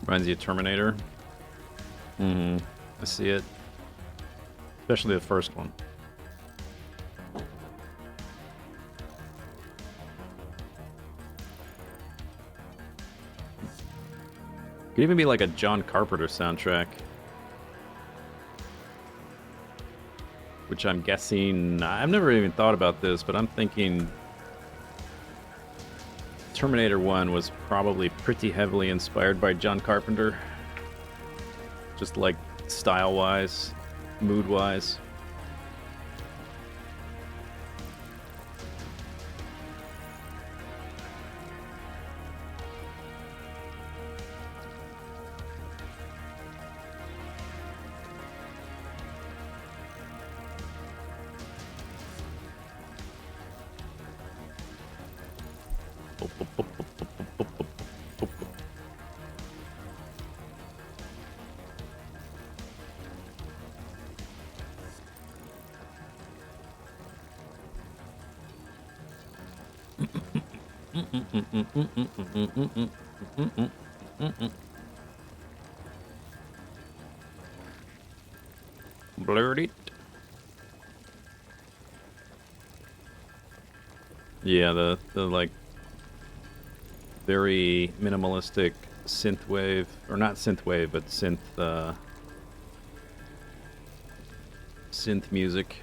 Reminds you of Terminator. I see it. Especially the first one. Could even be like a John Carpenter soundtrack. Which I'm guessing... I've never even thought about this, but I'm thinking... Terminator 1 was probably pretty heavily inspired by John Carpenter. Just like style-wise, mood-wise. Blurred it. Yeah, the like very minimalistic synthwave, or not synthwave, but synth music.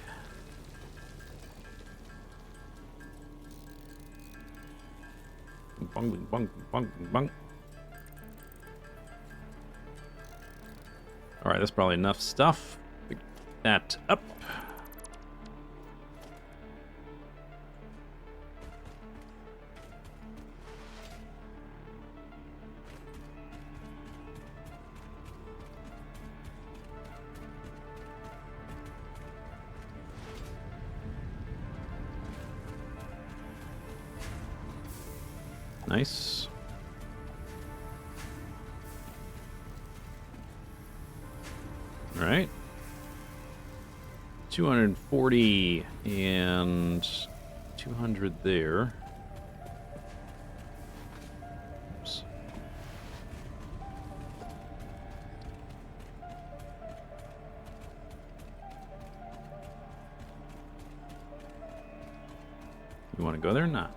Bung, bung, bung, bung. All right, that's probably enough stuff. Pick that up. Nice. All right. 240 and 200 there. Oops. You want to go there or not?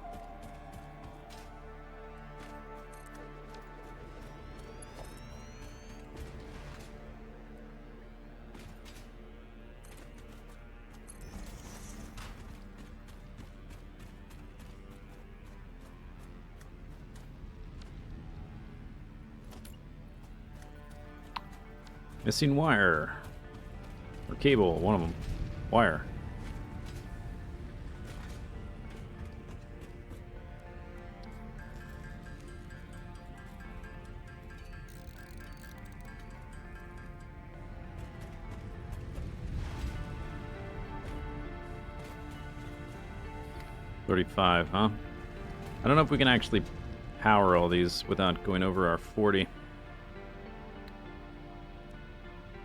Missing wire. Or cable, one of them. Wire. $35, huh? I don't know if we can actually power all these without going over our 40.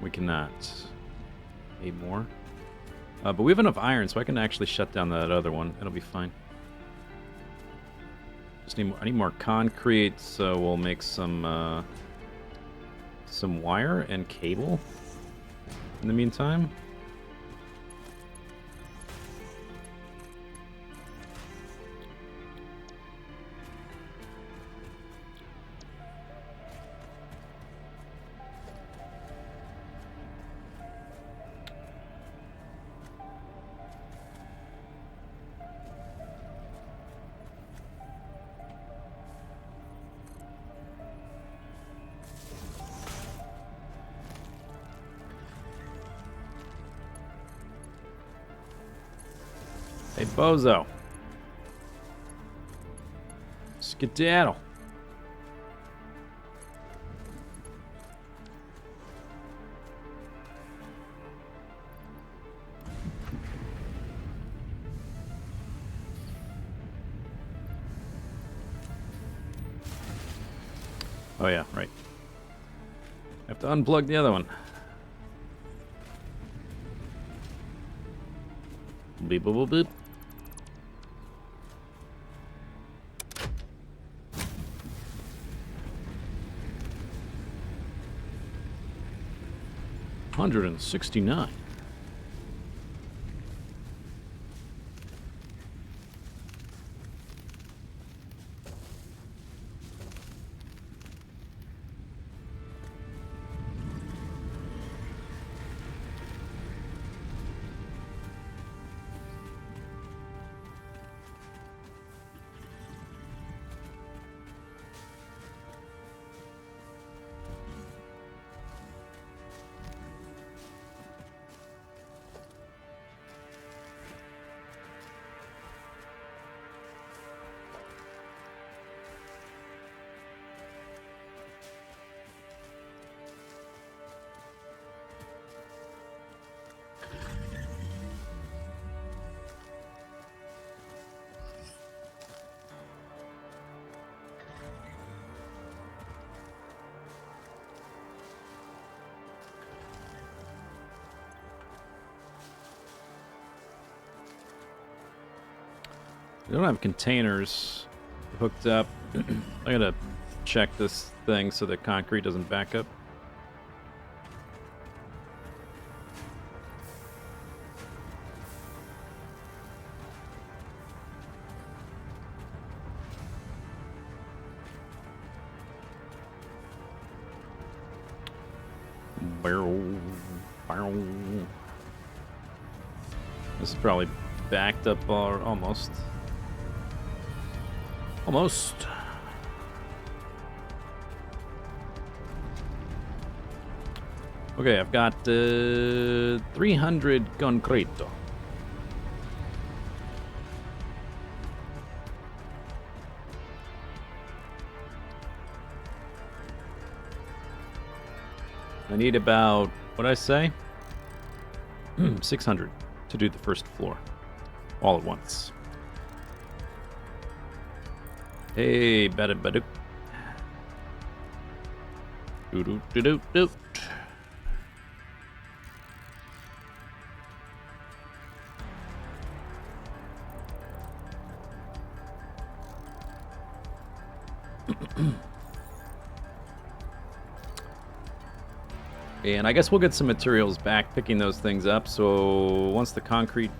We cannot. 8 more. But we have enough iron, so I can actually shut down that other one. It'll be fine. Just need more, I need more concrete, so we'll make some wire and cable in the meantime. Hey, bozo. Skedaddle. Oh yeah, right. Have to unplug the other one. Beep boop boop beep. $169. We don't have containers hooked up. I gotta check this thing so that concrete doesn't back up. Barrel, barrel. This is probably backed up almost. Almost. Okay, I've got 300 concreto. I need about, what'd I say? 600 to do the first floor. All at once. Hey, bada badoop. Doo doo doo doo doo. And I guess we'll get some materials back picking those things up. So once the concrete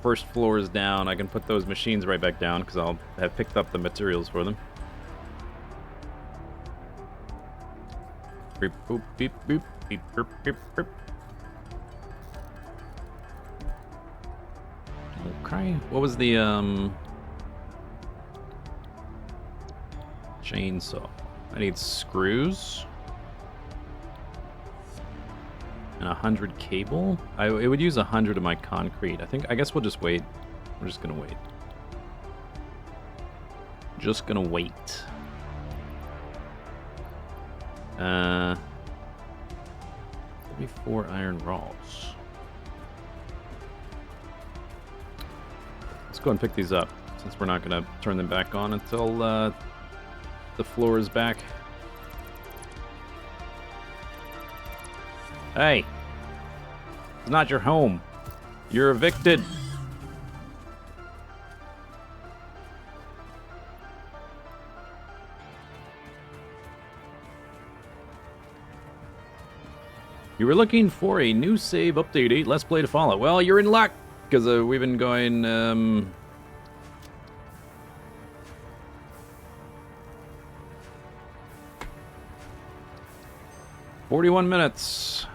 first floor is down, I can put those machines right back down because I'll have picked up the materials for them. Beep, boop, beep, boop, beep, beep, beep, beep. Okay. What was the chainsaw? I need screws. And 100 cable? It would use 100 of my concrete. I guess we'll just wait. We're just gonna wait. Just gonna wait. Maybe 4 iron rods. Let's go and pick these up, since we're not gonna turn them back on until the floor is back. Hey! It's not your home. You're evicted. You were looking for a new save update 8 Let's Play to follow. Well, you're in luck, because we've been going, 41 minutes.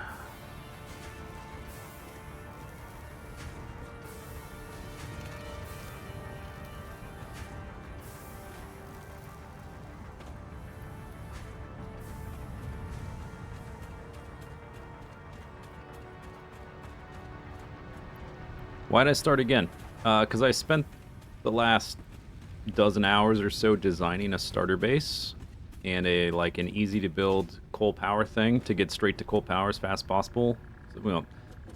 Why'd I start again? Because I spent the last dozen hours or so designing a starter base and an easy to build coal power thing to get straight to coal power as fast as possible. So, well,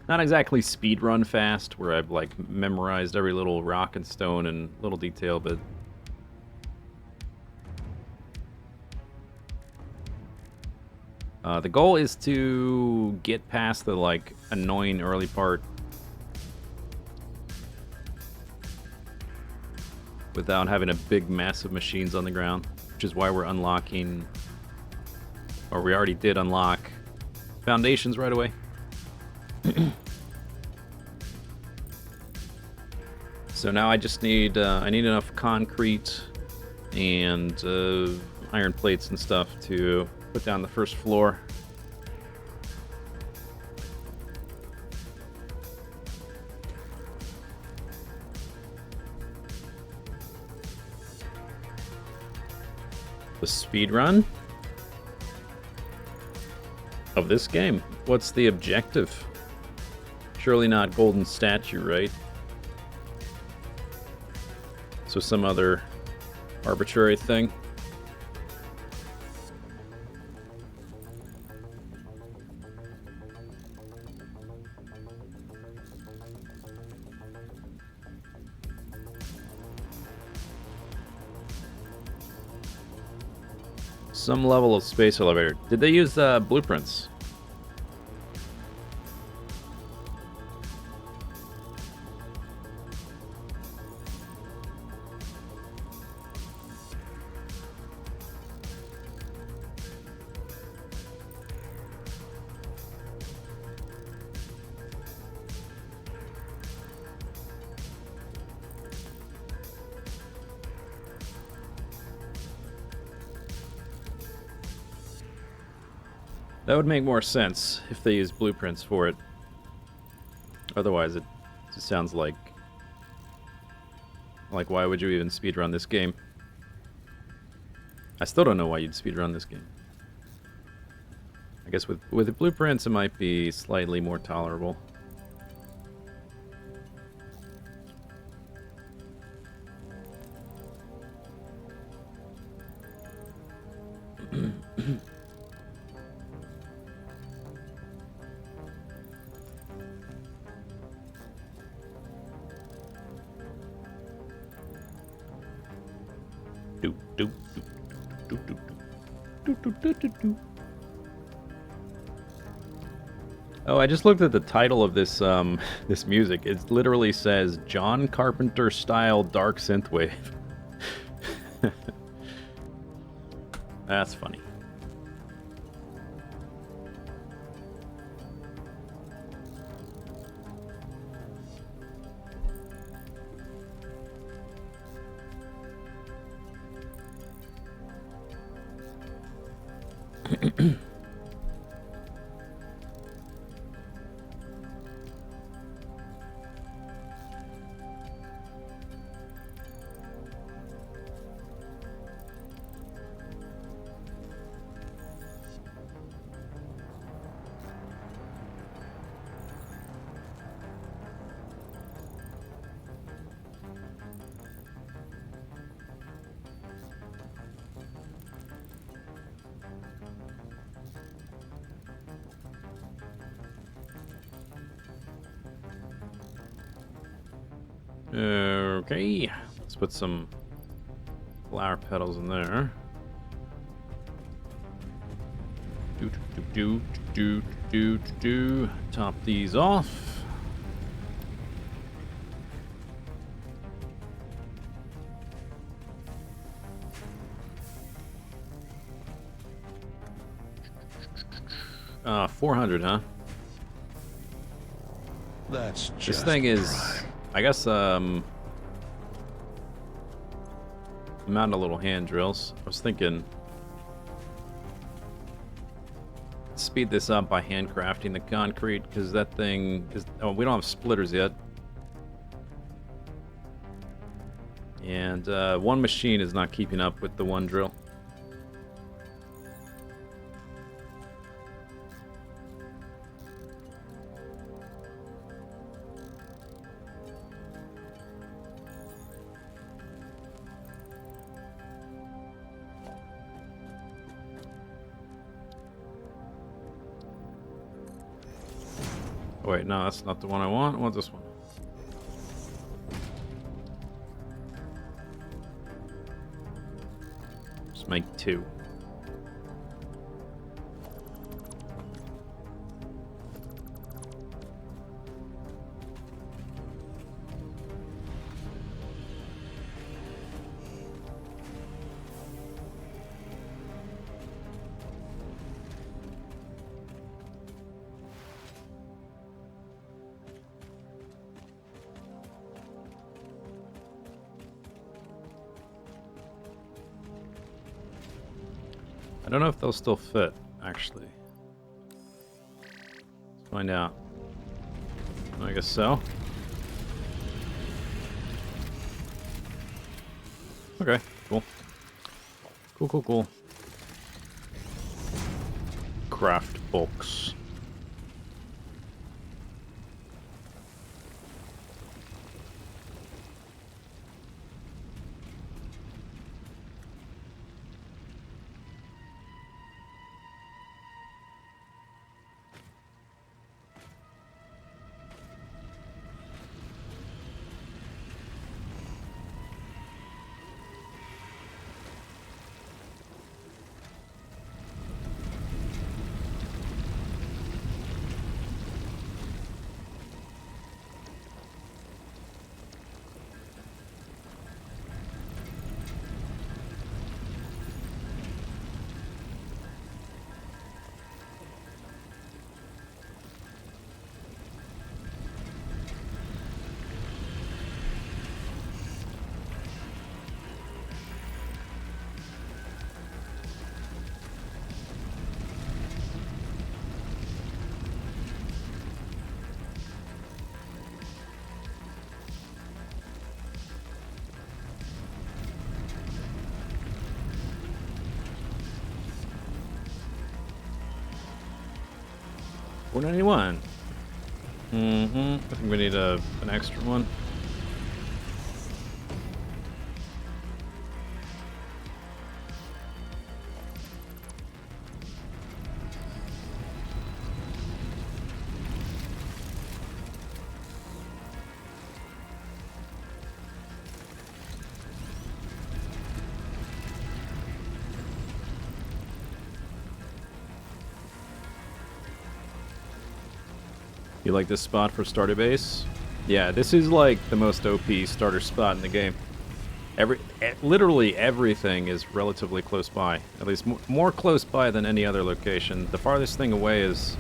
not exactly speed run fast, where I've like memorized every little rock and stone and little detail, but the goal is to get past the like annoying early part without having a big mass of machines on the ground, which is why we're unlocking, or we already did unlock, foundations right away. So now I just need, I need enough concrete and iron plates and stuff to put down the first floor. The speed run of this game. What's the objective? Surely not golden statue, right? So some other arbitrary thing. Some level of space elevator. Did they use blueprints? That would make more sense if they used blueprints for it. Otherwise, it just sounds like why would you even speedrun this game? I still don't know why you'd speedrun this game. I guess with the blueprints, it might be slightly more tolerable. Do, do, do, do, do, do, do, do, do, do. Oh, I just looked at the title of this this music. It literally says John Carpenter style dark synthwave. That's funny. Okay, let's put some flower petals in there. Do do do do do do. Top these off. Uh, 400, huh? That's just This thing is, I guess, I'm out a little hand drills. I was thinking, speed this up by handcrafting the concrete, because that thing is, oh, we don't have splitters yet. And one machine is not keeping up with the one drill. Oh, wait, no, that's not the one I want. I want this one. Just make 2. I don't know if they'll still fit, actually. Let's find out. I guess so. Okay, cool. Cool, cool, cool. Craft books. $4.91. I think we need an extra one. You like this spot for starter base? Yeah, this is like the most OP starter spot in the game. Literally everything is relatively close by. At least more close by than any other location. The farthest thing away is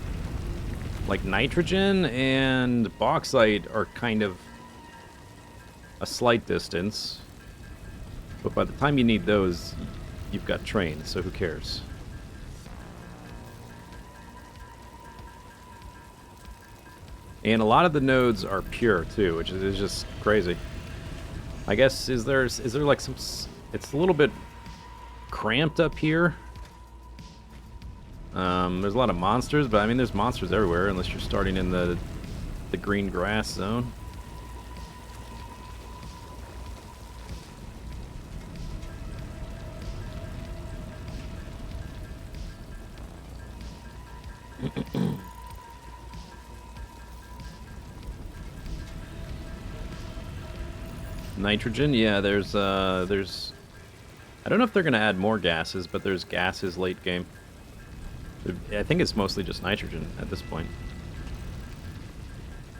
like nitrogen and bauxite are kind of a slight distance. But by the time you need those, you've got trains, so who cares? And a lot of the nodes are pure too, which is just crazy. I guess is there like some? It's a little bit cramped up here. There's a lot of monsters, but I mean there's monsters everywhere unless you're starting in the green grass zone. Nitrogen, yeah, there's I don't know if they're gonna add more gases, but there's gases late game. I think it's mostly just nitrogen at this point.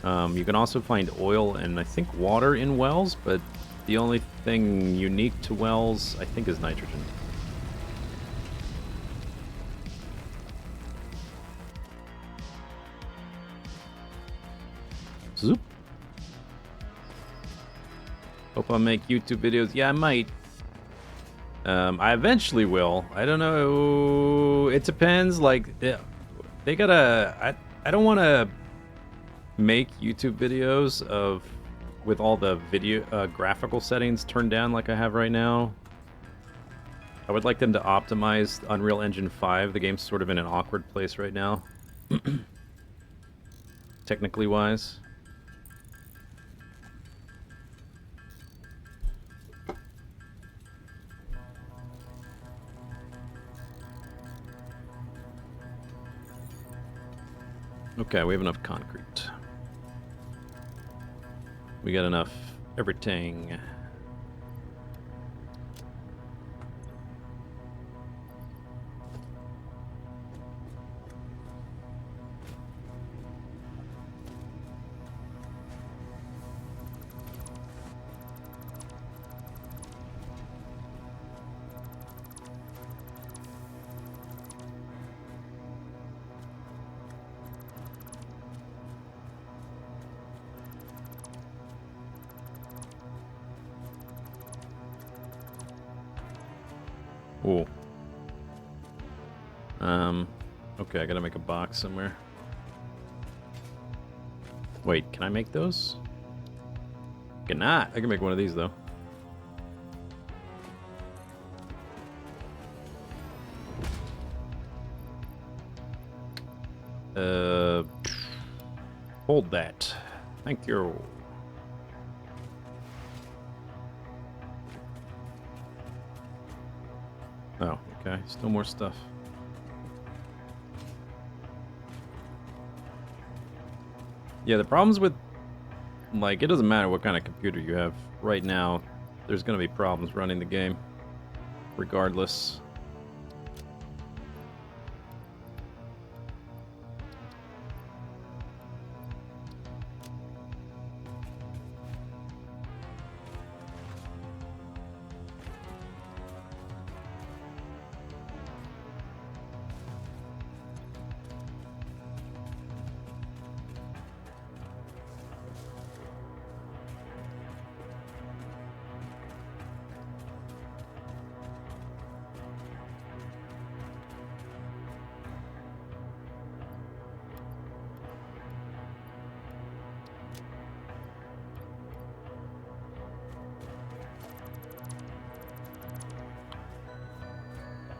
You can also find oil and I think water in wells, but the only thing unique to wells, I think, is nitrogen. Zoop. Hope I make YouTube videos. Yeah, I might. I eventually will. I don't know. It depends. Like, they gotta. I don't want to make YouTube videos with all the video graphical settings turned down like I have right now. I would like them to optimize Unreal Engine 5. The game's sort of in an awkward place right now, technically wise. Okay, we have enough concrete. We got enough everything. Ooh. Okay, I gotta make a box somewhere. Wait, can I make those? Cannot. I can make one of these, though. Hold that. Thank you. Oh, okay. Still more stuff. Yeah, the problems with, like, it doesn't matter what kind of computer you have right now. There's going to be problems running the game, regardless.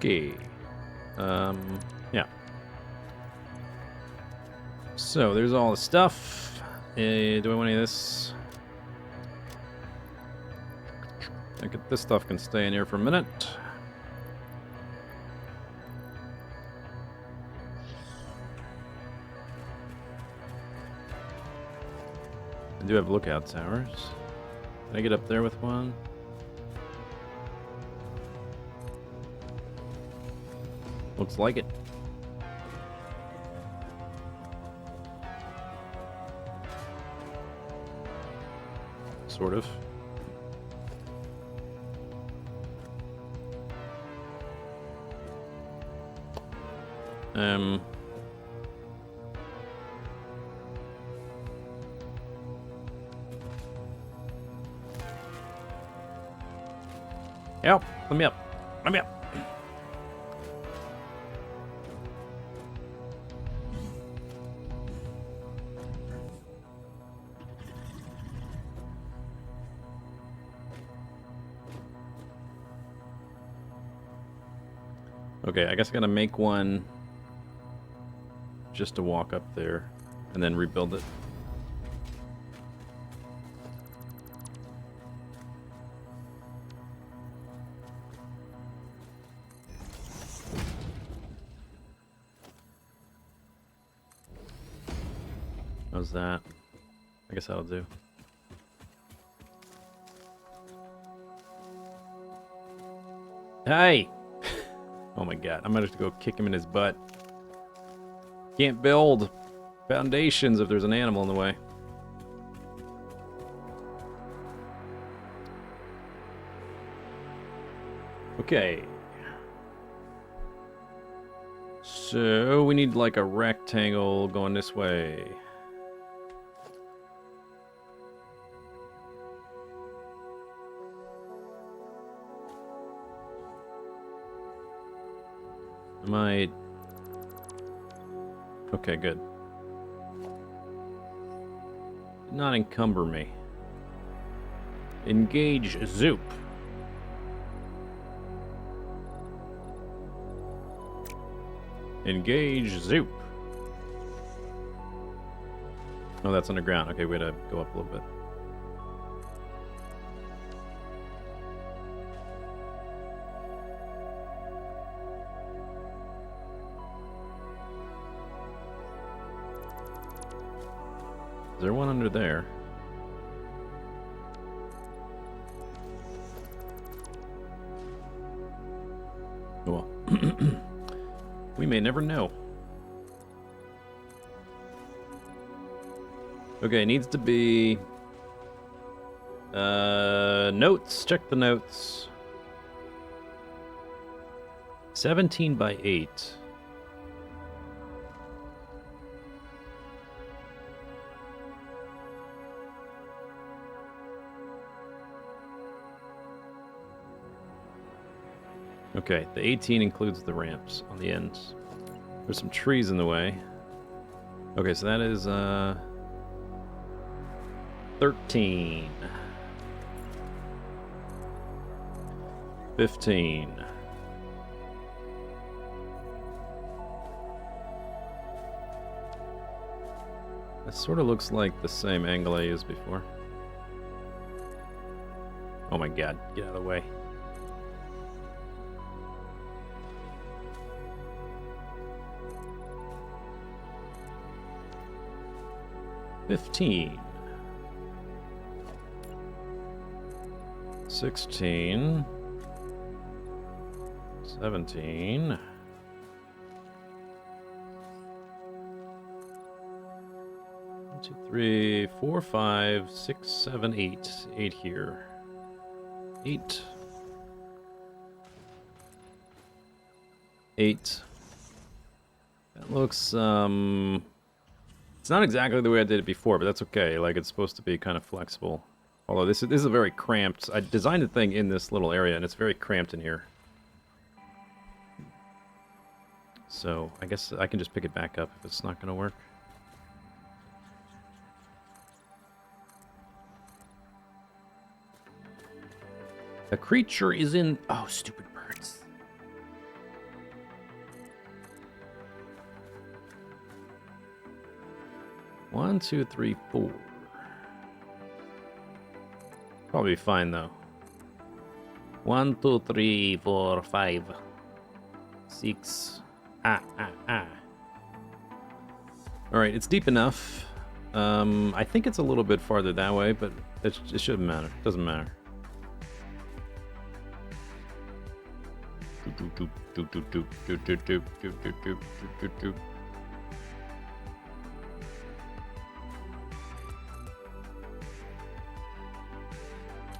Okay. Yeah. So, there's all the stuff. Do I want any of this? I think this stuff can stay in here for a minute. I do have lookout towers. Can I get up there with one? Looks like it. sort of. Help! Let me up! Let me up! Okay, I guess I gotta make one just to walk up there and then rebuild it. How's that? I guess that'll do. Hey! Oh my god, I might have to go kick him in his butt. Can't build foundations if there's an animal in the way. Okay. So we need like a rectangle going this way. Might. Okay, good. Did not encumber me. Engage Zoop. Engage Zoop. Oh, that's underground. Okay, we gotta go up a little bit. Is there one under there? Well, we may never know. Okay, it needs to be notes. Check the notes. 17 by 8. Okay, the 18 includes the ramps on the ends. There's some trees in the way. Okay, so that is 13. 15. This sort of looks like the same angle I used before. Oh my god, get out of the way. $15. 16. 17. 1, 2, 3, 4, 5, 6, 7, 8. 8 here. 8. 8. That looks, it's not exactly the way I did it before, but that's okay. Like, it's supposed to be kind of flexible. Although this is a very cramped... I designed the thing in this little area, and it's very cramped in here. So, I guess I can just pick it back up if it's not going to work. The creature is in... Oh, stupid birds. One, two, three, 4. Probably fine though. 1, 2, 3, 4, 5, 6. Alright, it's deep enough. I think it's a little bit farther that way, but it shouldn't matter. Doesn't matter.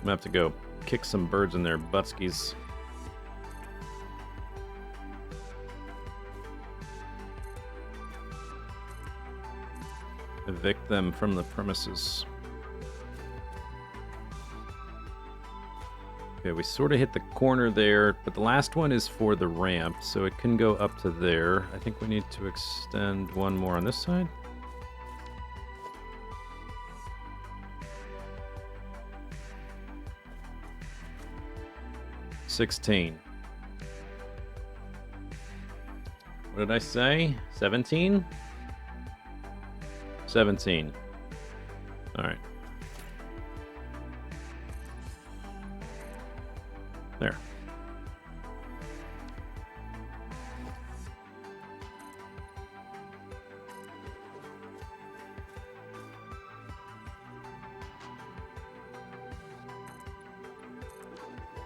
gonna have to go kick some birds in their buttskis. Evict them from the premises. Okay, we sort of hit the corner there, but the last one is for the ramp, so it can go up to there. I think we need to extend one more on this side. $16. What did I say? 17? 17. All right. There.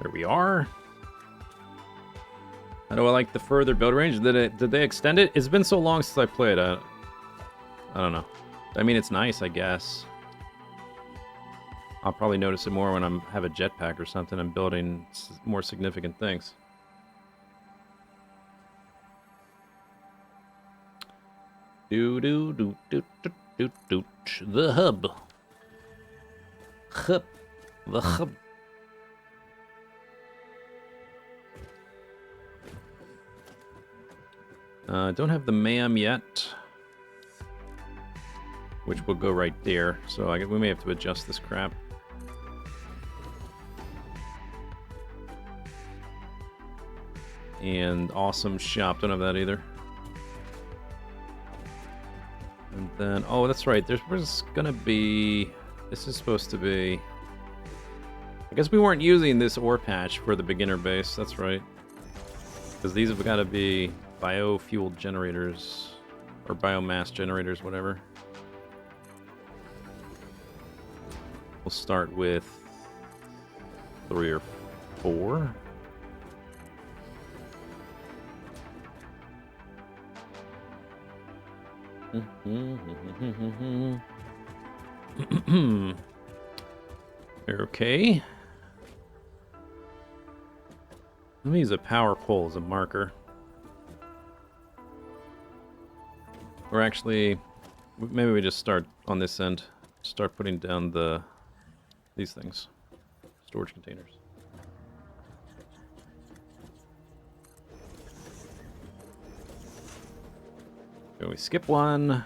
There we are. How do I like the further build range? Did they extend it? It's been so long since I played. I don't know. I mean, it's nice, I guess. I'll probably notice it more when I have a jetpack or something. I'm building more significant things. Do do do do do do do. The hub. Hub. The hub. Don't have the MAM yet, which will go right there. So we may have to adjust this crap. And awesome shop, don't have that either. And then, oh, that's right. There's gonna be. This is supposed to be. I guess we weren't using this ore patch for the beginner base. That's right. Because these have got to be biofuel generators or biomass generators, whatever. We'll start with 3 or 4. Okay. Let me use a power pole as a marker. Or actually, maybe we just start on this end. Start putting down these things. Storage containers. So we skip one.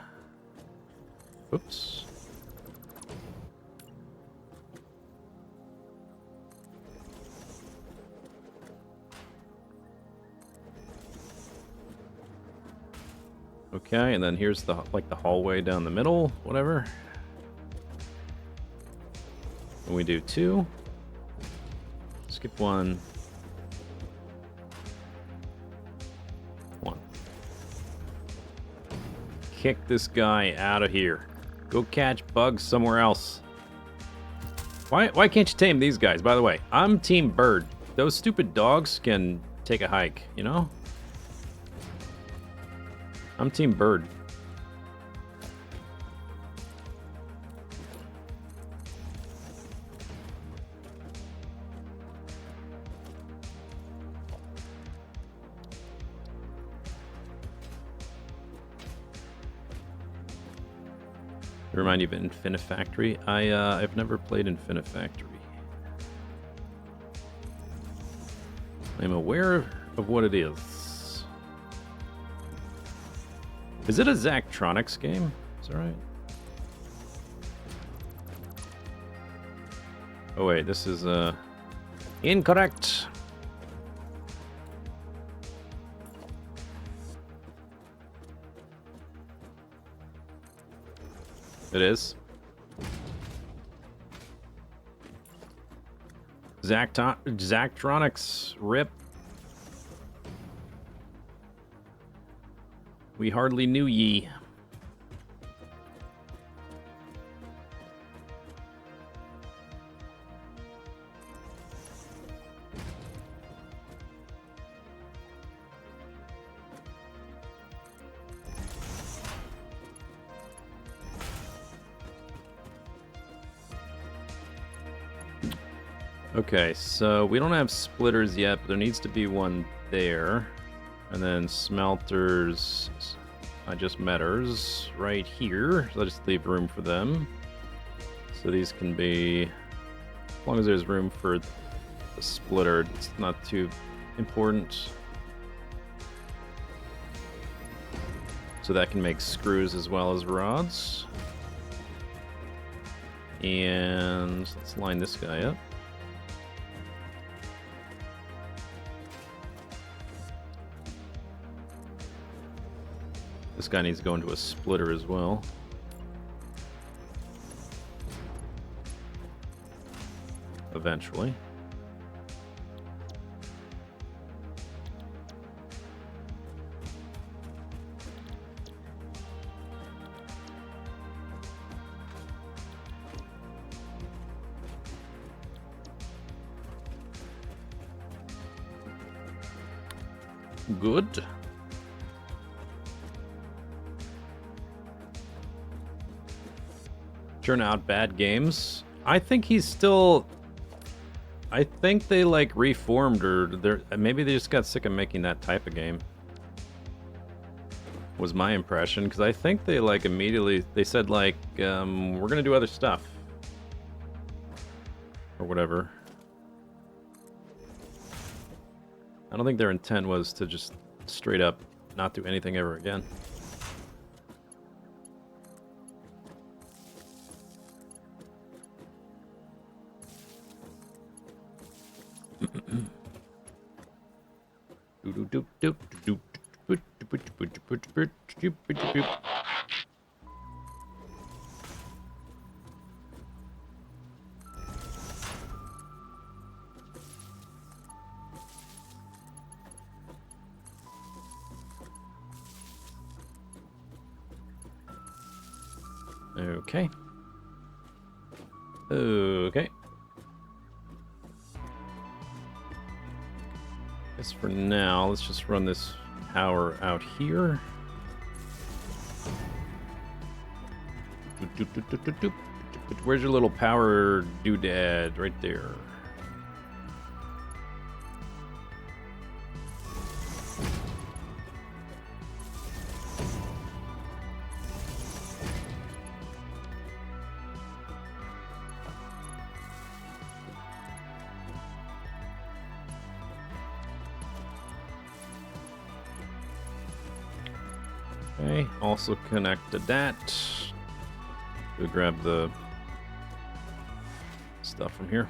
Oops. Okay, and then here's the hallway down the middle, whatever. And we do 2. Skip 1. 1. Kick this guy out of here. Go catch bugs somewhere else. Why can't you tame these guys? By the way, I'm Team Bird. Those stupid dogs can take a hike, you know? I'm Team Bird. Remind you of Infinifactory? I've never played Infinifactory. I'm aware of what it is. Is it a Zachtronics game? Is that right? Oh wait, this is incorrect. It is. Zachtronics, rip. We hardly knew ye. Okay, so we don't have splitters yet, but there needs to be one there. And then smelters, I just meters right here. So I'll just leave room for them. So these can be, as long as there's room for the splitter, it's not too important. So that can make screws as well as rods. And let's line this guy up. This guy needs to go into a splitter as well. Eventually. Good. Turn out bad games. I think he's still. I think they like reformed, or maybe they just got sick of making that type of game. Was my impression, because I think they like immediately they said like we're gonna do other stuff or whatever. I don't think their intent was to just straight up not do anything ever again. Okay. Okay. Guess for now, let's just run this power out here. Where's your little power doodad? Right there. Okay, also connect to that. Go grab the stuff from here.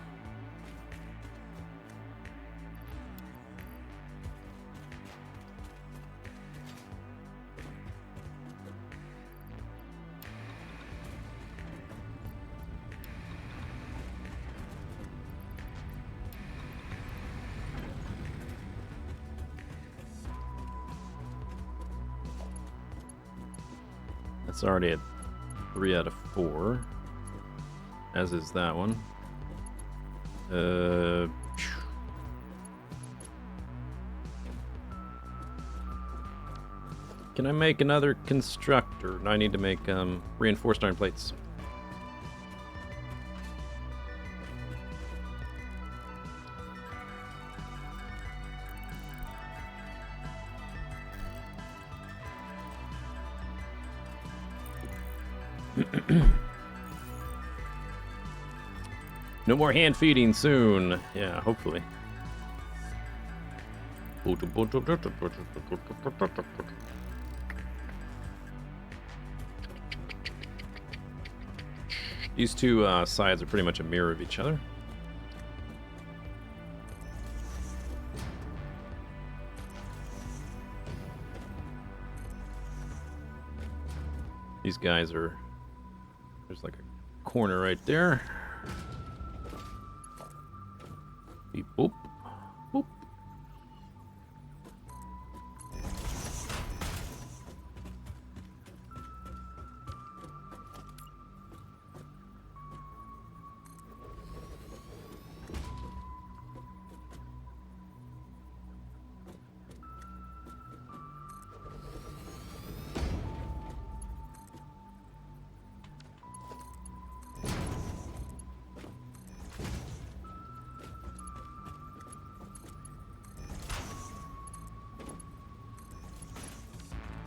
That's already at 3 out of 4. As is that one. Can I make another constructor? No, I need to make reinforced iron plates. No more hand feeding soon. Yeah, hopefully. These two sides are pretty much a mirror of each other. These guys are... There's like a corner right there. Beep, boop. Boop.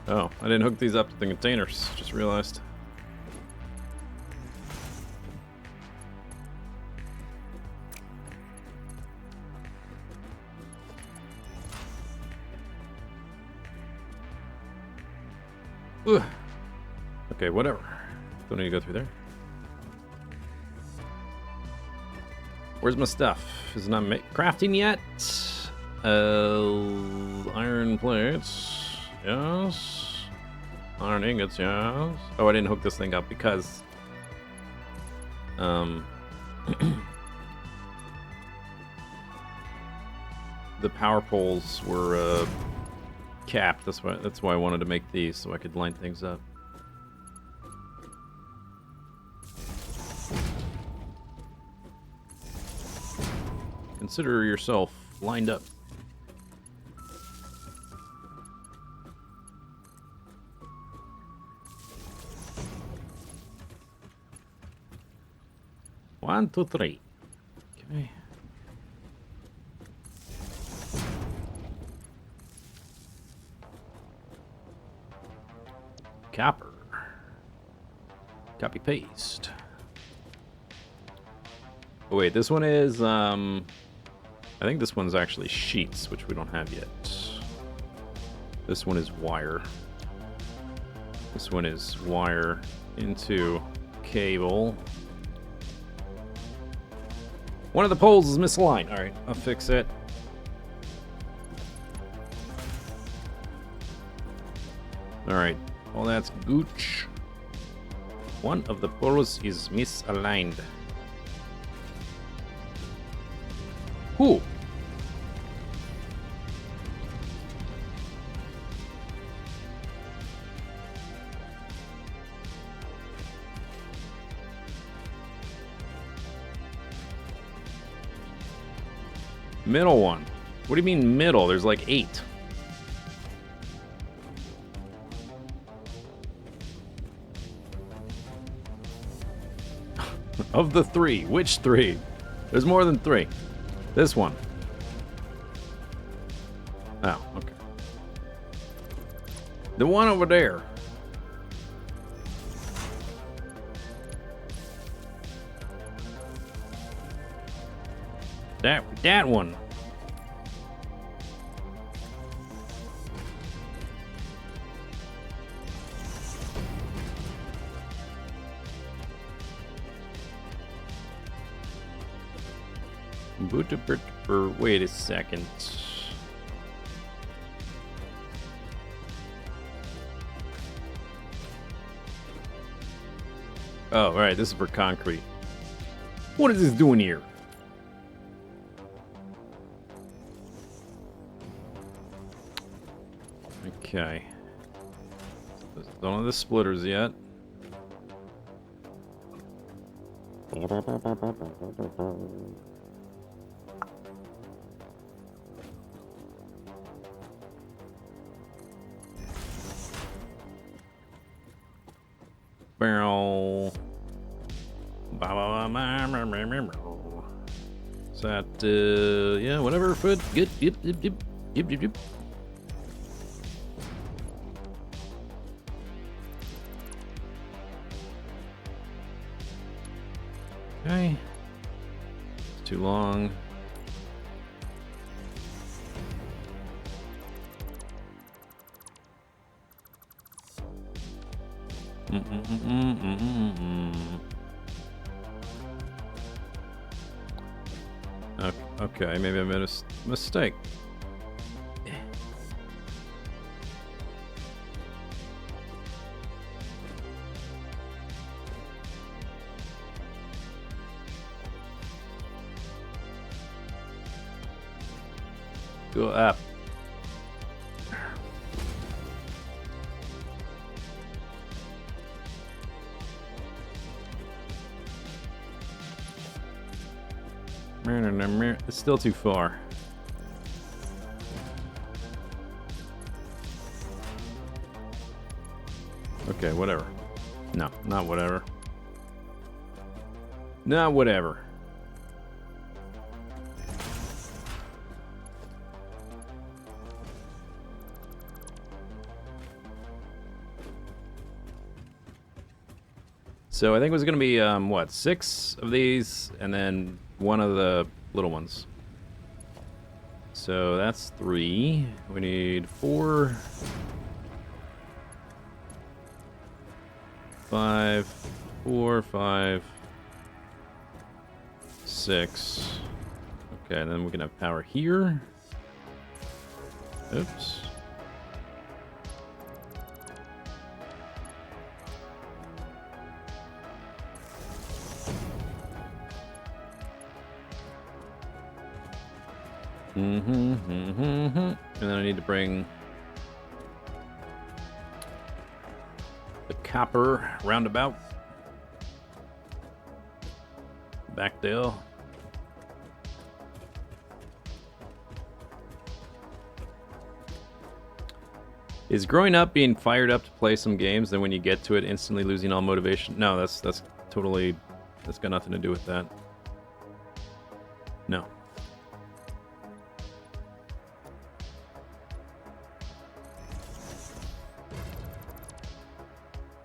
Oh, I didn't hook these up to the containers. Just realized. Ugh. Okay, whatever. Don't need to go through there. Where's my stuff? Is it not crafting yet? Iron plates. Yes. Iron ingots, yes. Oh, I didn't hook this thing up because... the power poles were capped. That's why I wanted to make these, so I could line things up. Consider yourself lined up. One, two, three. Okay. Copper. Copy paste. Oh wait, this one is I think this one's actually sheets, which we don't have yet. This one is wire. This one is wire into cable. One of the poles is misaligned. All right, I'll fix it. All right, well that's gooch. One of the poles is misaligned. Who? Middle one. What do you mean middle? There's like 8. Of the 3, which 3? There's more than 3. This one. Oh, okay. The one over there. That one. Wait a second. Oh, right, this is for concrete. What is this doing here? Okay. Don't have the splitters yet. Barrel. Is that, yeah, whatever, foot. Good. Yep. Okay. It's too long. Okay, maybe I made a mistake. Go up. It's still too far. Okay, whatever. No, not whatever. Not whatever. So I think it was going to be, what, 6 of these, and then one of the little ones. So that's 3. We need 4, 5, 4, 5, 6. Okay, and then we can have power here. Oops. And then I need to bring the copper roundabout back there. Is growing up being fired up to play some games, then when you get to it, instantly losing all motivation? No, that's totally, that's got nothing to do with that. No.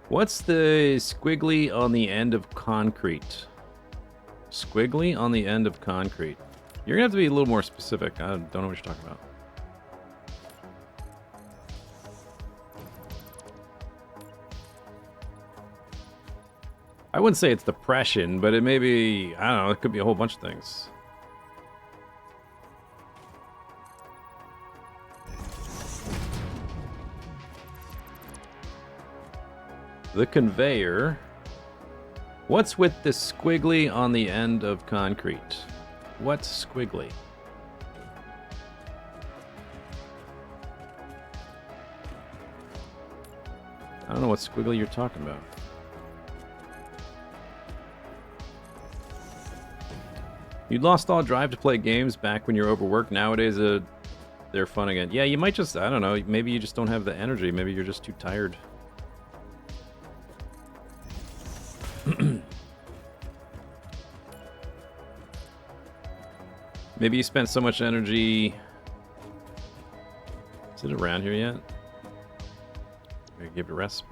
What's the squiggly on the end of concrete? Squiggly on the end of concrete. You're gonna have to be a little more specific. I don't know what you're talking about. I wouldn't say it's depression, but it may be, I don't know, it could be a whole bunch of things. The conveyor. What's with the squiggly on the end of concrete? What's squiggly? I don't know what squiggly you're talking about. You lost all drive to play games back when you were overworked. Nowadays, they're fun again. Yeah, you might just, I don't know, maybe you just don't have the energy. Maybe you're just too tired. Maybe you spent so much energy. Is it around here yet? Maybe give it a recipe.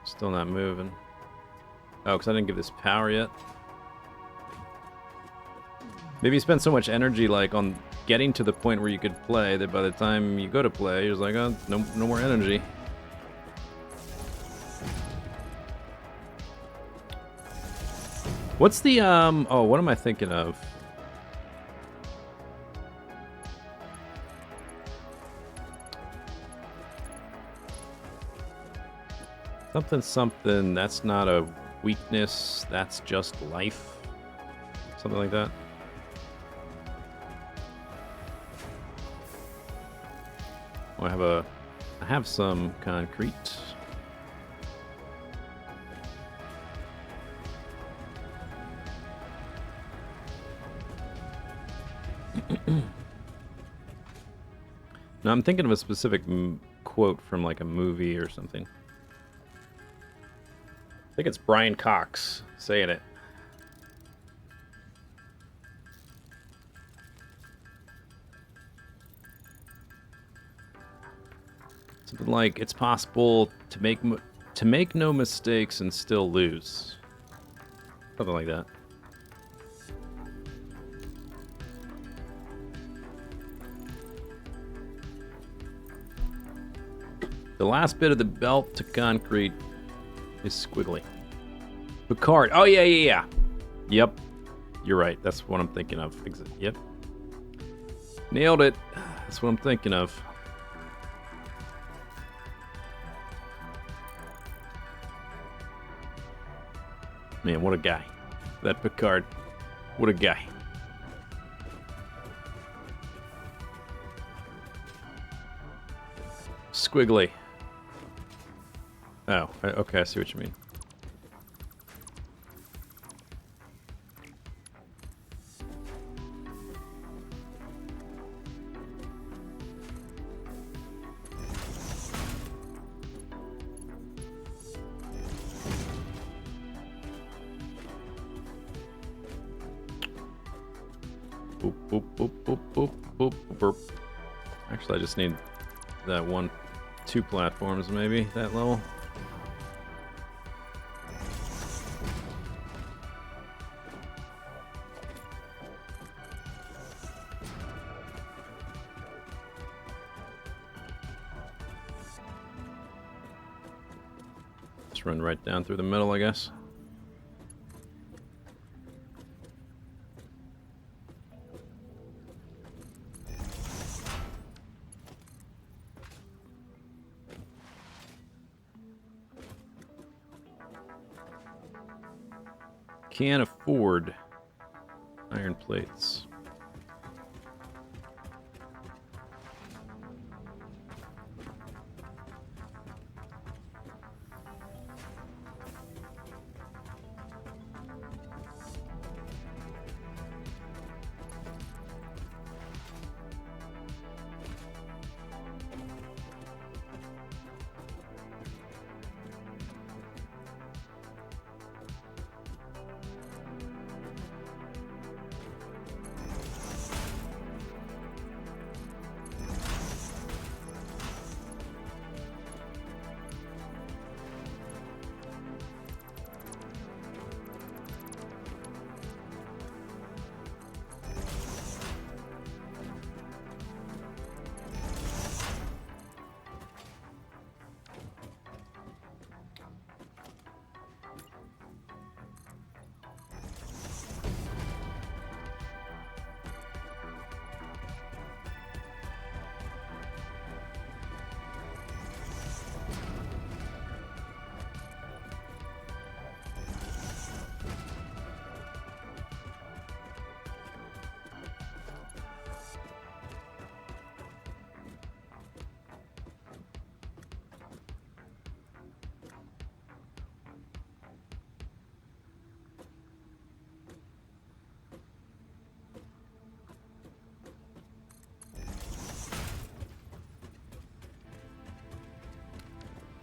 Still not moving. Oh, because I didn't give this power yet. Maybe you spent so much energy, like, on getting to the point where you could play that by the time you go to play, you're just like, oh, no more energy. What's the, oh, what am I thinking of? Something, that's not a weakness, that's just life. Something like that. Oh, I have some concrete. Now I'm thinking of a specific quote from like a movie or something. I think it's Brian Cox saying it. Something like, it's possible to make no mistakes and still lose. Something like that. The last bit of the belt to concrete is squiggly. Picard. Oh, yeah. Yep. You're right. That's what I'm thinking of. Yep. Nailed it. That's what I'm thinking of. Man, what a guy. That Picard. What a guy. Squiggly. Oh, okay, I see what you mean. Boop, boop, boop, boop, boop, boop, boop. Actually, I just need that 2 platforms, maybe, that level. Just run right down through the middle, I guess. Can't afford iron plates.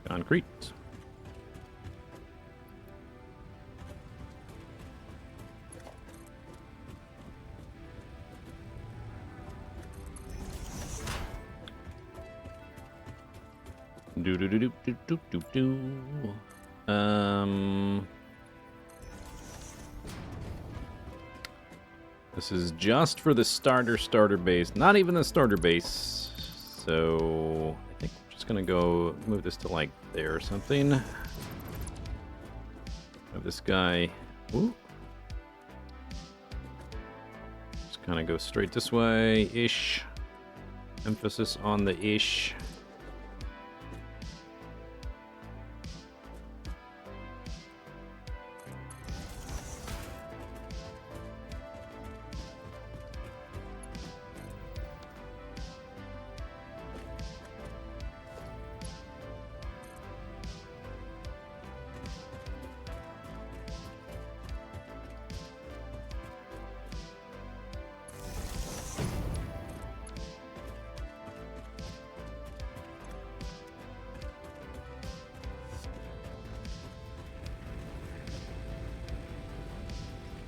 Concrete. Do do do do do do do do. This is just for the starter base. Not even the starter base. So I think we're just gonna go move this to like there or something. Have this guy. Ooh. Just kind of go straight this way ish. Emphasis on the ish.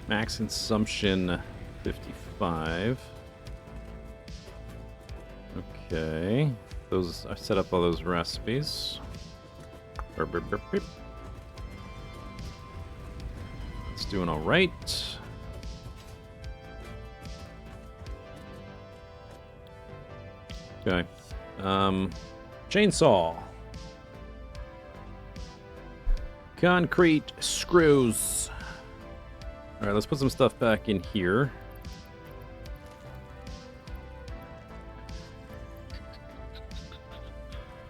Max consumption 55. Okay. Those I set up all those recipes. Burp, burp, burp, burp. It's doing all right. Okay. Chainsaw. Concrete screws. All right, let's put some stuff back in here.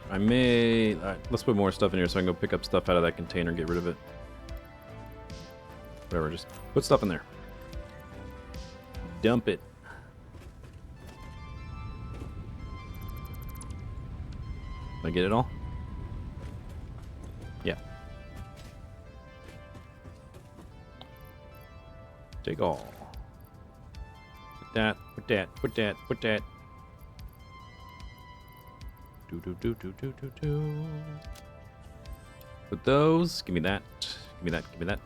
I may... All right, let's put more stuff in here so I can go pick up stuff out of that container and get rid of it. Whatever, just put stuff in there. Dump it. Did I get it all? Yeah. Take all. Put that, put that, put that, put that. Do. Put those. Give me that. Give me that. Give me that.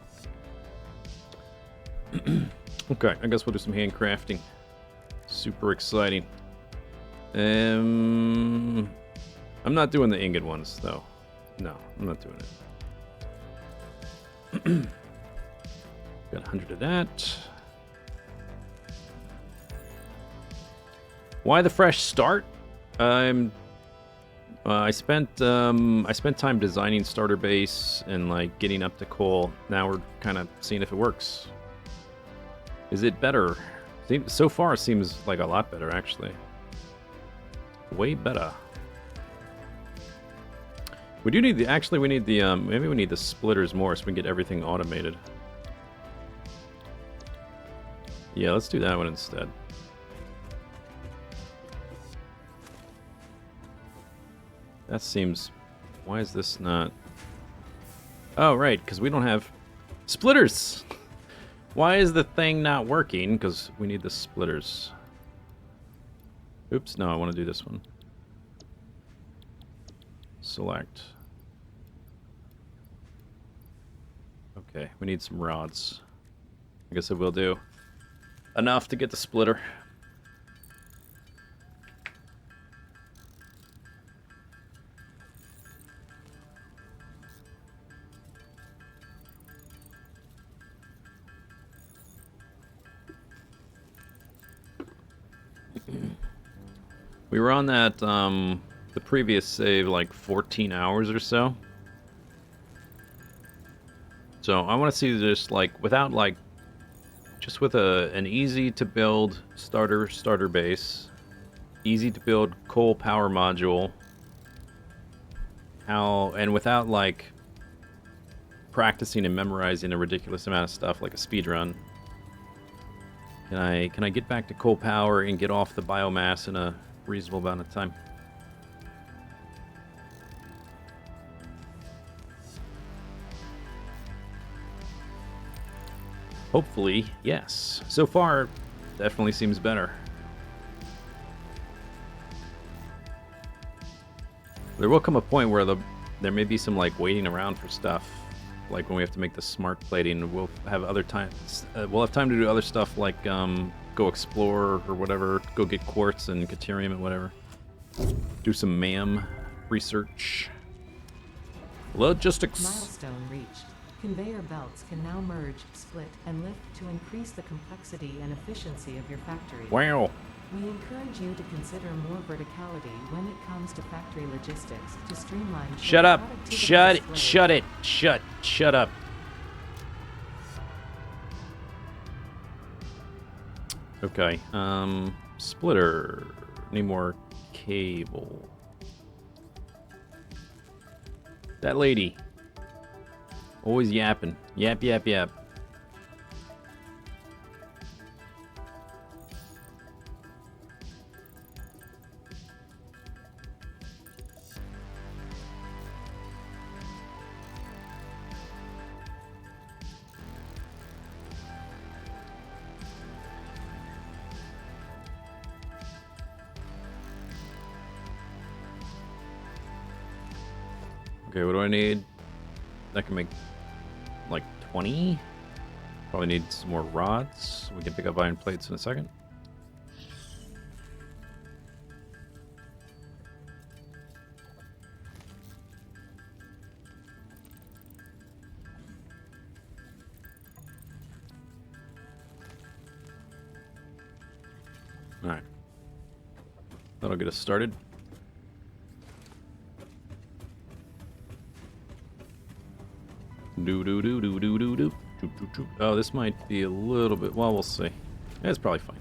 Okay, I guess we'll do some handcrafting. Super exciting. I'm not doing the ingot ones though. No, I'm not doing it. Got 100 of that. Why the fresh start? I spent time designing starter base and like getting up to coal. Now we're kind of seeing if it works. Is it better? So far, it seems like a lot better actually. Way better. We do need the. Actually, we need the. Maybe we need the splitters more so we can get everything automated. Yeah, let's do that one instead. That seems... Why is this not... Oh, right, because we don't have splitters! Why is the thing not working? Because we need the splitters. Oops, no, I want to do this one. Select. Okay, we need some rods. I guess it will do enough to get the splitter. We were on that, the previous save, like 14 hours or so. So I want to see just like, without like, just with an easy to build starter base, easy to build coal power module, and without like practicing and memorizing a ridiculous amount of stuff like a speed run. Can I get back to coal power and get off the biomass in a reasonable amount of time? Hopefully, yes. So far, definitely seems better. There will come a point where there may be some like waiting around for stuff, like when we have to make the smart plating. We'll have other times. We'll have time to do other stuff like go explore or whatever, go get quartz and caterium and whatever. Do some MAM research. Logistics. Milestone reached. Conveyor belts can now merge, split, and lift to increase the complexity and efficiency of your factory. Wow. We encourage you to consider more verticality when it comes to factory logistics to streamline. Shut up. productivity display. Shut up. Okay, splitter. Need more cable. That lady. Always yapping. Yap. Okay, what do I need? That can make like 20. Probably need some more rods. We can pick up iron plates in a second. Alright. That'll get us started. Do. Oh, this might be a little bit... Well, we'll see. It's probably fine.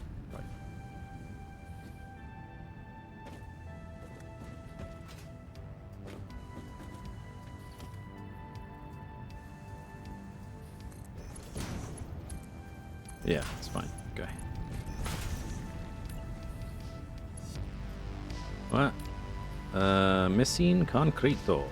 Yeah, it's fine. Okay. What? Missing concreto.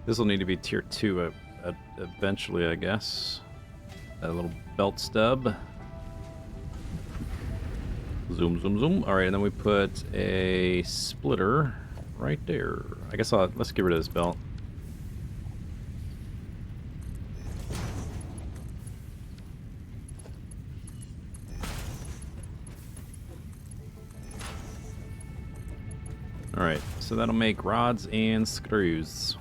This will need to be tier 2 eventually, I guess. That little belt stub. Zoom, zoom, zoom. All right, and then we put a splitter right there. I guess let's get rid of this belt. All right, so that'll make rods and screws.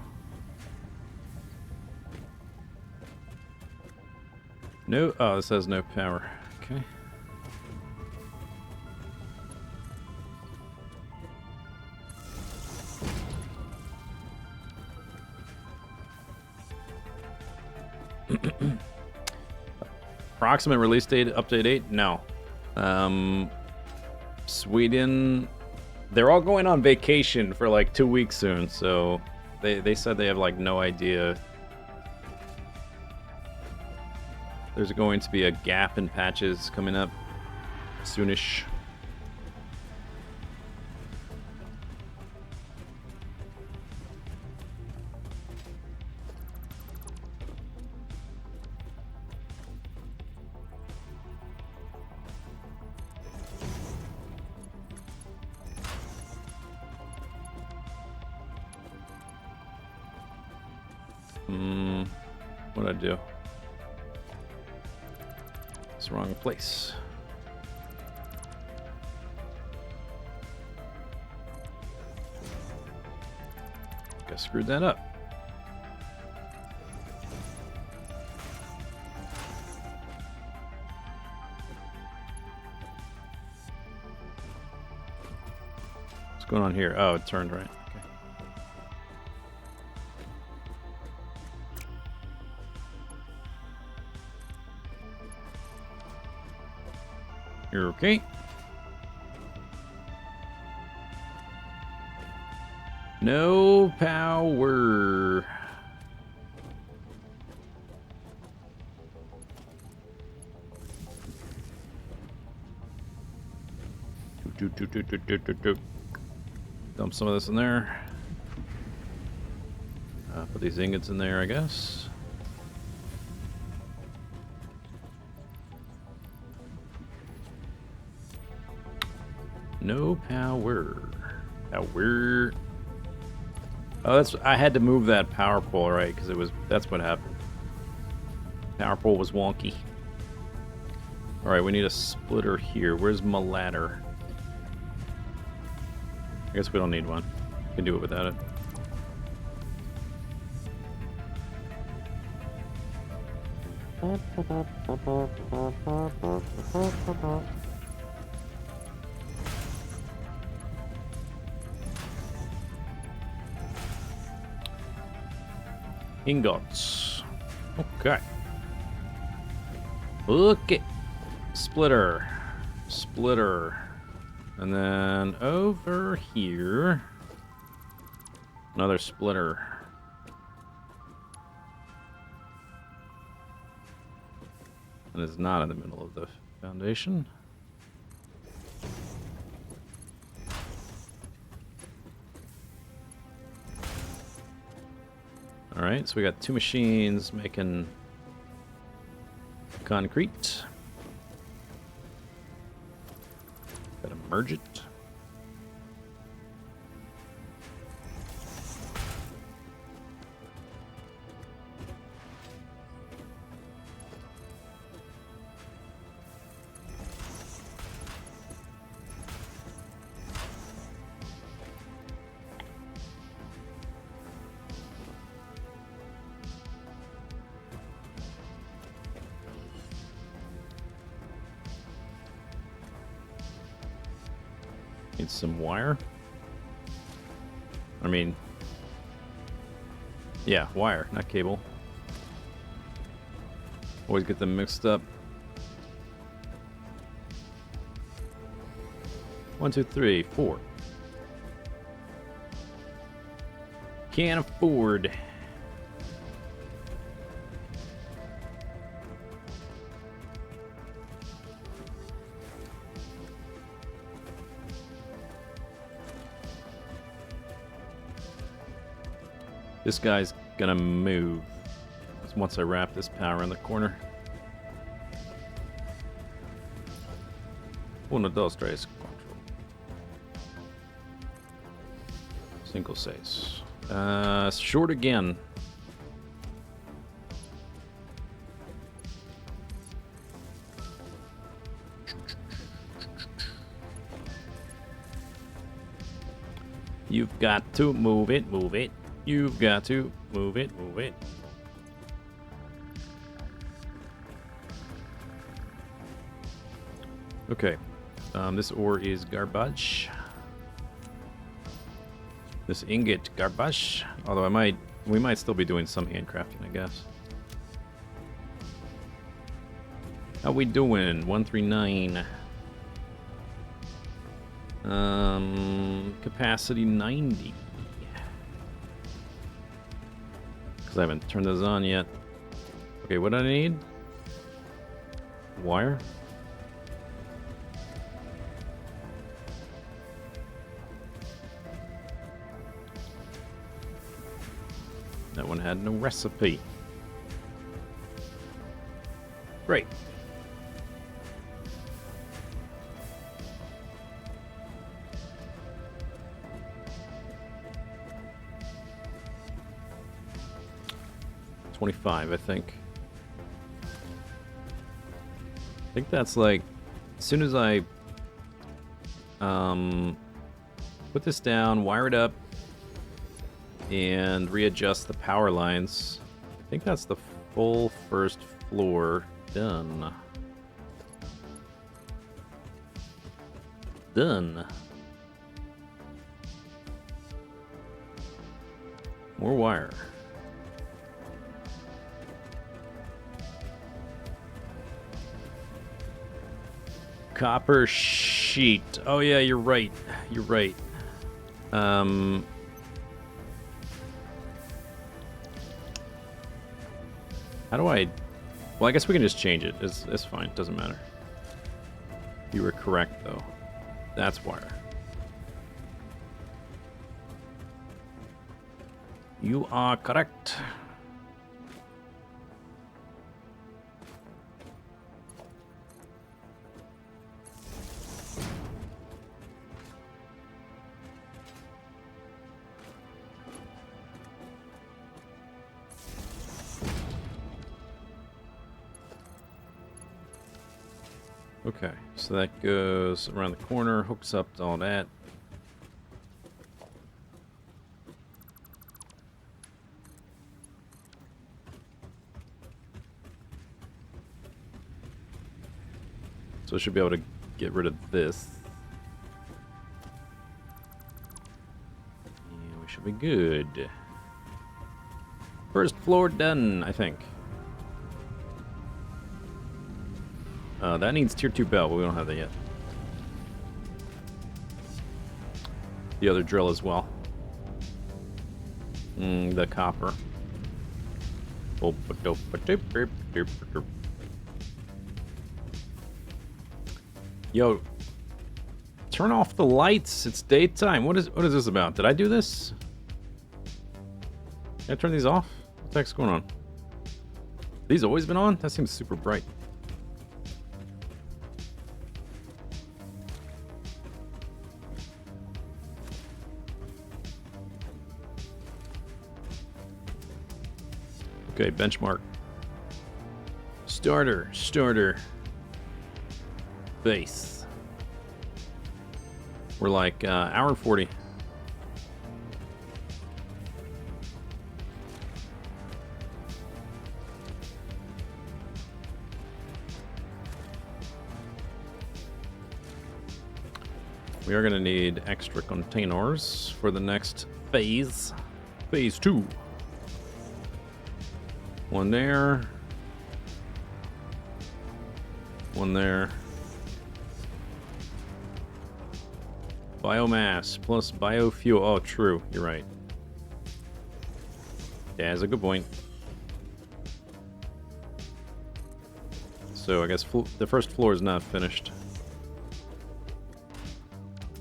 No, oh, this has no power. Okay. Approximate release date, update 8? No. Sweden, they're all going on vacation for like 2 weeks soon, so they said they have like no idea. There's going to be a gap in patches coming up soonish. What'd I do? It's the wrong place. I screwed that up. What's going on here? Oh, it turned right. Okay. You're okay. No power. Dump some of this in there. Put these ingots in there, I guess. No power. Power. Oh, I had to move that power pole, right? Because that's what happened. Power pole was wonky. All right, we need a splitter here. Where's my ladder? I guess we don't need one. We can do it without it. Ingots. Okay. Okay. Splitter. Splitter. And then over here, another splitter. And it's not in the middle of the foundation. Alright, so we got two machines making concrete. Gotta merge it. Need some wire. I mean, yeah, wire, not cable. Always get them mixed up. 1, 2, 3, 4. Can't afford. This guy's gonna move once I wrap this power in the corner. Uno, dos, tres, cuatro. Cinco, seis. Short again. You've got to move it, move it. You've got to move it, move it. Okay. This ore is garbage. This ingot garbage. Although we might still be doing some handcrafting, I guess. How we doing? 139. Capacity 90. Because I haven't turned those on yet. Okay, what do I need? Wire. That one had no recipe. Great. $25, I think. I think that's like, as soon as I put this down, wire it up, and readjust the power lines, I think that's the full first floor done. Done. More wire. Copper sheet. Oh yeah, you're right. You're right. How do I... Well, I guess we can just change it. It's fine. Doesn't matter. You were correct, though. That's wire. You are correct. Okay, so that goes around the corner, hooks up to all that. So I should be able to get rid of this. Yeah, we should be good. First floor done, I think. That needs tier 2 belt, but we don't have that yet. The other drill as well. The copper. Yo, turn off the lights. It's daytime. What is this about? Did I do this? Can I turn these off? What the heck's going on? These always been on? That seems super bright. Okay, benchmark. Starter. Base. We're like hour 40. We are going to need extra containers for the next phase. Phase 2. One there. One there. Biomass plus biofuel. Oh, true. You're right. Yeah, that's a good point. So I guess the first floor is not finished.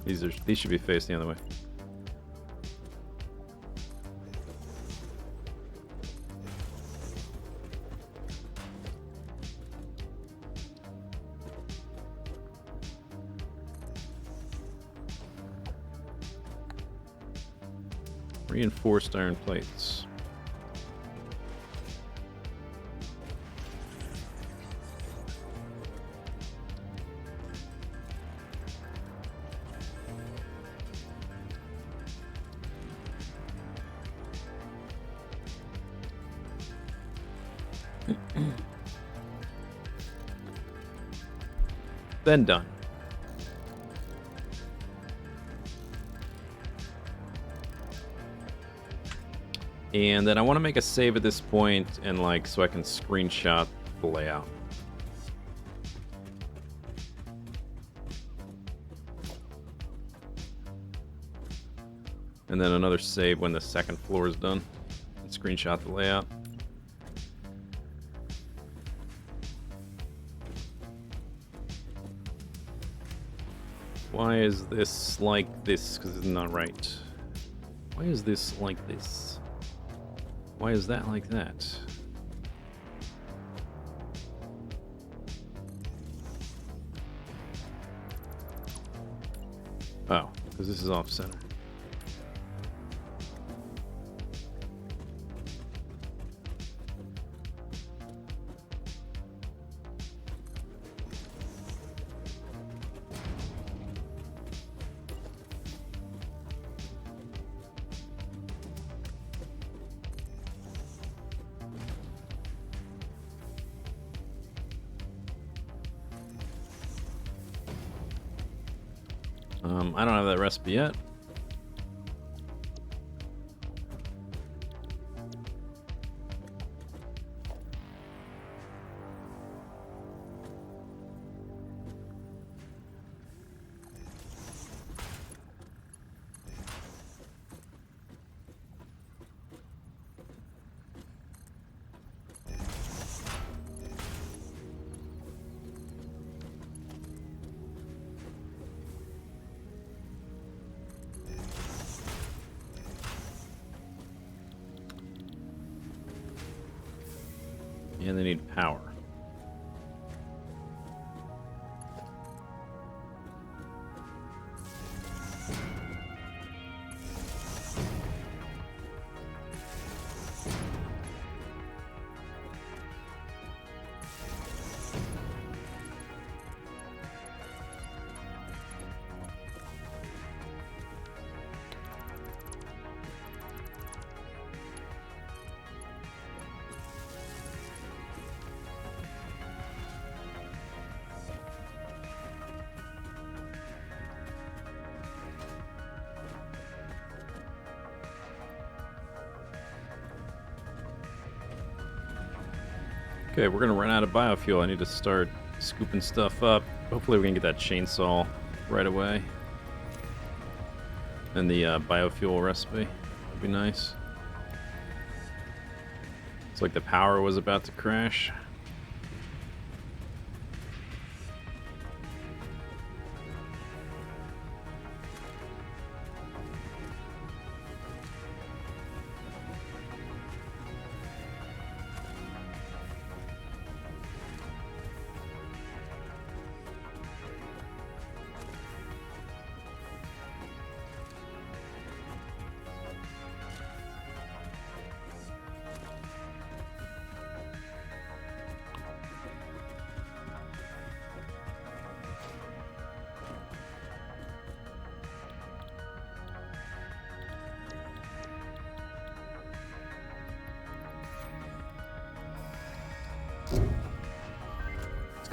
These should be faced the other way. Reinforced iron plates. Then done. And then I want to make a save at this point, and like so I can screenshot the layout. And then another save when the second floor is done. And screenshot the layout. Why is this like this? Because it's not right. Why is this like this? Why is that like that? Oh, because this is off center. I don't have that recipe yet. And they need power. Okay, we're gonna run out of biofuel. I need to start scooping stuff up. Hopefully we can get that chainsaw right away. And the biofuel recipe would be nice. It's like the power was about to crash.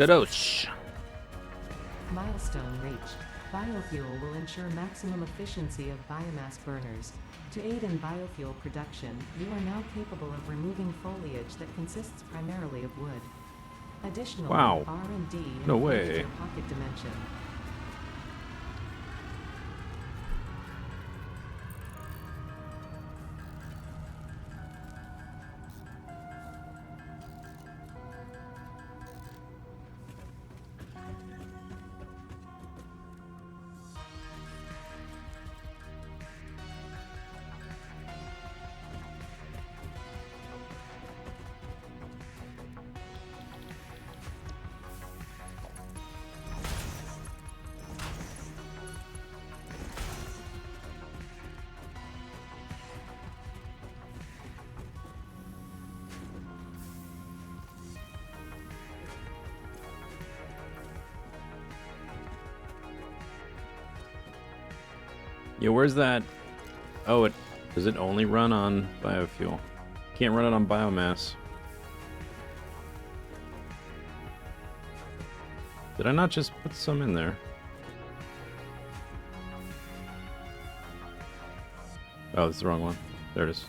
Skadosh. Milestone reached. Biofuel will ensure maximum efficiency of biomass burners. To aid in biofuel production, you are now capable of removing foliage that consists primarily of wood. Additionally, Wow. R&D No increased way. your pocket dimension. Yeah, where's that? Oh, does it only run on biofuel? Can't run it on biomass. Did I not just put some in there? Oh, that's the wrong one. There it is.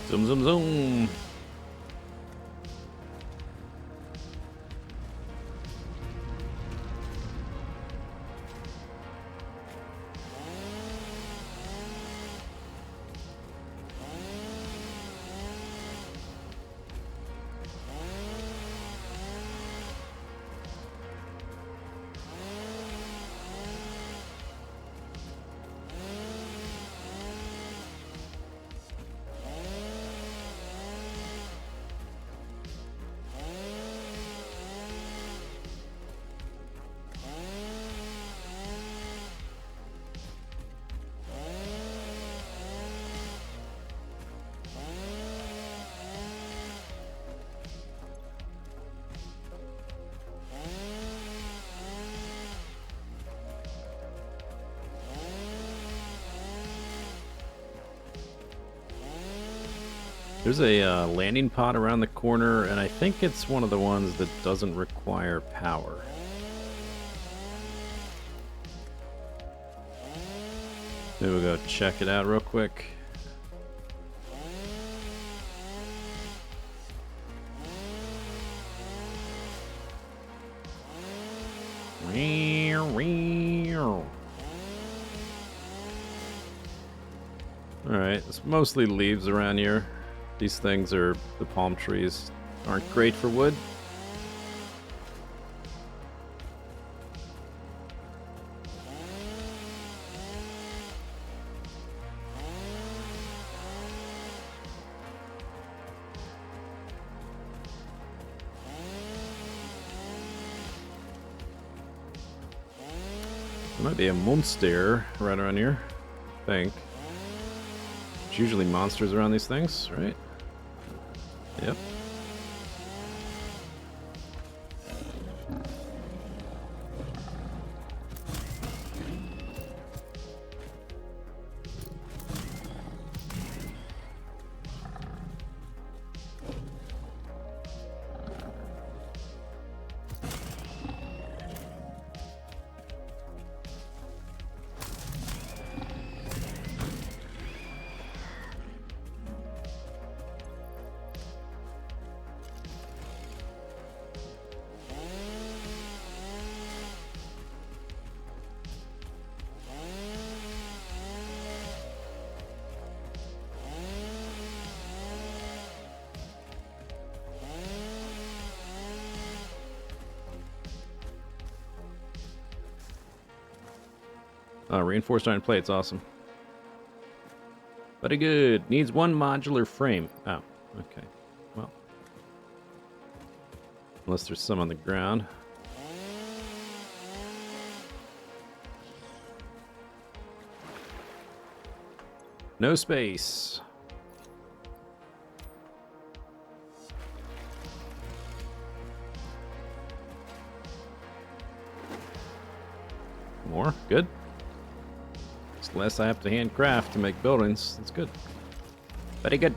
Zoom, zoom, zoom. There's a landing pod around the corner, and I think it's one of the ones that doesn't require power. Maybe we'll go check it out real quick. Alright, it's mostly leaves around here. These things are, the palm trees aren't great for wood. There might be a monster right around here, I think. There's usually monsters around these things, right? Yep. Reinforced iron plates, awesome. Very good. Needs one modular frame. Oh, okay. Well. Unless there's some on the ground. No space. More? Good. less I have to handcraft to make buildings. That's good. Very good.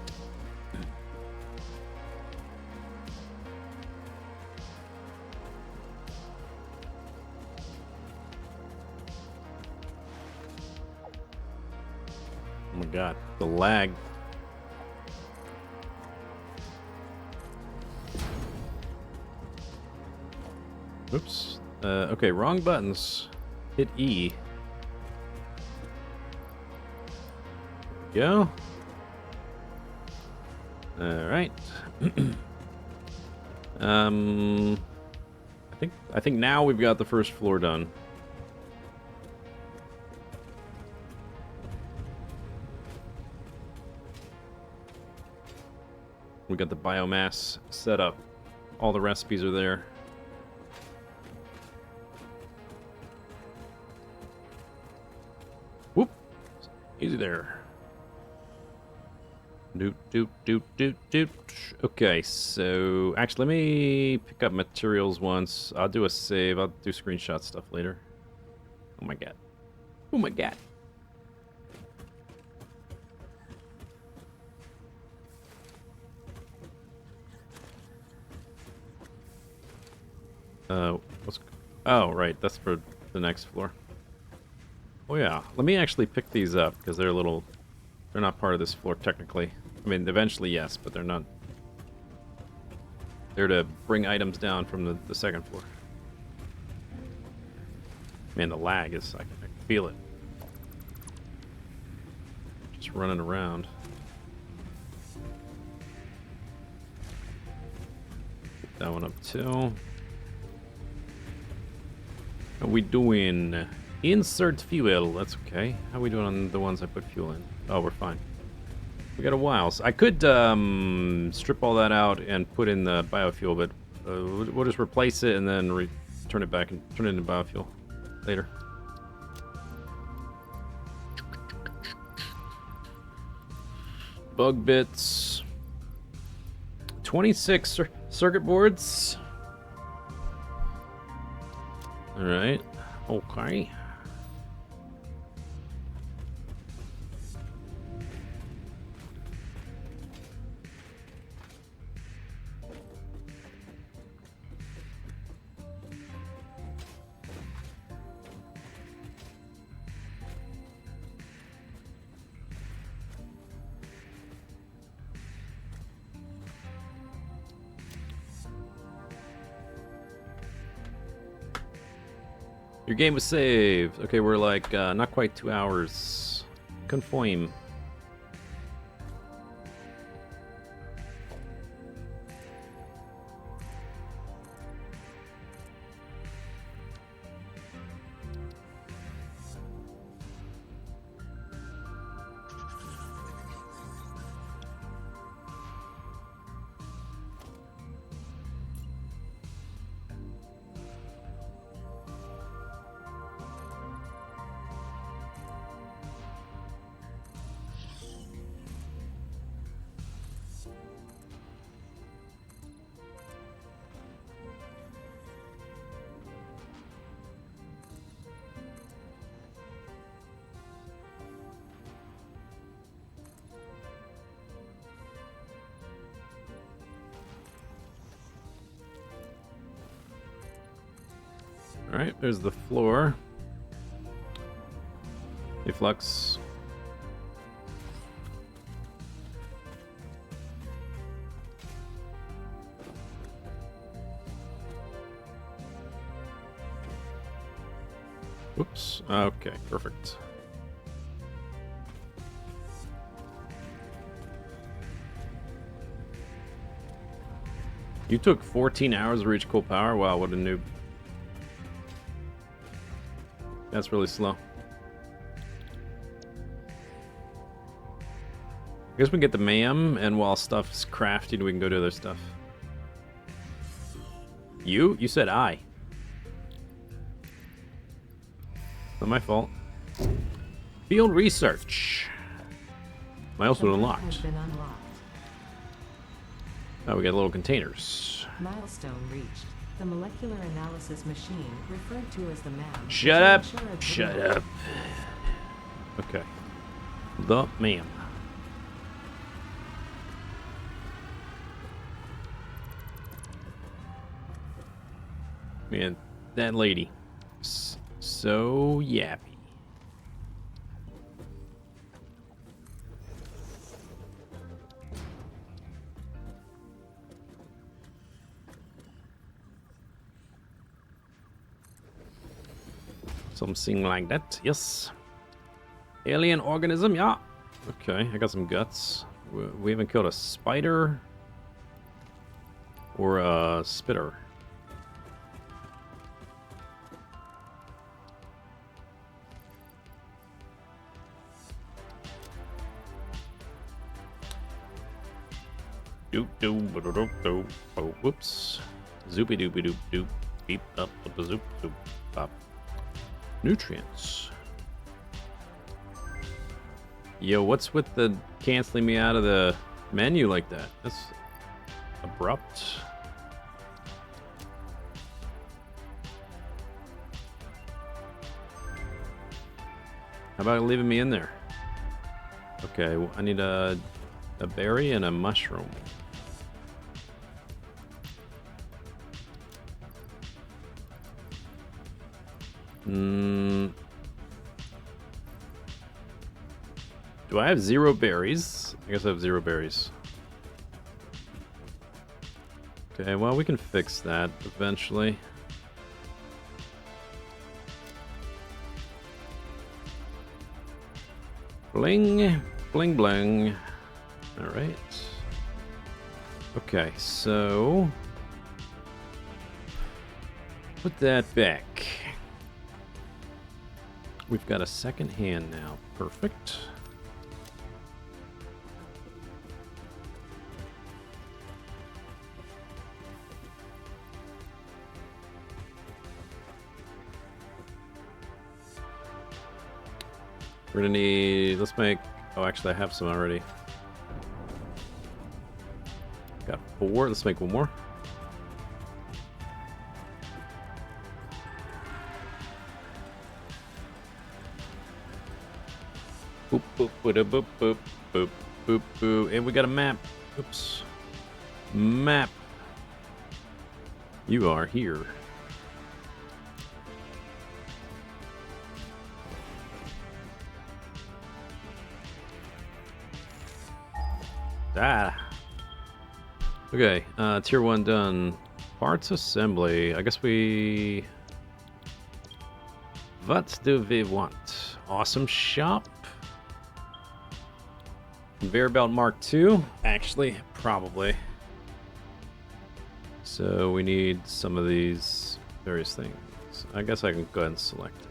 Oh my god, the lag. Oops. Okay, wrong buttons. Hit E. Go. Alright. I think now we've got the first floor done. We got the biomass set up. All the recipes are there. Whoop! Easy there. Doot, doot, doot, doot, doot. Okay, so actually, let me pick up materials once. I'll do a save. I'll do screenshot stuff later. Oh my god. Oh my god. What's... Oh, right. That's for the next floor. Oh yeah. Let me actually pick these up because they're a little... They're not part of this floor technically. I mean, eventually yes, but they're not. They're to bring items down from the second floor. Man, the lag is... I can feel it. Just running around. Get that one up too. How we doing? Insert fuel. That's okay. How we doing on the ones I put fuel in? Oh, we're fine. We got a while. So I could strip all that out and put in the biofuel, but we'll just replace it and then turn it back and turn it into biofuel later. Bug bits. 26 circuit boards. All right. Okay. Your game was saved. Okay, we're like not quite 2 hours. Confirm. Alright, there's the floor. Hey, Flux. Oops. Okay, perfect. You took 14 hours to reach cool power? Wow, what a noob. That's really slow. I guess we can get the MAM, and while stuff's crafted, we can go do other stuff. You? You said I. Not my fault. Field research. Milestone unlocked. Has been unlocked. Oh, we got little containers. Milestone reached. The molecular analysis machine, referred to as the MAM. Shut up! Shut up. Okay. The ma'am. Man, that lady. So yappy. Something like that, yes. Alien organism, yeah. Okay, I got some guts. We haven't killed a spider or a spitter. Doop doop doop doop doop. Oh, whoops. Zoopy doopy doop doop. Beep up up a zoop zoop pop. Nutrients. Yo, what's with the canceling me out of the menu like that? That's abrupt. How about leaving me in there? Okay, well, I need a berry and a mushroom. Do I have 0 berries? I guess I have 0 berries. Okay, well, we can fix that eventually. Bling, bling, bling. All right. Okay, so put that back. We've got a second hand now. Perfect. We're gonna need, let's make, oh, actually I have some already. Got 4, let's make 1 more. Boop, boop, boop, boop, boop, boop, boop, boop. And we got a map. Oops. Map. You are here. Ah. Okay, tier 1 done. Parts assembly. I guess we... What do we want? Awesome shop. Conveyor belt Mark II. Actually, probably. So we need some of these various things. I guess I can go ahead and select it.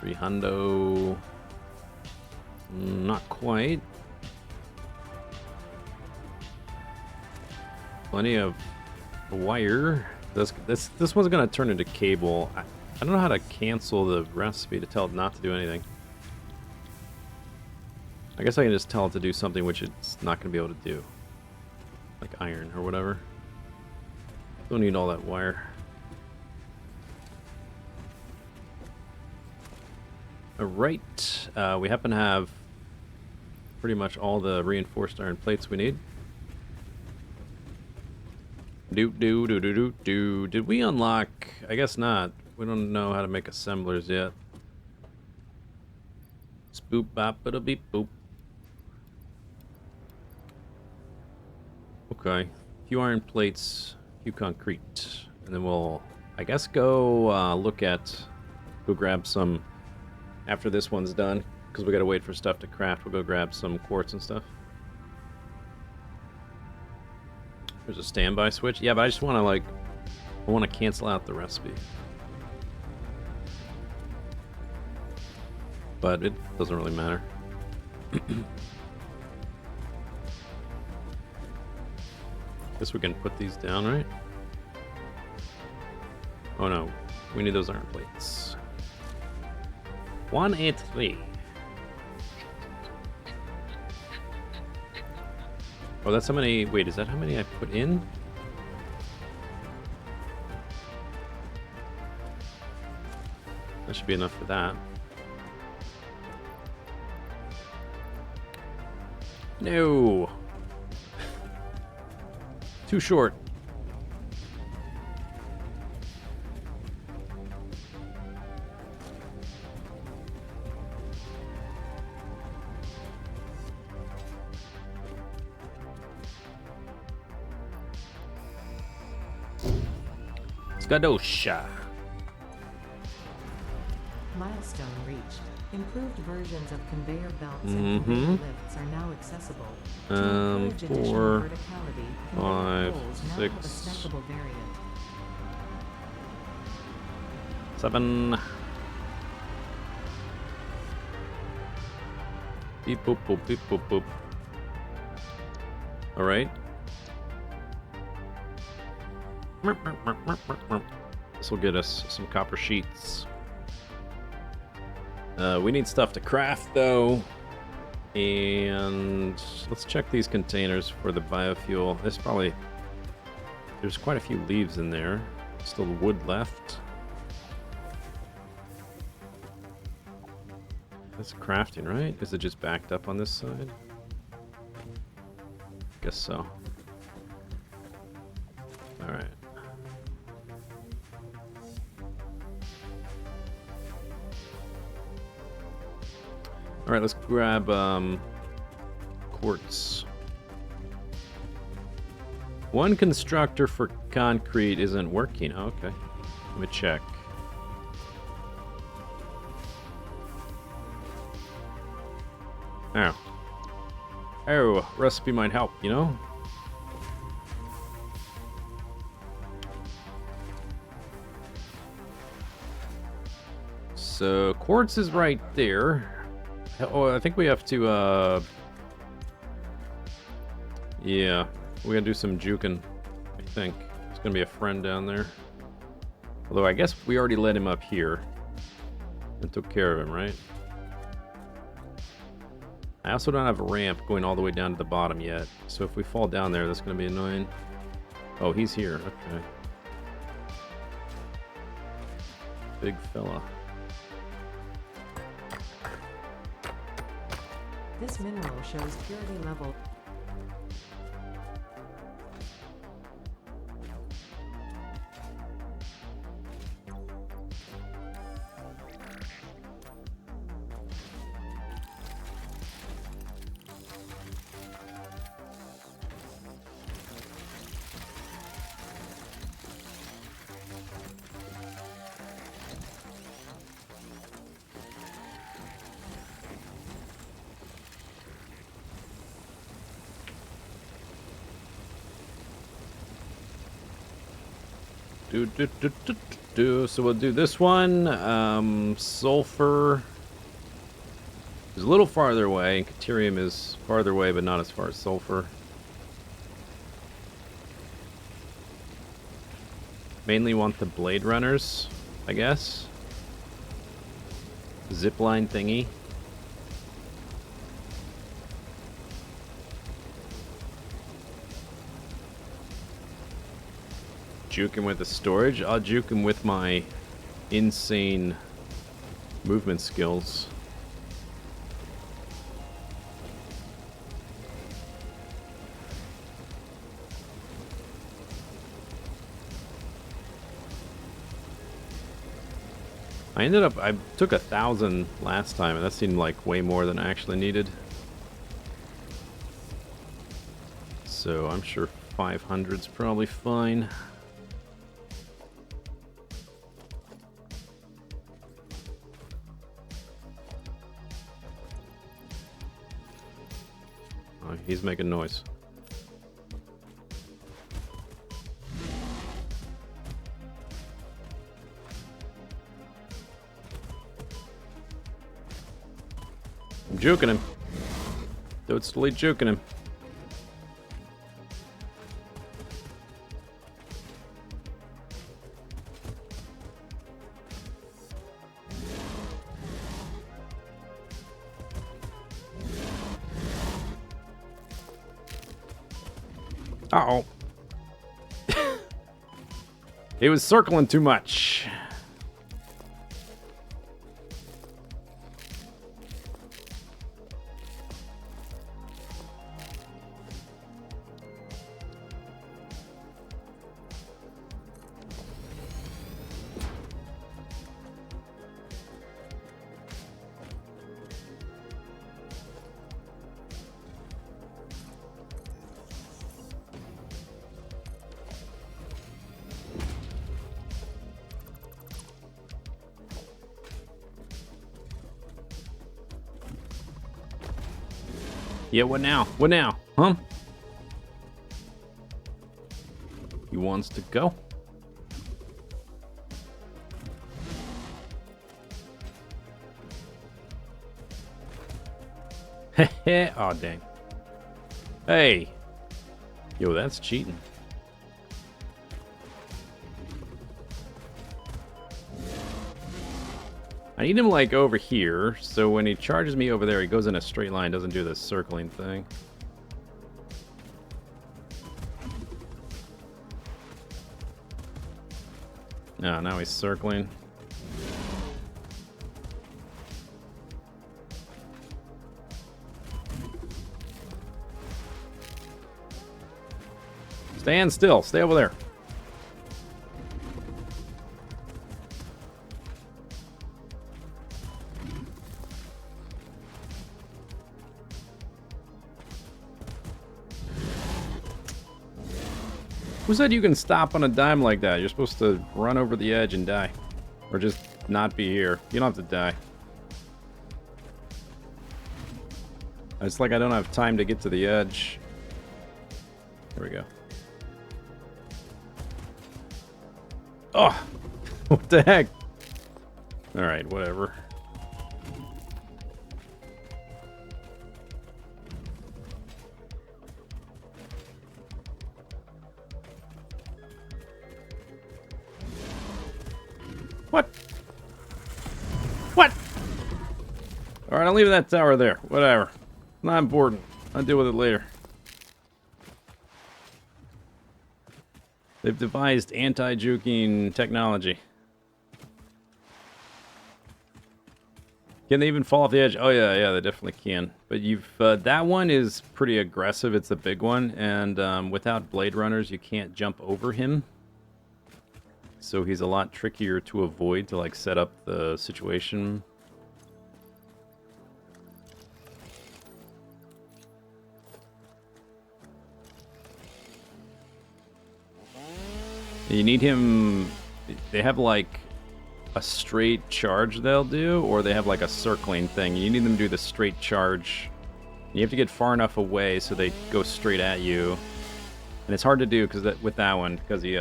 300. Not quite. Plenty of wire. This one's gonna turn into cable. I don't know how to cancel the recipe to tell it not to do anything. I guess I can just tell it to do something which it's not gonna be able to do. Like iron or whatever. Don't need all that wire. Alright, we happen to have pretty much all the reinforced iron plates we need. Did we unlock? I guess not. We don't know how to make assemblers yet. Spoop bop bada beep boop. Okay, few iron plates, few concrete, and then we'll, I guess, go go grab some after this one's done, because we gotta wait for stuff to craft. We'll go grab some quartz and stuff. There's a standby switch. Yeah, but I just want to I want to cancel out the recipe. But it doesn't really matter. Guess we can put these down, right? Oh no, we need those iron plates. 183. Oh, that's how many... Wait, is that how many I put in? That should be enough for that. No! Too short. Skadosha. Milestone reached. Improved versions of conveyor belts and conveyor Mhm. lifts are now accessible. To Um, encourage additional 4, verticality, conveyor 5, poles now have a 6. stackable variant. 7. Beep boop boop beep boop boop. Alright. This will get us some copper sheets. We need stuff to craft though. And let's check these containers for the biofuel. There's quite a few leaves in there. Still wood left. That's crafting, right? Is it just backed up on this side? Guess so. Alright. Alright, let's grab quartz. One constructor for concrete isn't working. Oh, okay. Let me check. Oh. Oh, recipe might help, you know? So, quartz is right there. Oh, I think we have to, yeah, we gotta do some juking, I think. There's gonna be a friend down there. Although, I guess we already let him up here. And took care of him, right? I also don't have a ramp going all the way down to the bottom yet. So if we fall down there, that's gonna be annoying. Oh, he's here, okay. Big fella. This mineral shows purity level. So we'll do this one. Sulfur is a little farther away, and Caterium is farther away, but not as far as sulfur. Mainly want the Blade Runners, I guess. Zipline thingy. Juke him with the storage. I'll juke him with my insane movement skills. I took 1,000 last time, and that seemed like way more than I actually needed. So I'm sure 500's probably fine. Oh, he's making noise. I'm juking him. Totally juking him. Uh-oh. He was circling too much. Yeah, what now? What now? Huh? He wants to go. Heh. Oh, dang. Hey. Yo, that's cheating. I need him, like, over here, so when he charges me over there, he goes in a straight line, doesn't do this circling thing. No, now he's circling. Stand still. Stay over there. Who said you can stop on a dime like that? You're supposed to run over the edge and die. Or just not be here. You don't have to die. It's like I don't have time to get to the edge. Here we go. Oh! What the heck? Alright, whatever. What? What? Alright, I'm leaving that tower there. Whatever. Not important. I'll deal with it later. They've devised anti-juking technology. Can they even fall off the edge? Oh yeah, they definitely can. But you've that one is pretty aggressive. It's the big one, and without Blade Runners, you can't jump over him. So he's a lot trickier to avoid to like set up the situation. You need him. They have like a straight charge they'll do, or they have like a circling thing. You need them to do the straight charge. You have to get far enough away so they go straight at you, and it's hard to do because with that one because he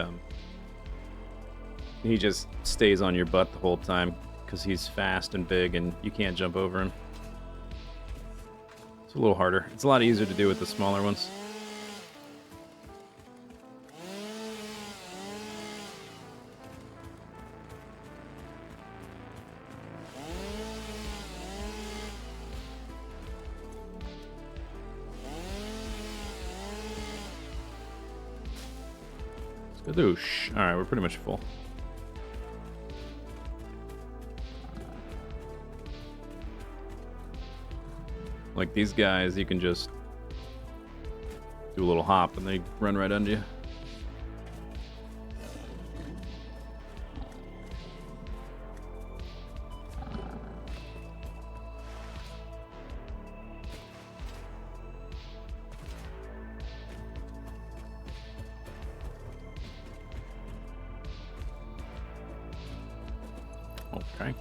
just stays on your butt the whole time because he's fast and big and you can't jump over him. It's a little harder. It's a lot easier to do with the smaller ones. Skadoosh. Alright, we're pretty much full. Like these guys, you can just do a little hop and they run right under you. Okay.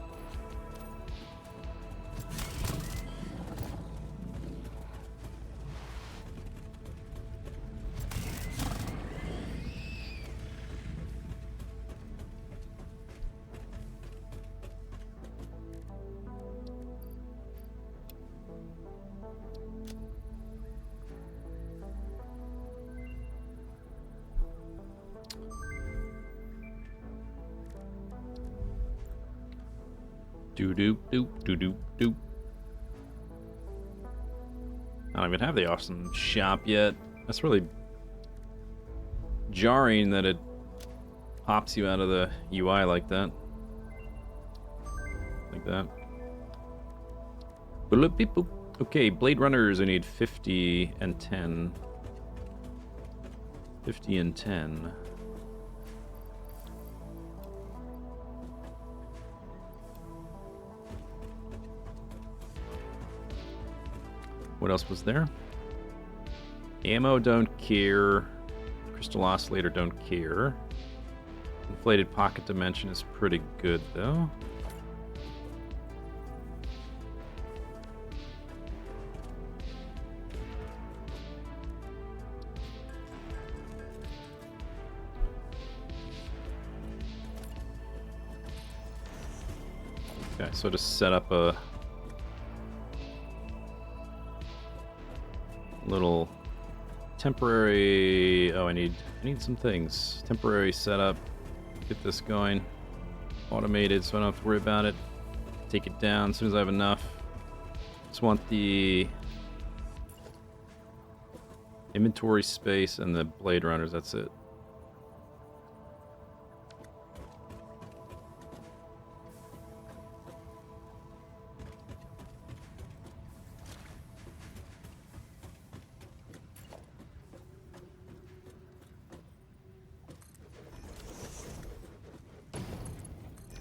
Do. I don't even have the awesome shop yet. That's really jarring that it pops you out of the UI like that. Like that. Boop-boop-boop. Okay, Blade Runners, I need 50 and 10. 50 and 10. What else was there? Ammo, don't care. Crystal Oscillator, don't care. Inflated Pocket Dimension is pretty good, though. Okay, so just set up a little temporary. Oh, I need some things. Temporary setup. Get this going. Automated, so I don't have to worry about it. Take it down as soon as I have enough. Just want the inventory space and the Blade Runners. That's it.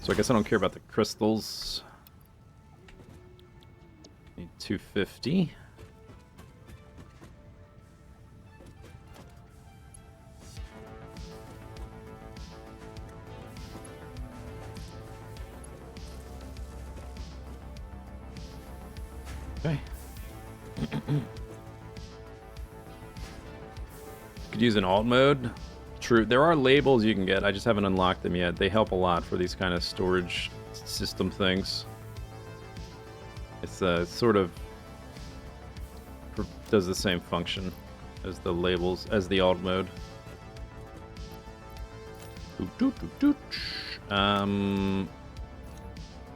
So I guess I don't care about the crystals. Need 250. Okay. Could use an alt mode. True. There are labels you can get. I just haven't unlocked them yet. They help a lot for these kind of storage system things. It's sort of does the same function as the labels, as the alt mode.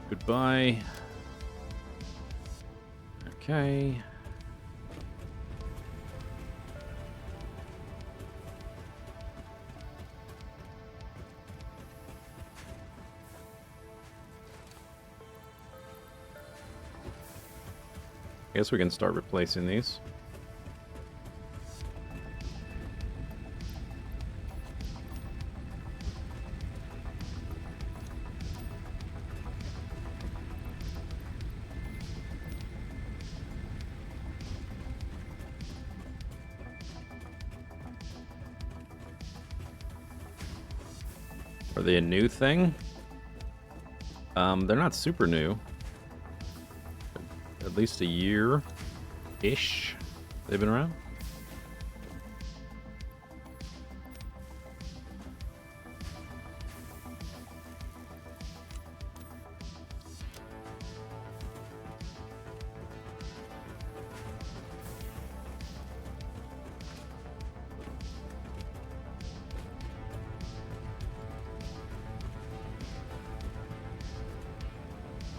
Goodbye. Okay. I guess we can start replacing these. Are they a new thing? They're not super new. At least a year-ish they've been around.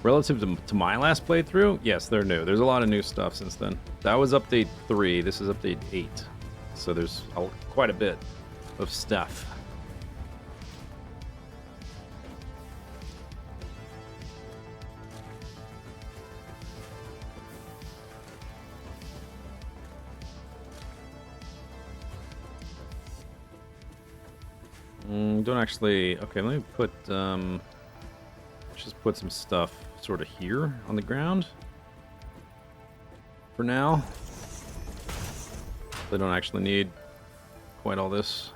Relative to my last playthrough, yes, they're new. There's a lot of new stuff since then. That was update 3. This is update 8. So there's quite a bit of stuff. Don't actually... Okay, let me put... just put some stuff sort of here on the ground for now. They don't actually need quite all this.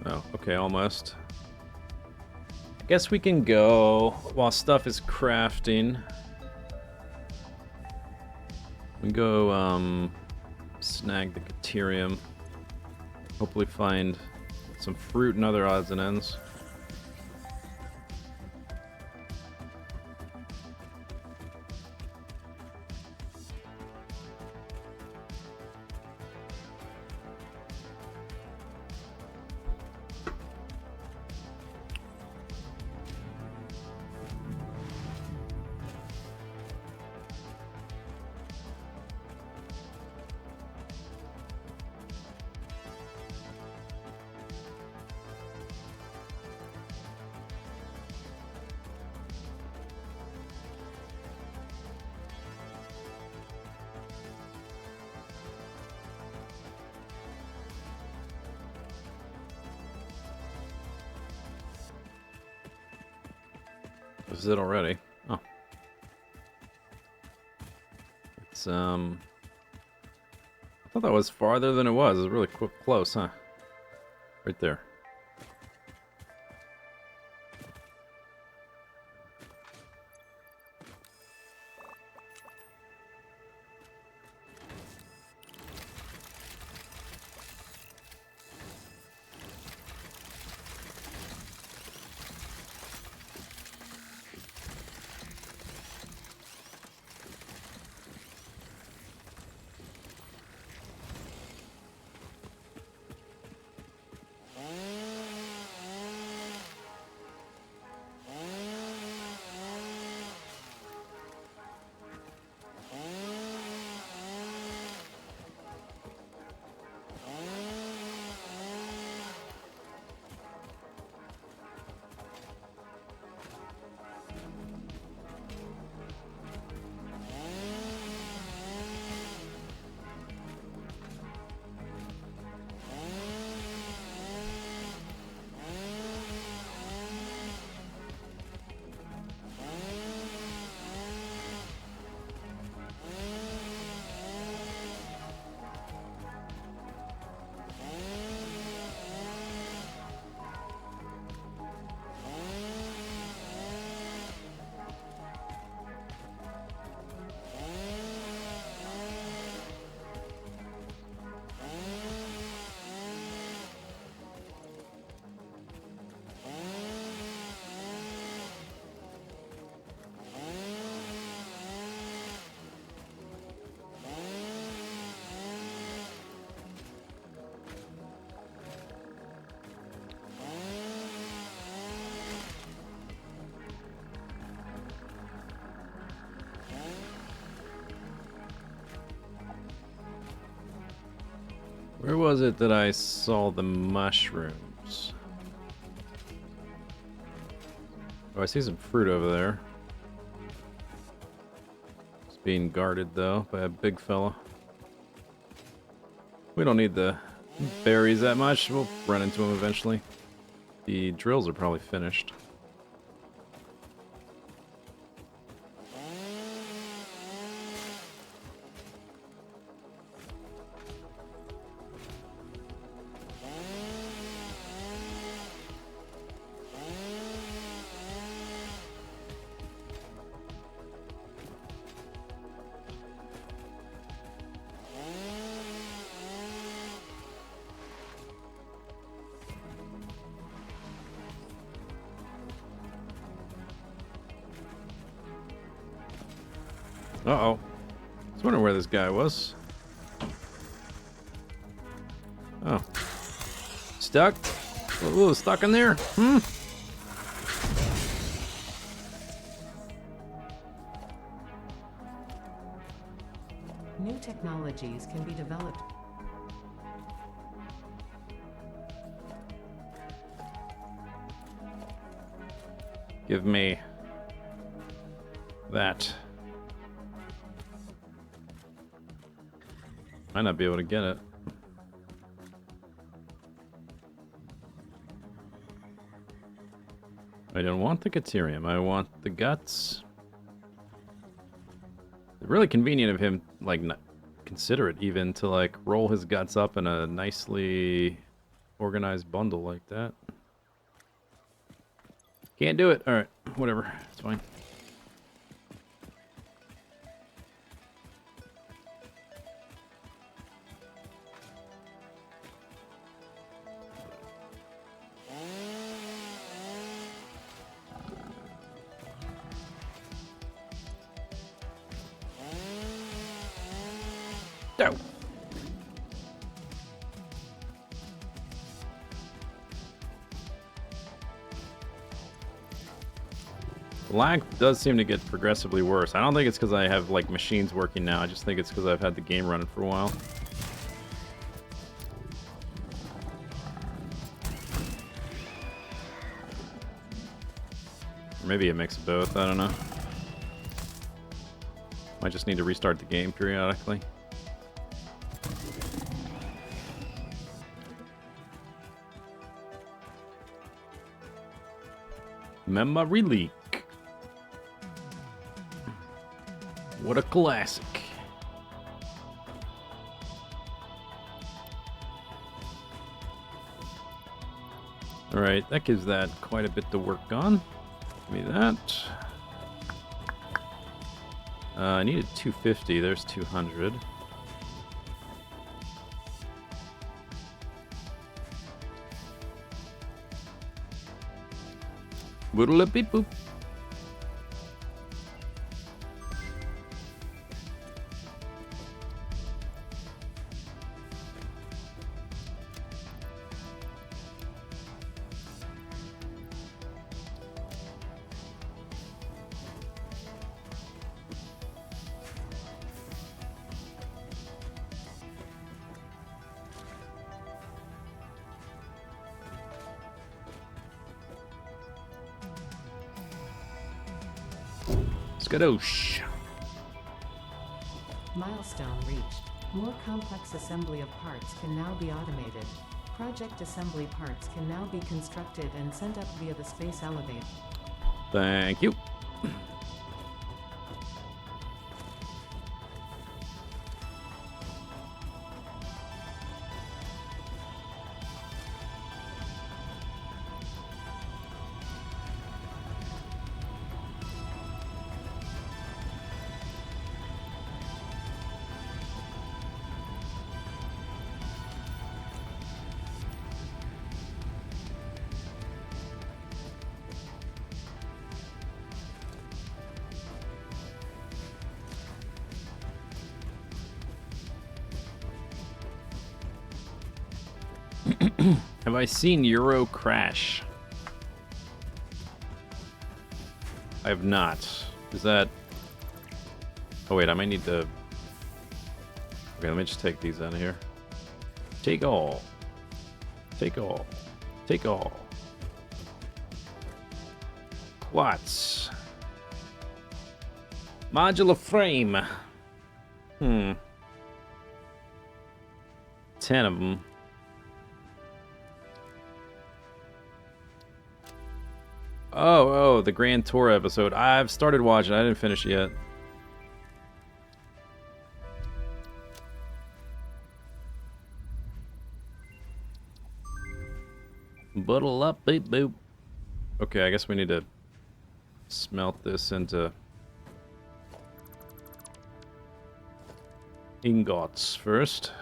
Oh, okay, almost. Guess we can go while stuff is crafting. We go snag the Caterium. Hopefully find some fruit and other odds and ends. This is it already. Oh. It's, I thought that was farther than it was. It was really close, huh? Right there. Where was it that I saw the mushrooms? Oh, I see some fruit over there. It's being guarded, though, by a big fella. We don't need the berries that much. We'll run into them eventually. The drills are probably finished. Uh-oh. I was wondering where this guy was. Oh. Stuck? A little stuck in there? Hmm? New technologies can be developed. Give me that. Might not be able to get it. I don't want the Caterium. I want the guts. It's really convenient of him, like, not considerate even to, like, roll his guts up in a nicely organized bundle like that. Can't do it. Alright, whatever. It's fine. No. The lag does seem to get progressively worse. I don't think it's because I have, like, machines working now. I just think it's because I've had the game running for a while. Or maybe a mix of both. I don't know. Might just need to restart the game periodically. Memory leak. What a classic. Alright, that gives that quite a bit to work on. Give me that. I needed 250, there's 200. Boodle beep boop. Skadoosh. Milestone reached. More complex assembly of parts can now be automated. Project assembly parts can now be constructed and sent up via the space elevator. Thank you. Have I seen Euro Crash? I have not. Is that... Oh wait, I might need to... Okay, let me just take these out of here. Take all. Take all. Take all. Quats. Modular frame. 10 of them. Oh, the Grand Tour episode. I've started watching. I didn't finish it yet. Buttle up, beep boop. Okay, I guess we need to smelt this into ingots first.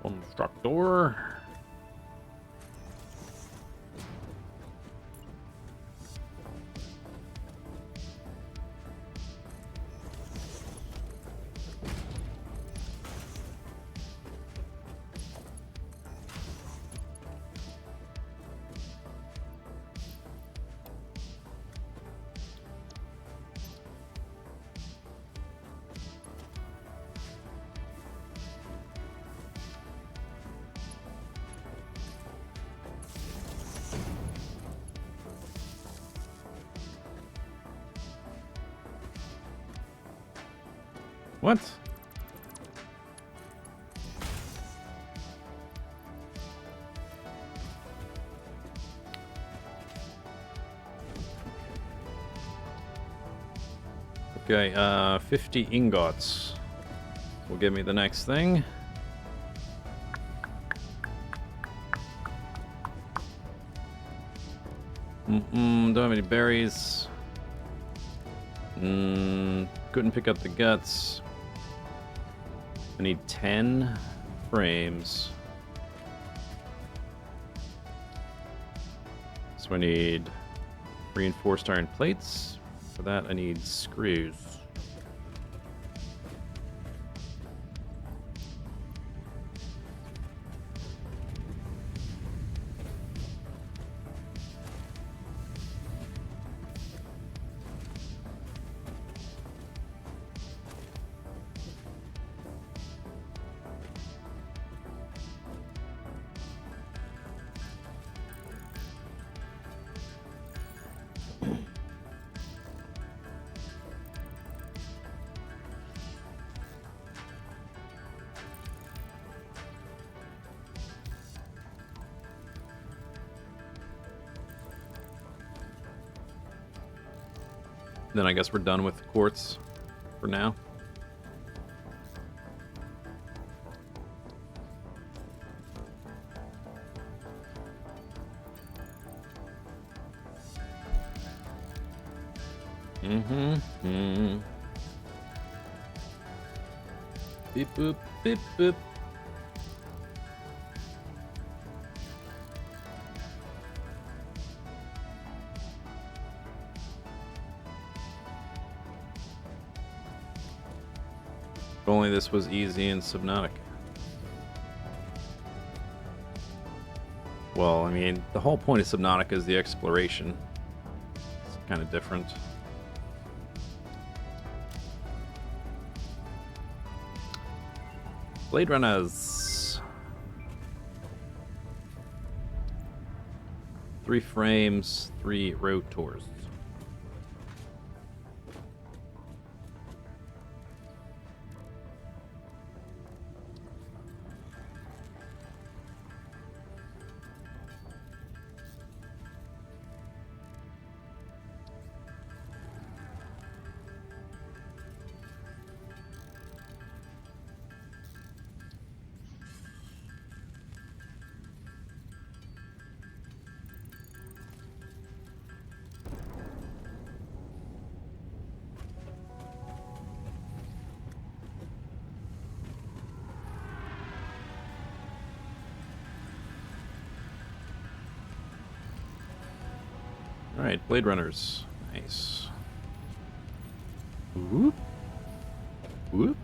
Constructor. What? Okay, 50 ingots will give me the next thing. Don't have any berries. Couldn't pick up the guts. I need 10 frames. So I need reinforced iron plates. For that, I need screws. Then I guess we're done with quartz for now. Beep boop, beep boop. If only this was easy in Subnautica. Well, I mean, the whole point of Subnautica is the exploration. It's kind of different. Blade Runners. 3 frames, 3 rotors. Alright, Blade Runners. Nice. Whoop. Whoop.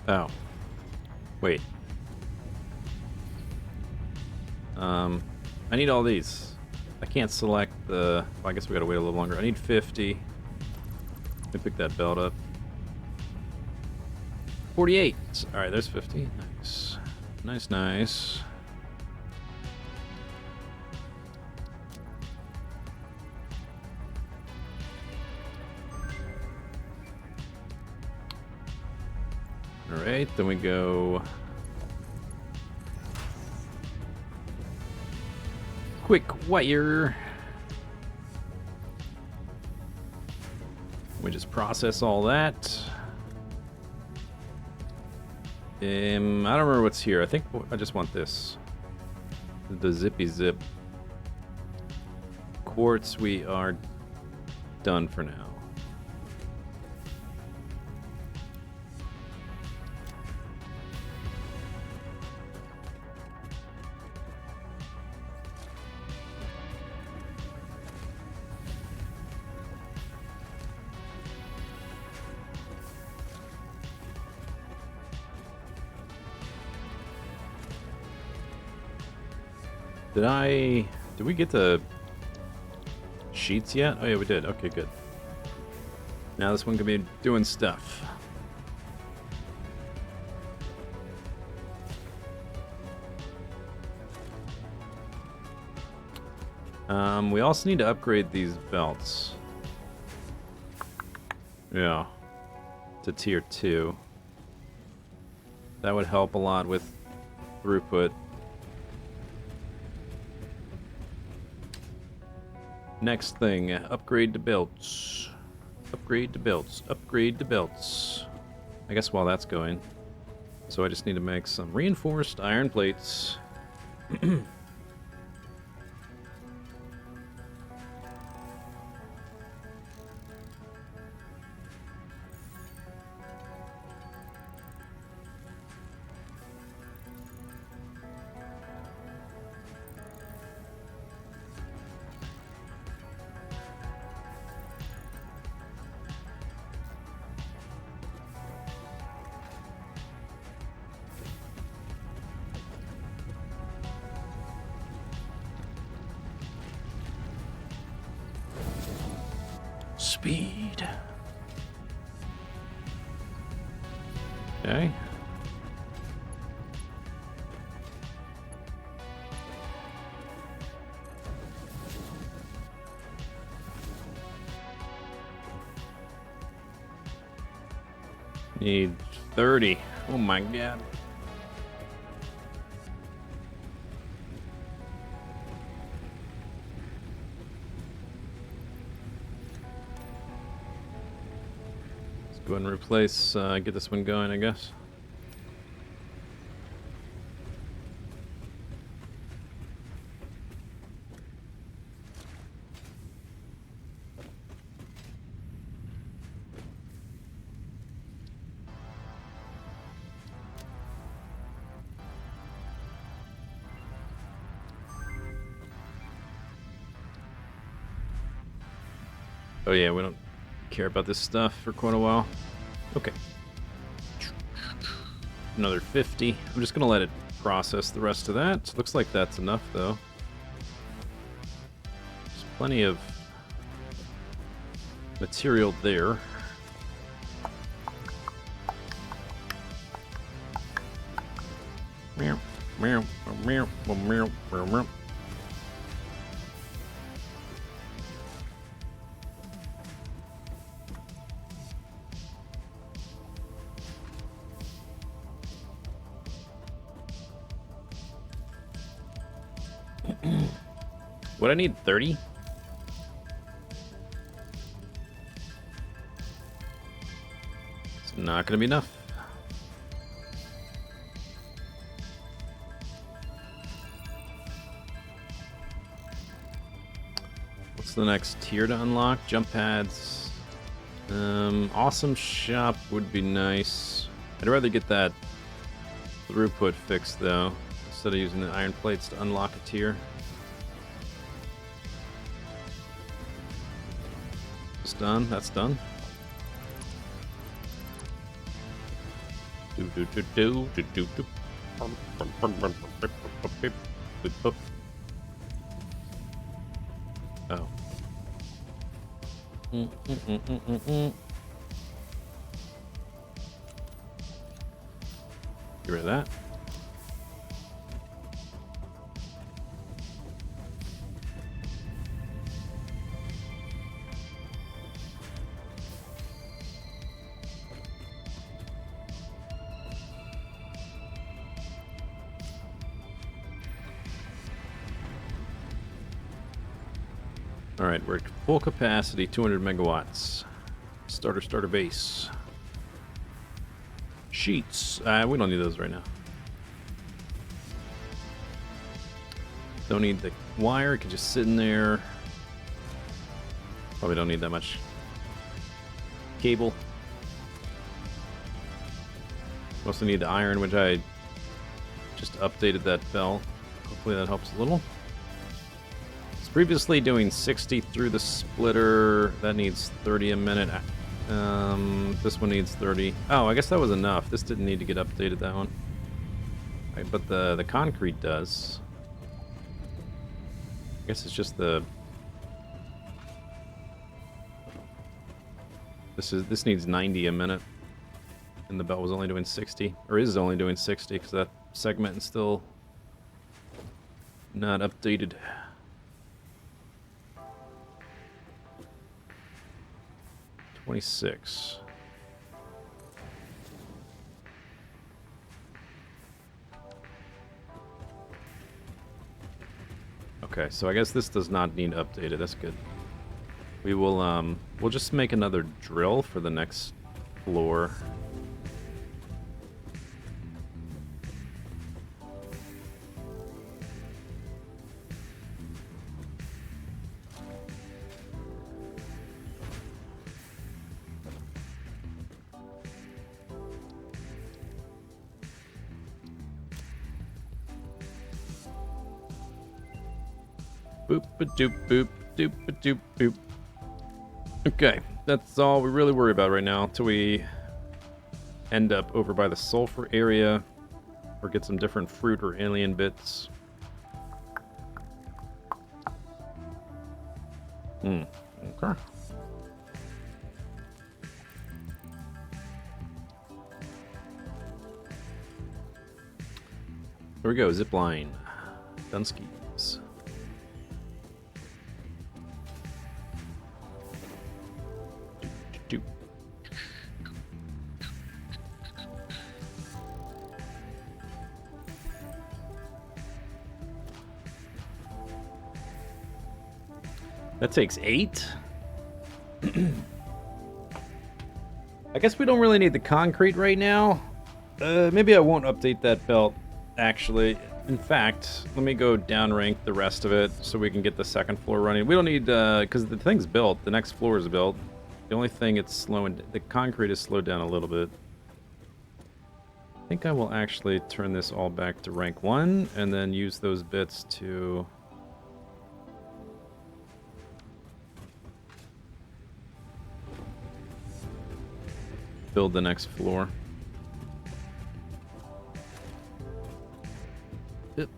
Oh. Wait. I need all these. I can't select the... Well, I guess we gotta wait a little longer. I need 50. Let me pick that belt up. 48. Alright, there's 50. Nice. Nice, nice. Alright, then we go... Quick wire. We just process all that. I don't remember what's here. I think I just want this. The zippy zip. Quartz, we are done for now. Did we get the sheets yet? Oh yeah, we did. Okay, good. Now this one can be doing stuff. We also need to upgrade these belts. Yeah. To tier 2. That would help a lot with throughput. Next thing, upgrade the belts. Upgrade the belts. Upgrade the belts. I guess while that's going. So I just need to make some reinforced iron plates. Speed. Okay. Need 30. Oh my god. Go ahead and replace, get this one going, I guess. Oh yeah, we don't care about this stuff for quite a while. Okay. Another 50. I'm just gonna let it process the rest of that. Looks like that's enough though. There's plenty of material there. Meow, meow, meow, meow, meow, meow. What I need 30? It's not gonna be enough. What's the next tier to unlock? Jump pads. Awesome shop would be nice. I'd rather get that throughput fixed though, instead of using the iron plates to unlock a tier. It's done. That's done. Oh. Get rid of that. Alright, we're at full capacity, 200 megawatts. Starter base. Sheets. We don't need those right now. Don't need the wire, it can just sit in there. Probably don't need that much cable. Mostly need the iron, which I just updated that bell. Hopefully that helps a little. Previously doing 60 through the splitter. That needs 30 a minute. This one needs 30. Oh, I guess that was enough. This didn't need to get updated, that one. Right, but the concrete does. I guess it's just the... This needs 90 a minute. And the belt was only doing 60. Or is only doing 60, because that segment is still not updated. $26. Okay, so I guess this does not need updated. That's good. We will we'll just make another drill for the next floor. Boop a doop boop doop a doop boop. Okay, that's all we really worry about right now until we end up over by the sulfur area or get some different fruit or alien bits. Okay. There we go, zipline. Dunskies. That takes 8? I I guess we don't really need the concrete right now. Maybe I won't update that belt, actually. In fact, let me go downrank the rest of it so we can get the second floor running. We don't need, because the thing's built. The next floor is built. The only thing it's slowing, the concrete is slowed down a little bit. I think I will actually turn this all back to rank 1 and then use those bits to build the next floor. Yep.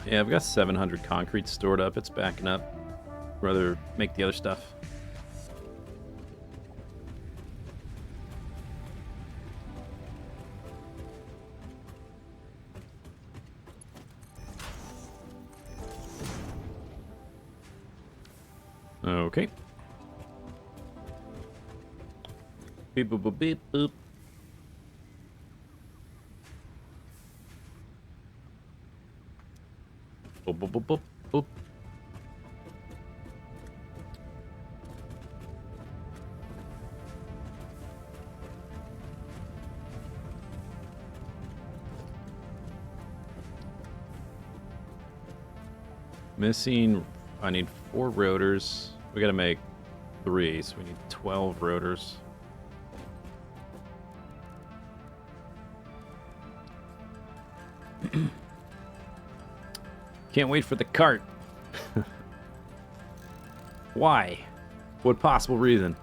Yeah, I've got 700 concrete stored up. It's backing up. Rather make the other stuff. Okay. Beep boop boop beep boop. Boop, boop, boop, boop, boop. Missing, I need 4 rotors. We gotta make 3, so we need 12 rotors. Can't wait for the cart. Why? What possible reason?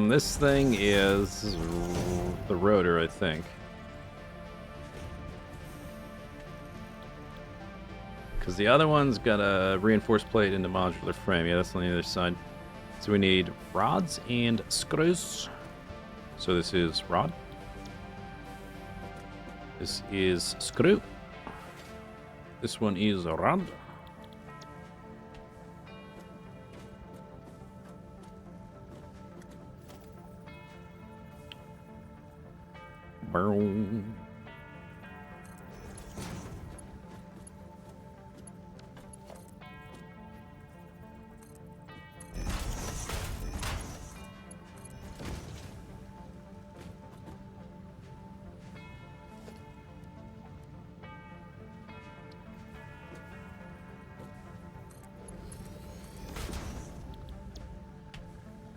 This thing is the rotor, I think. Because the other one's got a reinforced plate in the modular frame. Yeah, that's on the other side. So we need rods and screws. So this is rod. This is screw. This one is a rod. Boom.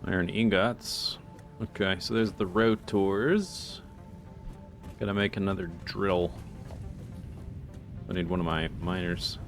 Iron ingots. Okay, so there's the rotors. Gotta make another drill. I need one of my miners.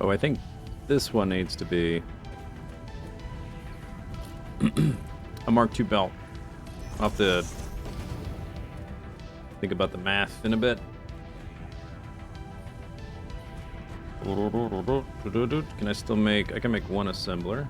Oh, I think this one needs to be a Mark II belt. I'll have to think about the math in a bit. Can I still make... I can make one assembler.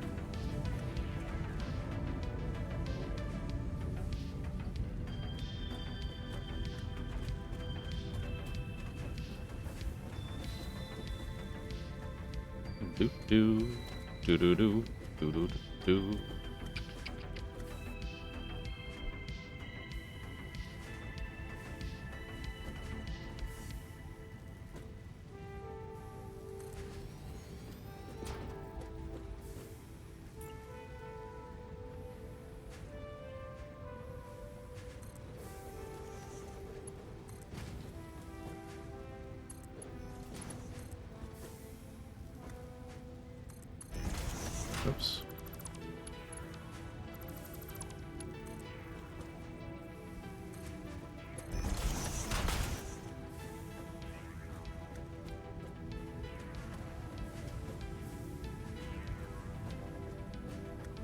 Do do do do do do do do. Oops.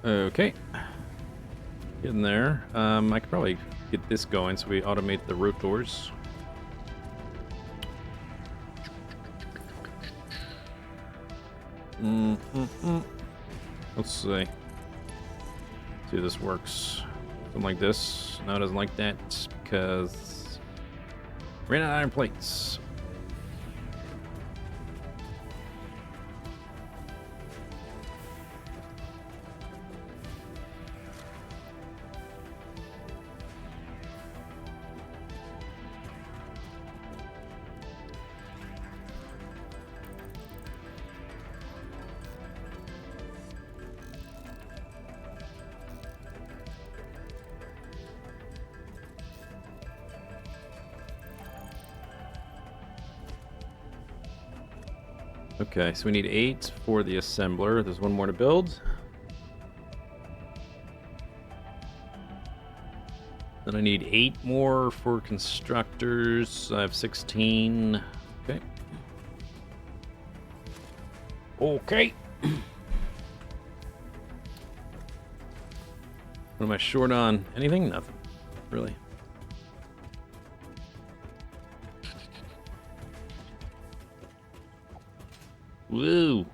Okay. Getting there. I could probably get this going so we automate the rotors. Let's see. See if this works. Something like this. No, it doesn't like that because ran out of iron plates. Okay, so we need 8 for the assembler. There's one more to build. Then I need 8 more for constructors. I have 16. Okay. Okay. What am I short on? Anything? Nothing. Really. Woo!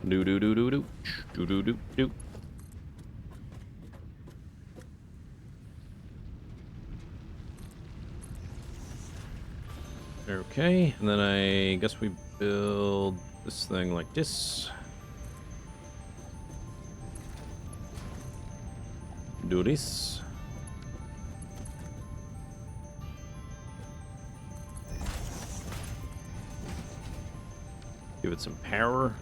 Do do do do do do do do do. Okay, and then I guess we build this thing like this. Do this. Give it some power.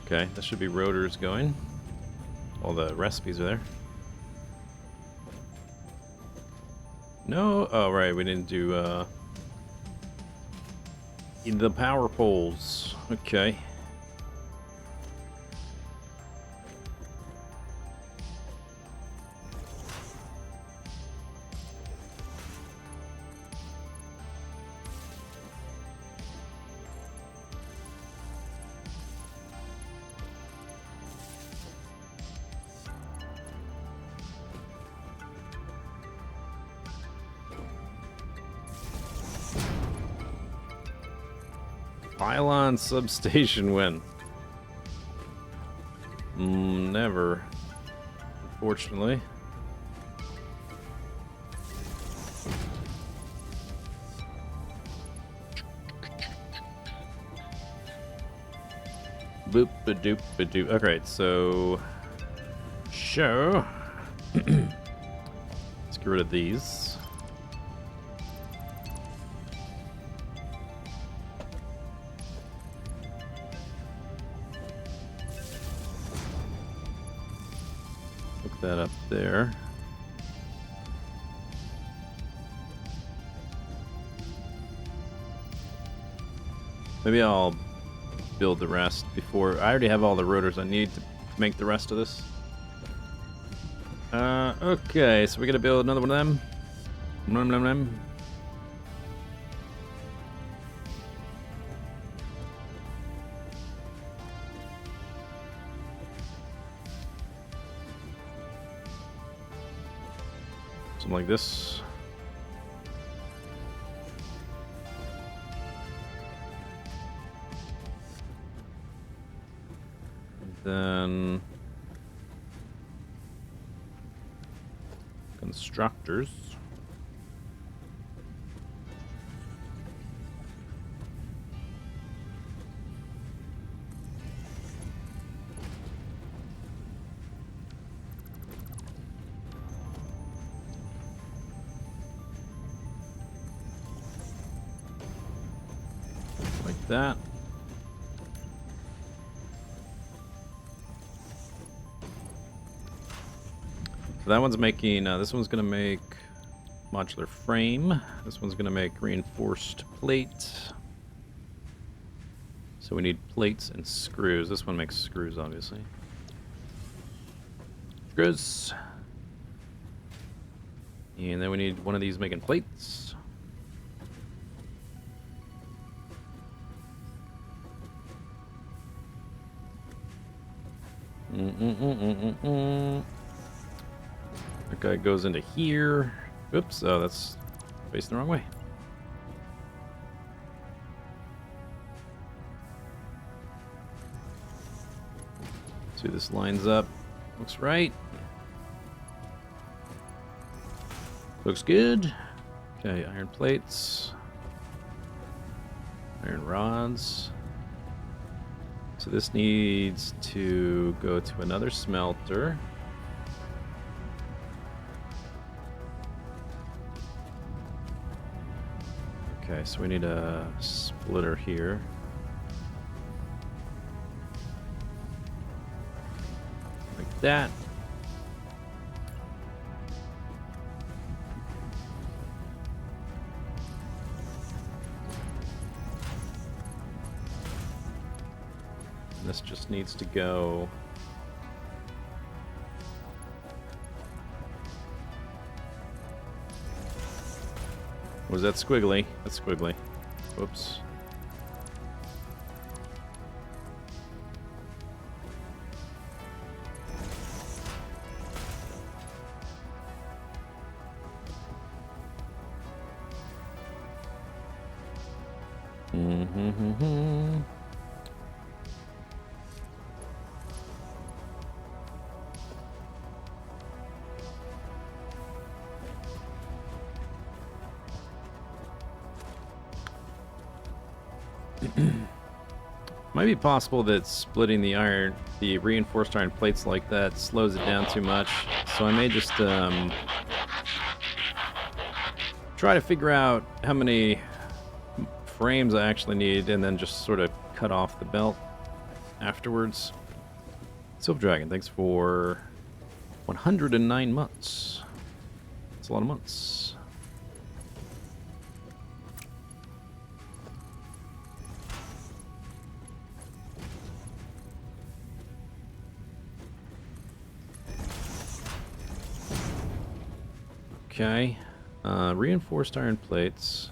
Okay, that should be rotors going. All the recipes are there. No, oh right, we didn't do the power poles. Okay. Pylon substation win. Never. Unfortunately. Boop ba doop ba doop. Okay, so show. Let's get rid of these. Hook that up there. Maybe I'll build the rest before. I already have all the rotors I need to make the rest of this. Okay, so we gotta build another one of them. Nom, nom, nom. Something like this. Then constructors. Like that. So that one's making, this one's going to make modular frame. This one's going to make reinforced plate. So we need plates and screws. This one makes screws, obviously. Screws. And then we need one of these making plates. That guy goes into here. Oops, oh, that's facing the wrong way. See, this lines up. Looks right. Looks good. Okay, iron plates. Iron rods. So this needs to go to another smelter. Okay, so we need a splitter here. Like that. And this just needs to go. Was that squiggly? That's squiggly. Whoops. Might be possible that splitting the reinforced iron plates like that slows it down too much. So I may just try to figure out how many frames I actually need and then just sort of cut off the belt afterwards. Silver Dragon, thanks for 109 months. That's a lot of months. Okay, reinforced iron plates.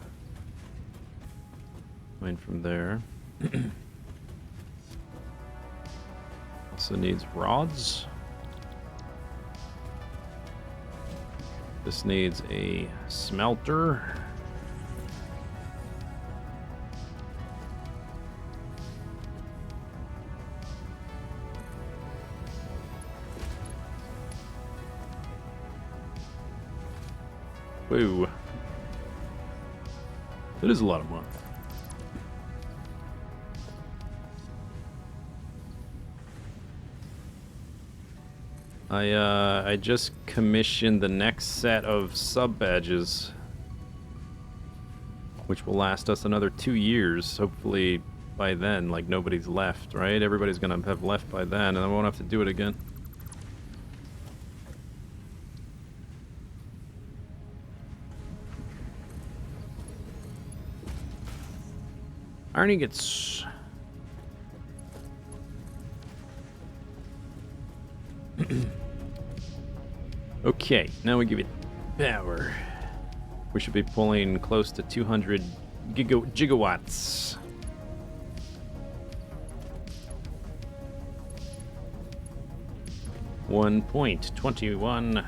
Going from there. Also needs rods. This needs a smelter. Whoa. That is a lot of money. I just commissioned the next set of sub badges, which will last us another 2 years. Hopefully by then, like, nobody's left, right? Everybody's gonna have left by then, and I won't have to do it again. Iron ingots. Okay, now we give it power. We should be pulling close to 200 gigawatts. $1.21.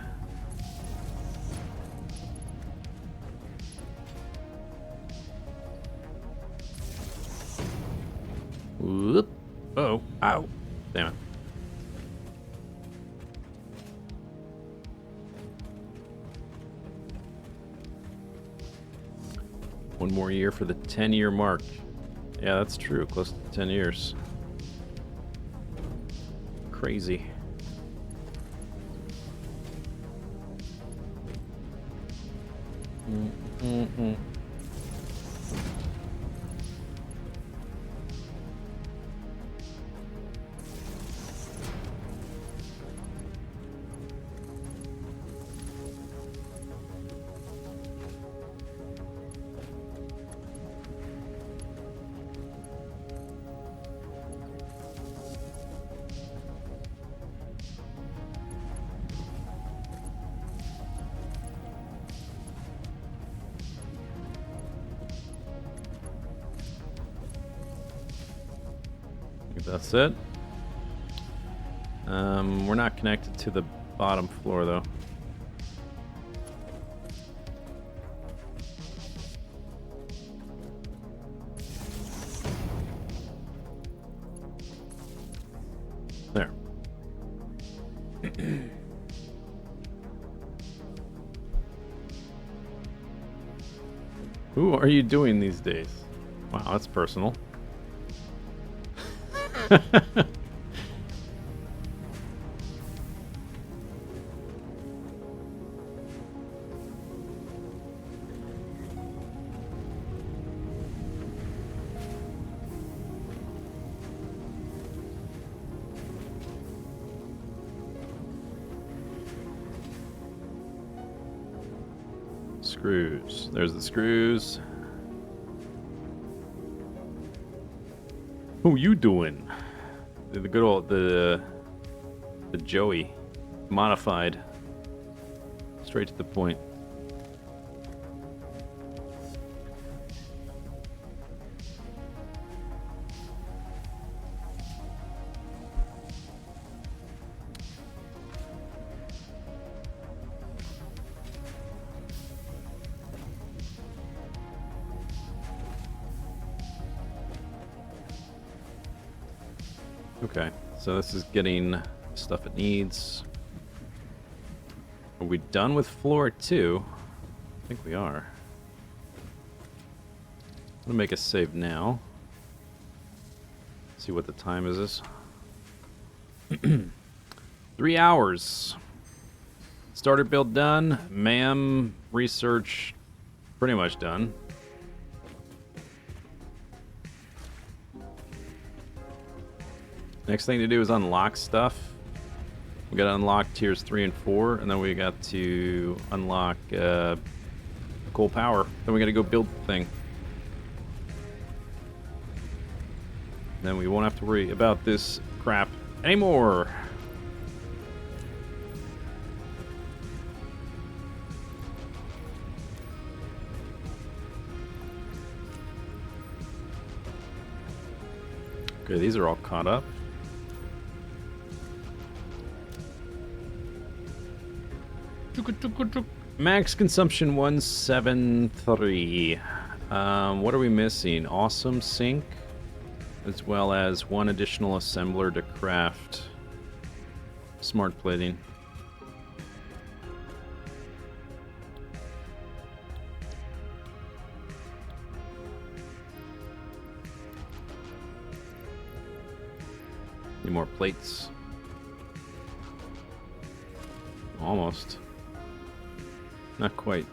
Whoop. Oh, ow. Damn it. One more year for the 10-year mark. Yeah, that's true. Close to 10 years. Crazy. Mm-mm-mm. That's it. We're not connected to the bottom floor, though. There. Who are you doing these days? Wow, that's personal. Screws. There's the screws. Who you doing? The good old the Joey, modified, straight to the point. Okay, so this is getting stuff it needs. Are we done with floor 2? I think we are. I'm gonna make a save now. See what the time is. 3 hours. Starter build done. MAM research pretty much done. Next thing to do is unlock stuff. We got to unlock tiers 3 and 4, and then we got to unlock coal power. Then we got to go build the thing. Then we won't have to worry about this crap anymore. Okay, these are all caught up. Max consumption 173. What are we missing? Awesome sync, as well as one additional assembler to craft smart plating. Need more plates. Almost. Not quite.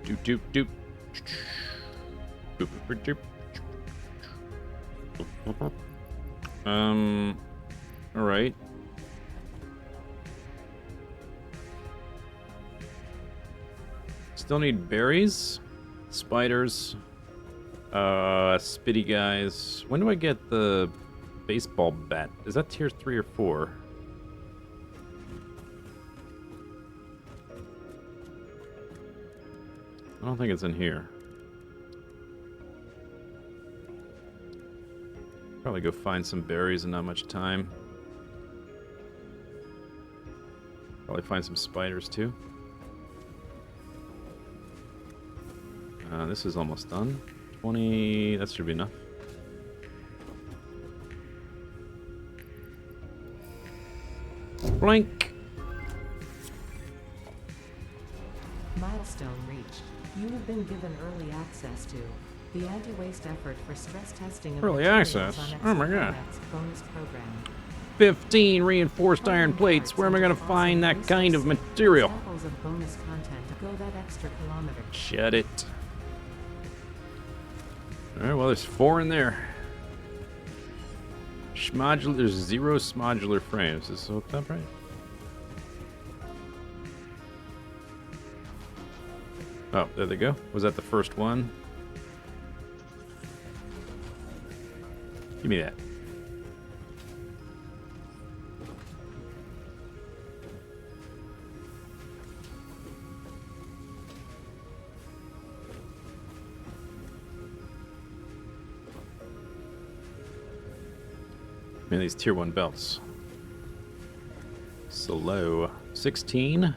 Doop doop doop. Boop boop doop. All right. Still need berries, spiders, spitty guys. When do I get the baseball bat? Is that tier 3 or 4? I don't think it's in here. Probably go find some berries in not much time. Probably find some spiders too. This is almost done. 20, that should be enough. Blank! Milestone reached. You have been given early access to the anti-waste effort for stress testing of Early materials access? on Oh my God. Exoplanet bonus program. 15 reinforced iron plates. Where am I gonna find that kind of material? Samples of bonus content. Go that extra kilometer. Shut it. Alright, well, there's 4 in there. Schmodular, there's 0 schmodular frames. Is this hooked up right? Oh, there they go. Was that the first one? Give me that. Man, these tier 1 belts. So low. 16.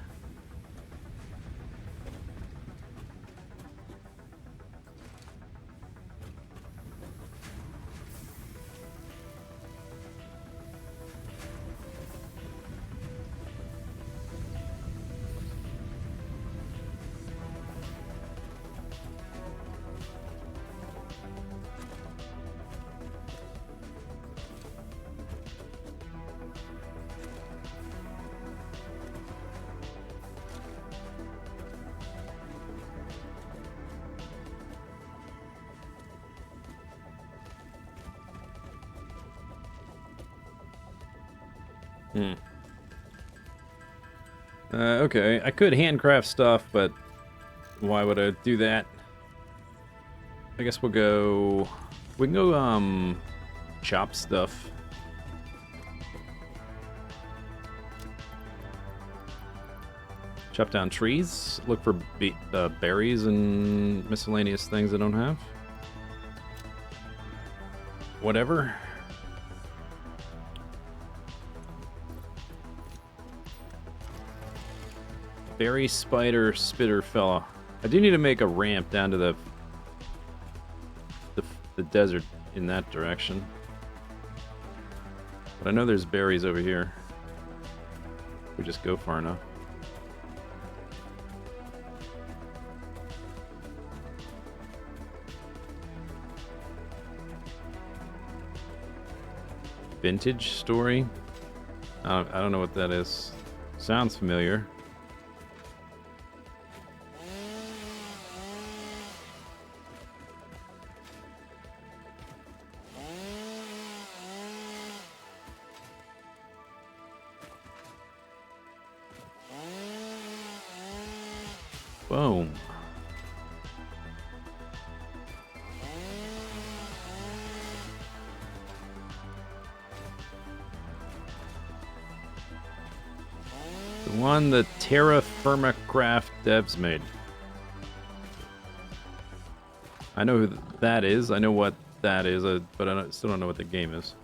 Okay, I could handcraft stuff, but why would I do that? I guess we can go, chop stuff. Chop down trees, look for berries and miscellaneous things I don't have. Whatever. Berry spider spitter fella. I do need to make a ramp down to the desert in that direction. But I know there's berries over here. We just go far enough. Vintage story? I don't know what that is. Sounds familiar. Boom. The one the Terra Firma Craft devs made. I know who that is. I know what that is, but still don't know what the game is.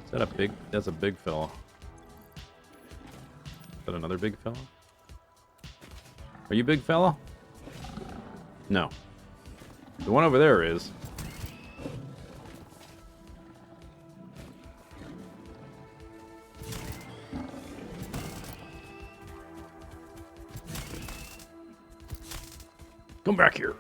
Is that a big? That's a big fella. Is that another big fella? Are you big fella? No. The one over there is. Come back here.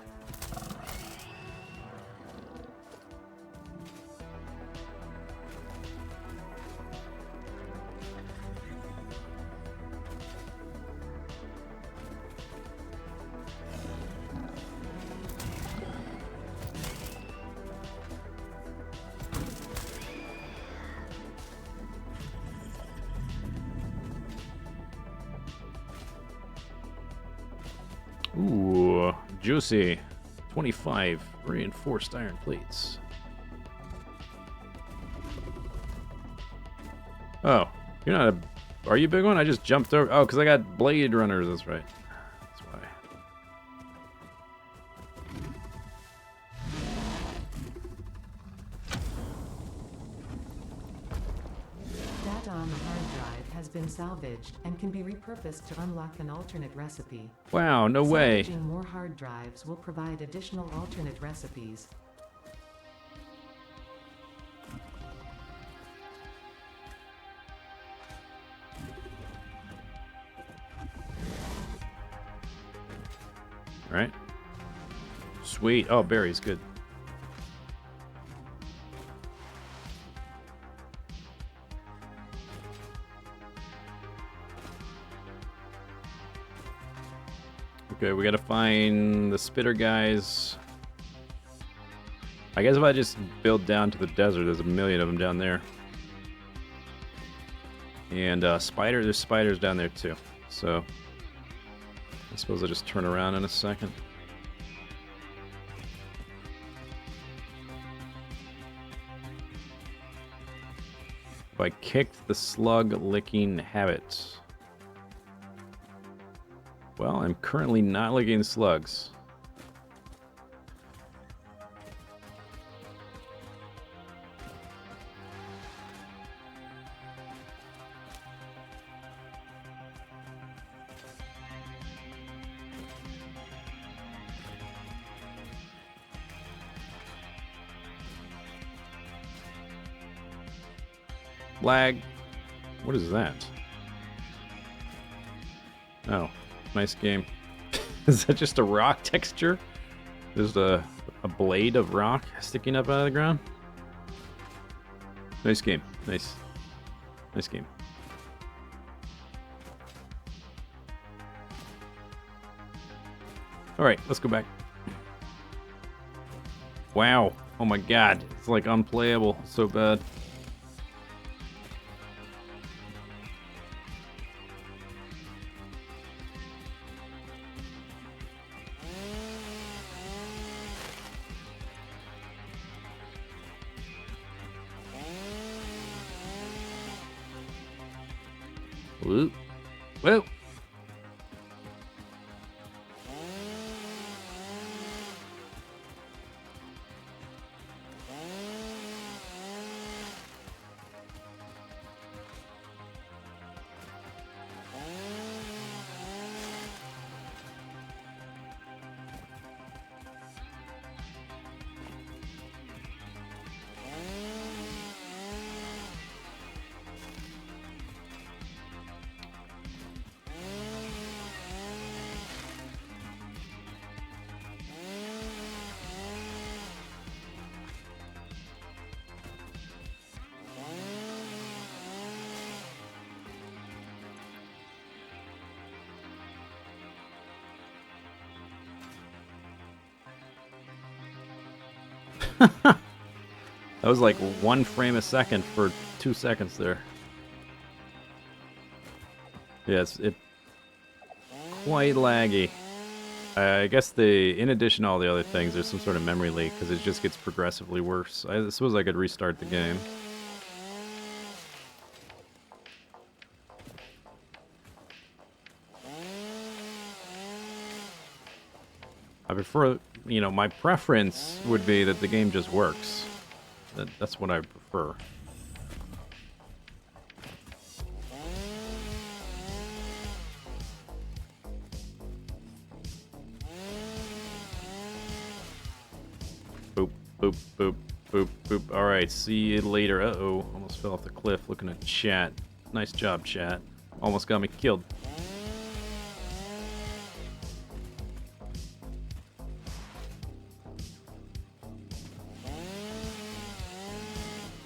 Juicy. 25 reinforced iron plates. Oh, you're not a... Are you a big one? I just jumped over... Oh, because I got blade runners. That's right. That's why. Data on the hard drive has been salvaged and can be repurposed to unlock an alternate recipe. Wow, no way. Salvaging more hard drives will provide additional alternate recipes. Right? Sweet. Oh, berries, good. Okay, we gotta find the spitter guys. I guess if I just build down to the desert, there's a million of them down there. And there's spiders down there too. So I suppose I'll just turn around in a second. If I kicked the slug-licking habit. Well, I'm currently not licking slugs. Lag. What is that? Oh, nice game. Is that just a rock texture? There's a blade of rock sticking up out of the ground? Nice game. Nice. Nice game. Alright, let's go back. Wow. Oh my god. It's like unplayable. So bad. Whoop. Whoop. That was like 1 frame a second for 2 seconds there. Yes, it quite laggy. I guess in addition to all the other things, there's some sort of memory leak because it just gets progressively worse. I suppose I could restart the game. I prefer, my preference would be that the game just works. That's what I prefer. Boop, boop, boop, boop, boop. Alright, see you later. Uh-oh, almost fell off the cliff looking at chat. Nice job, chat. Almost got me killed.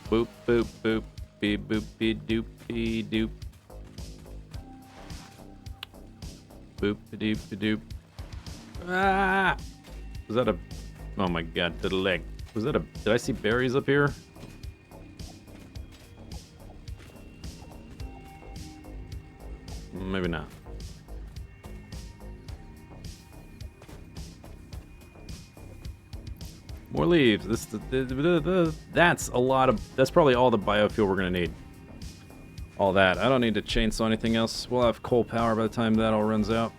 Boop, boop, boop, beep, boop, beep, doop, beep, doop. Boop, doop, doop. Ah! Was that a... Oh my god, to the leg. Was that a... Did I see berries up here? Maybe not. More leaves. That's a lot of... That's probably all the biofuel we're going to need. All that. I don't need to chainsaw anything else. We'll have coal power by the time that all runs out.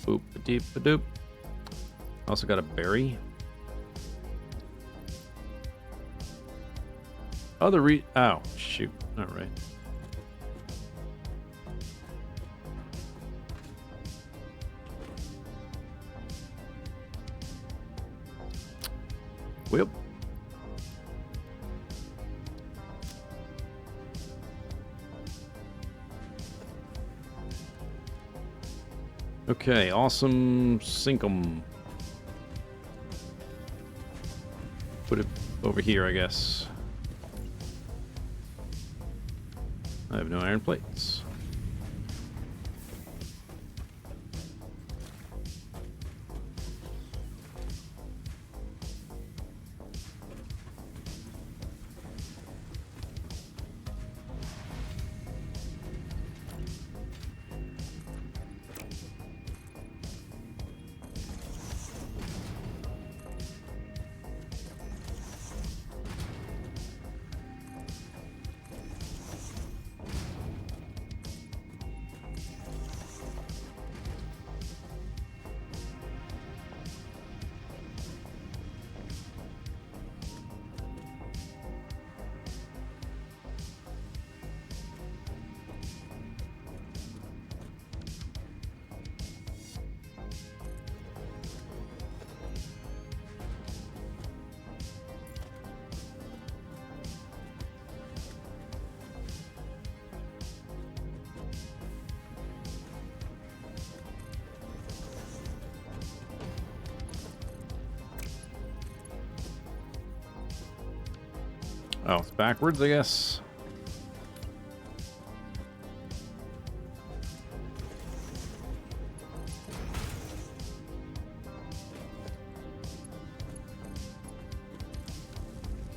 Boop-a-deep-a-doop. Also got a berry. Oh, oh, shoot. Alright. Whip. Okay, awesome. Sink 'em. Put it over here, I guess. I have no iron plates. Oh, it's backwards, I guess.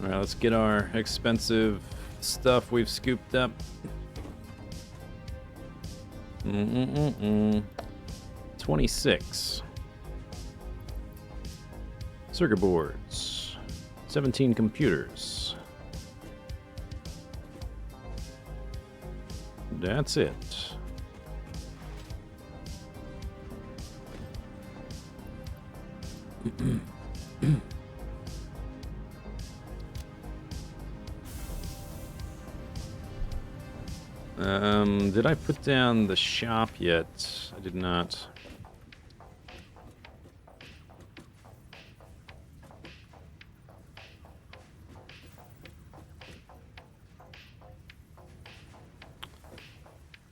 Alright, let's get our expensive stuff we've scooped up. 26. Circuit boards. 17 computers. That's it. Did I put down the shop yet? I did not.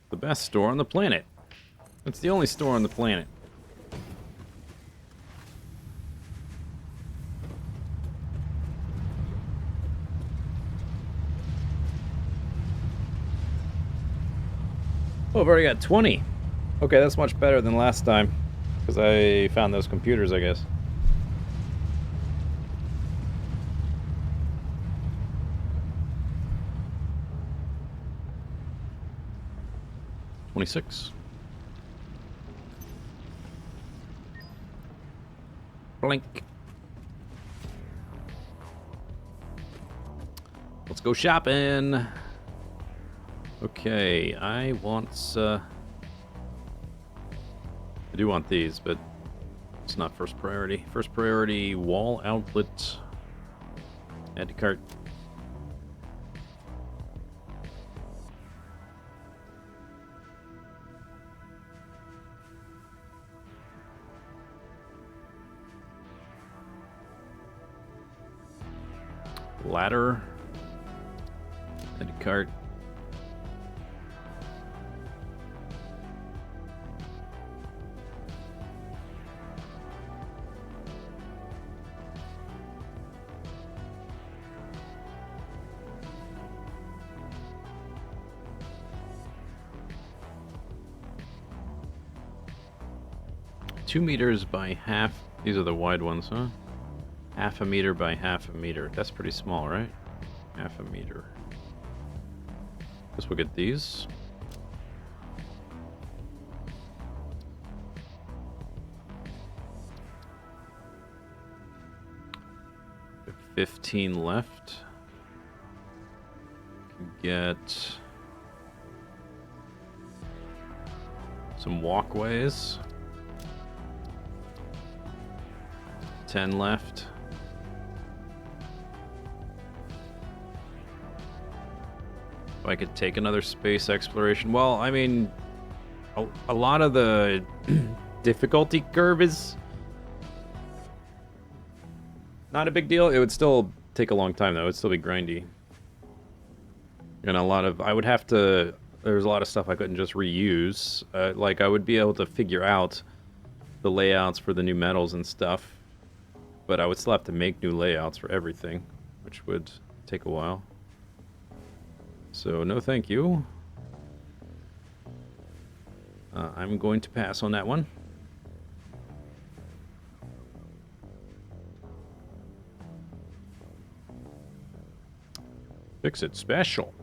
The best store on the planet. It's the only store on the planet. Oh, I've already got 20. Okay, that's much better than last time. Because I found those computers, I guess. $26. Blink. Let's go shopping. Okay, I want, I do want these, but it's not first priority. First priority, wall outlet. Add to cart. Ladder. Add to cart. Two meters by half. These are the wide ones, huh? Half a meter by half a meter. That's pretty small, right? Half a meter. Guess we'll get these. 15 left. Get some walkways. 10 left. If I could take another space exploration. Well, I mean, a lot of the difficulty curve is not a big deal. It would still take a long time, though. It would still be grindy. And a lot of... I would have to... There's a lot of stuff I couldn't just reuse. Like, I would be able to figure out the layouts for the new metals and stuff. But I would still have to make new layouts for everything, which would take a while. So, no thank you. I'm going to pass on that one. Fix it special.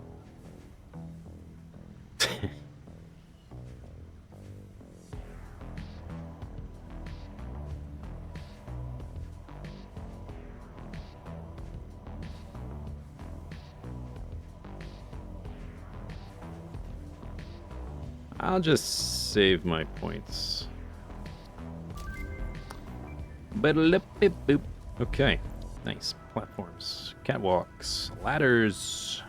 I'll just save my points. Okay, nice. Platforms, catwalks, ladders,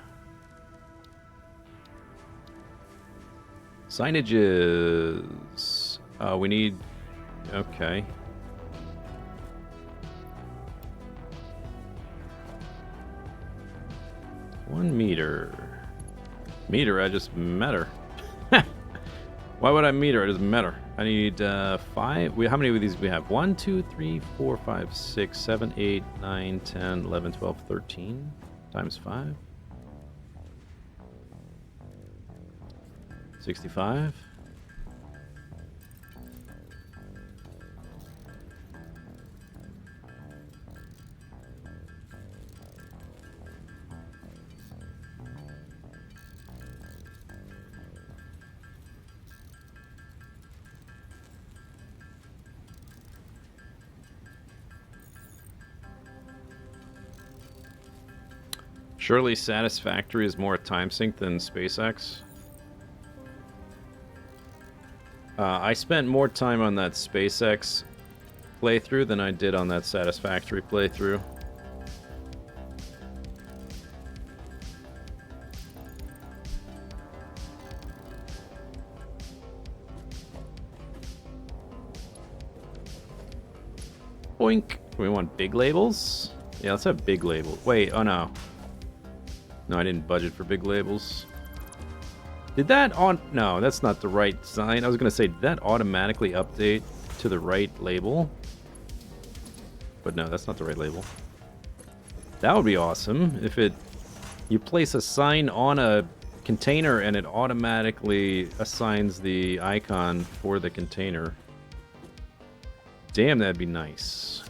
signages. We need... Okay. One meter. Meter, I just met her. Why would I meet her? It doesn't matter. I need 5. How many of these do we have? 1, 2, 3, 4, 5, 6, 7, 8, 9, 10, 11, 12, 13 times 5. 65. Surely Satisfactory is more time sync than SpaceX. I spent more time on that SpaceX playthrough than I did on that Satisfactory playthrough. Boink! We want big labels? Yeah, let's have big labels. Wait, oh no. No, I didn't budget for big labels. Did that on... No, that's not the right sign. I was going to say, did that automatically update to the right label? But no, that's not the right label. That would be awesome if it... You place a sign on a container and it automatically assigns the icon for the container. Damn, that'd be nice.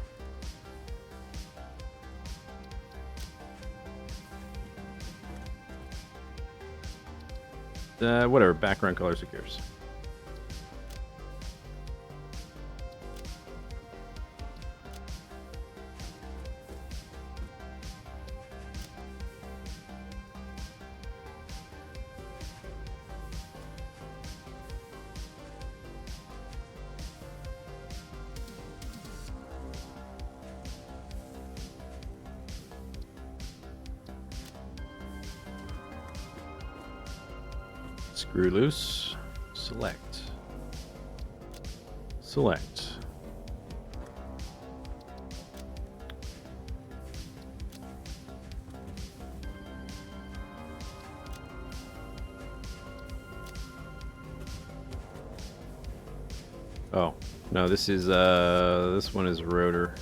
Whatever, background colors, who cares? Screw loose. Select. Select. Oh, no, this is, this one is rotor.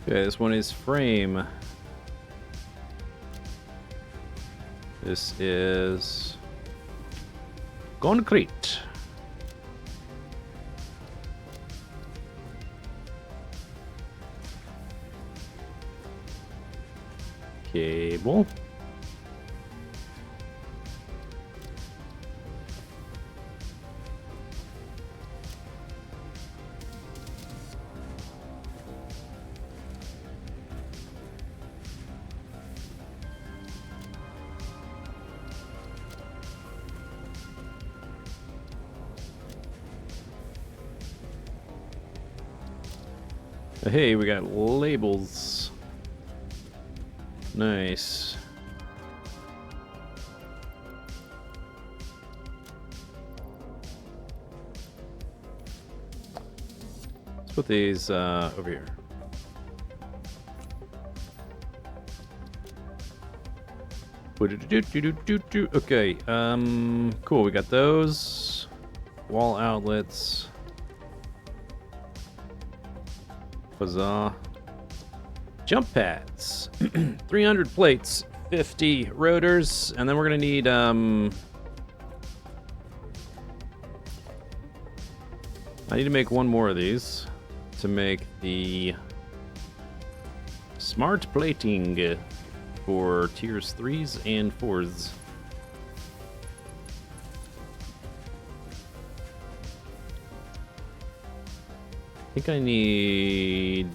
Okay, this one is frame. This is concrete. Cable. Hey, we got labels. Nice. Let's put these over here. Okay, cool. We got those wall outlets. Huzzah. Jump pads. 300 plates, 50 rotors, and then we're gonna need I need to make one more of these to make the smart plating for tiers 3s and 4s. I think I need...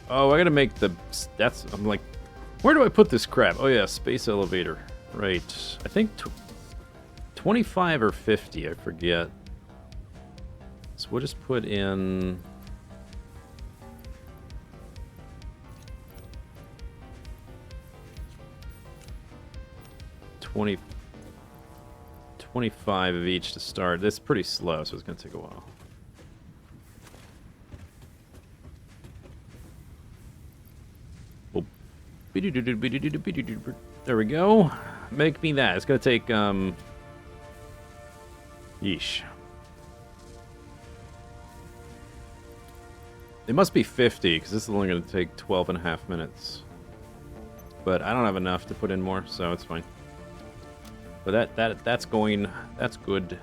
Oh, I gotta make the... That's... I'm like... Where do I put this crap? Oh yeah, space elevator. Right. I think 25 or 50, I forget. So we'll just put in... 25 of each to start. That's pretty slow, so it's going to take a while. There we go. Make me that. It's going to take, yeesh. It must be 50, because this is only going to take 12 and a half minutes. But I don't have enough to put in more, so it's fine. But that's going... That's good.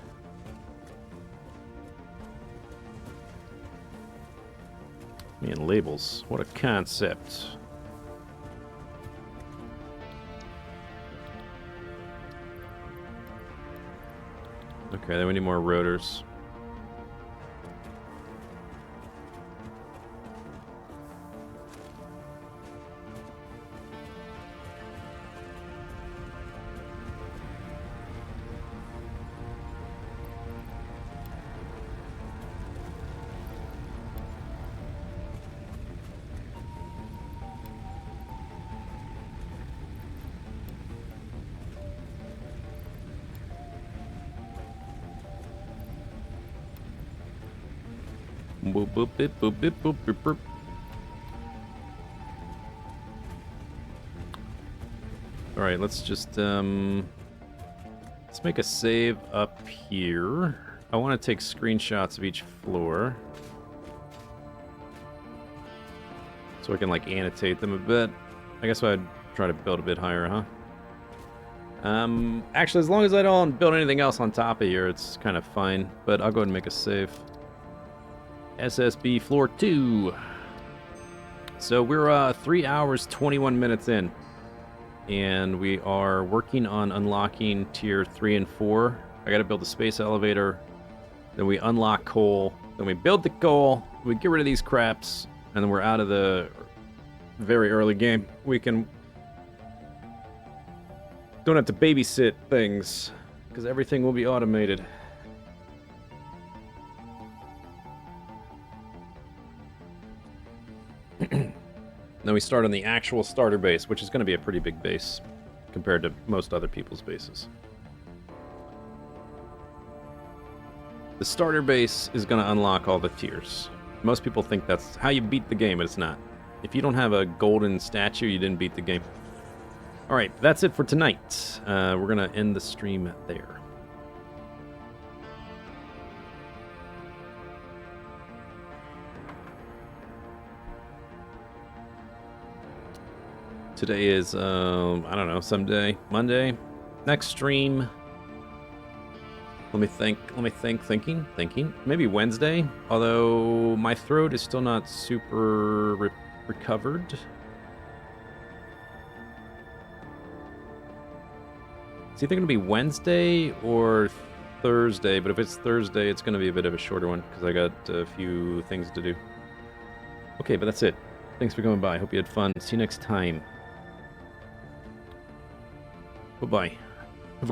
Man, labels. What a concept. Okay, then we need more rotors. Boop, boop, boop, boop, boop, boop, boop, boop. All right, let's just let's make a save up here. I want to take screenshots of each floor so I can like annotate them a bit. I guess I'd try to build a bit higher, huh? Actually, as long as I don't build anything else on top of here, it's kind of fine. But I'll go ahead and make a save. SSB floor 2. So we're 3 hours 21 minutes in, and we are working on unlocking tier 3 and 4. I gotta build the space elevator, then we unlock coal, then we build the coal, we get rid of these craps, and then we're out of the very early game. We can don't have to babysit things because everything will be automated. Then we start on the actual starter base, which is going to be a pretty big base compared to most other people's bases. The starter base is going to unlock all the tiers. Most people think that's how you beat the game, but it's not. If you don't have a golden statue, you didn't beat the game. Alright, that's it for tonight. We're going to end the stream there. Today is, I don't know, someday, Monday. Next stream. Let me thinking. Maybe Wednesday, although my throat is still not super recovered. It's either going to be Wednesday or Thursday, but if it's Thursday, it's going to be a bit of a shorter one because I got a few things to do. Okay, but that's it. Thanks for coming by. Hope you had fun. See you next time. Bye-bye.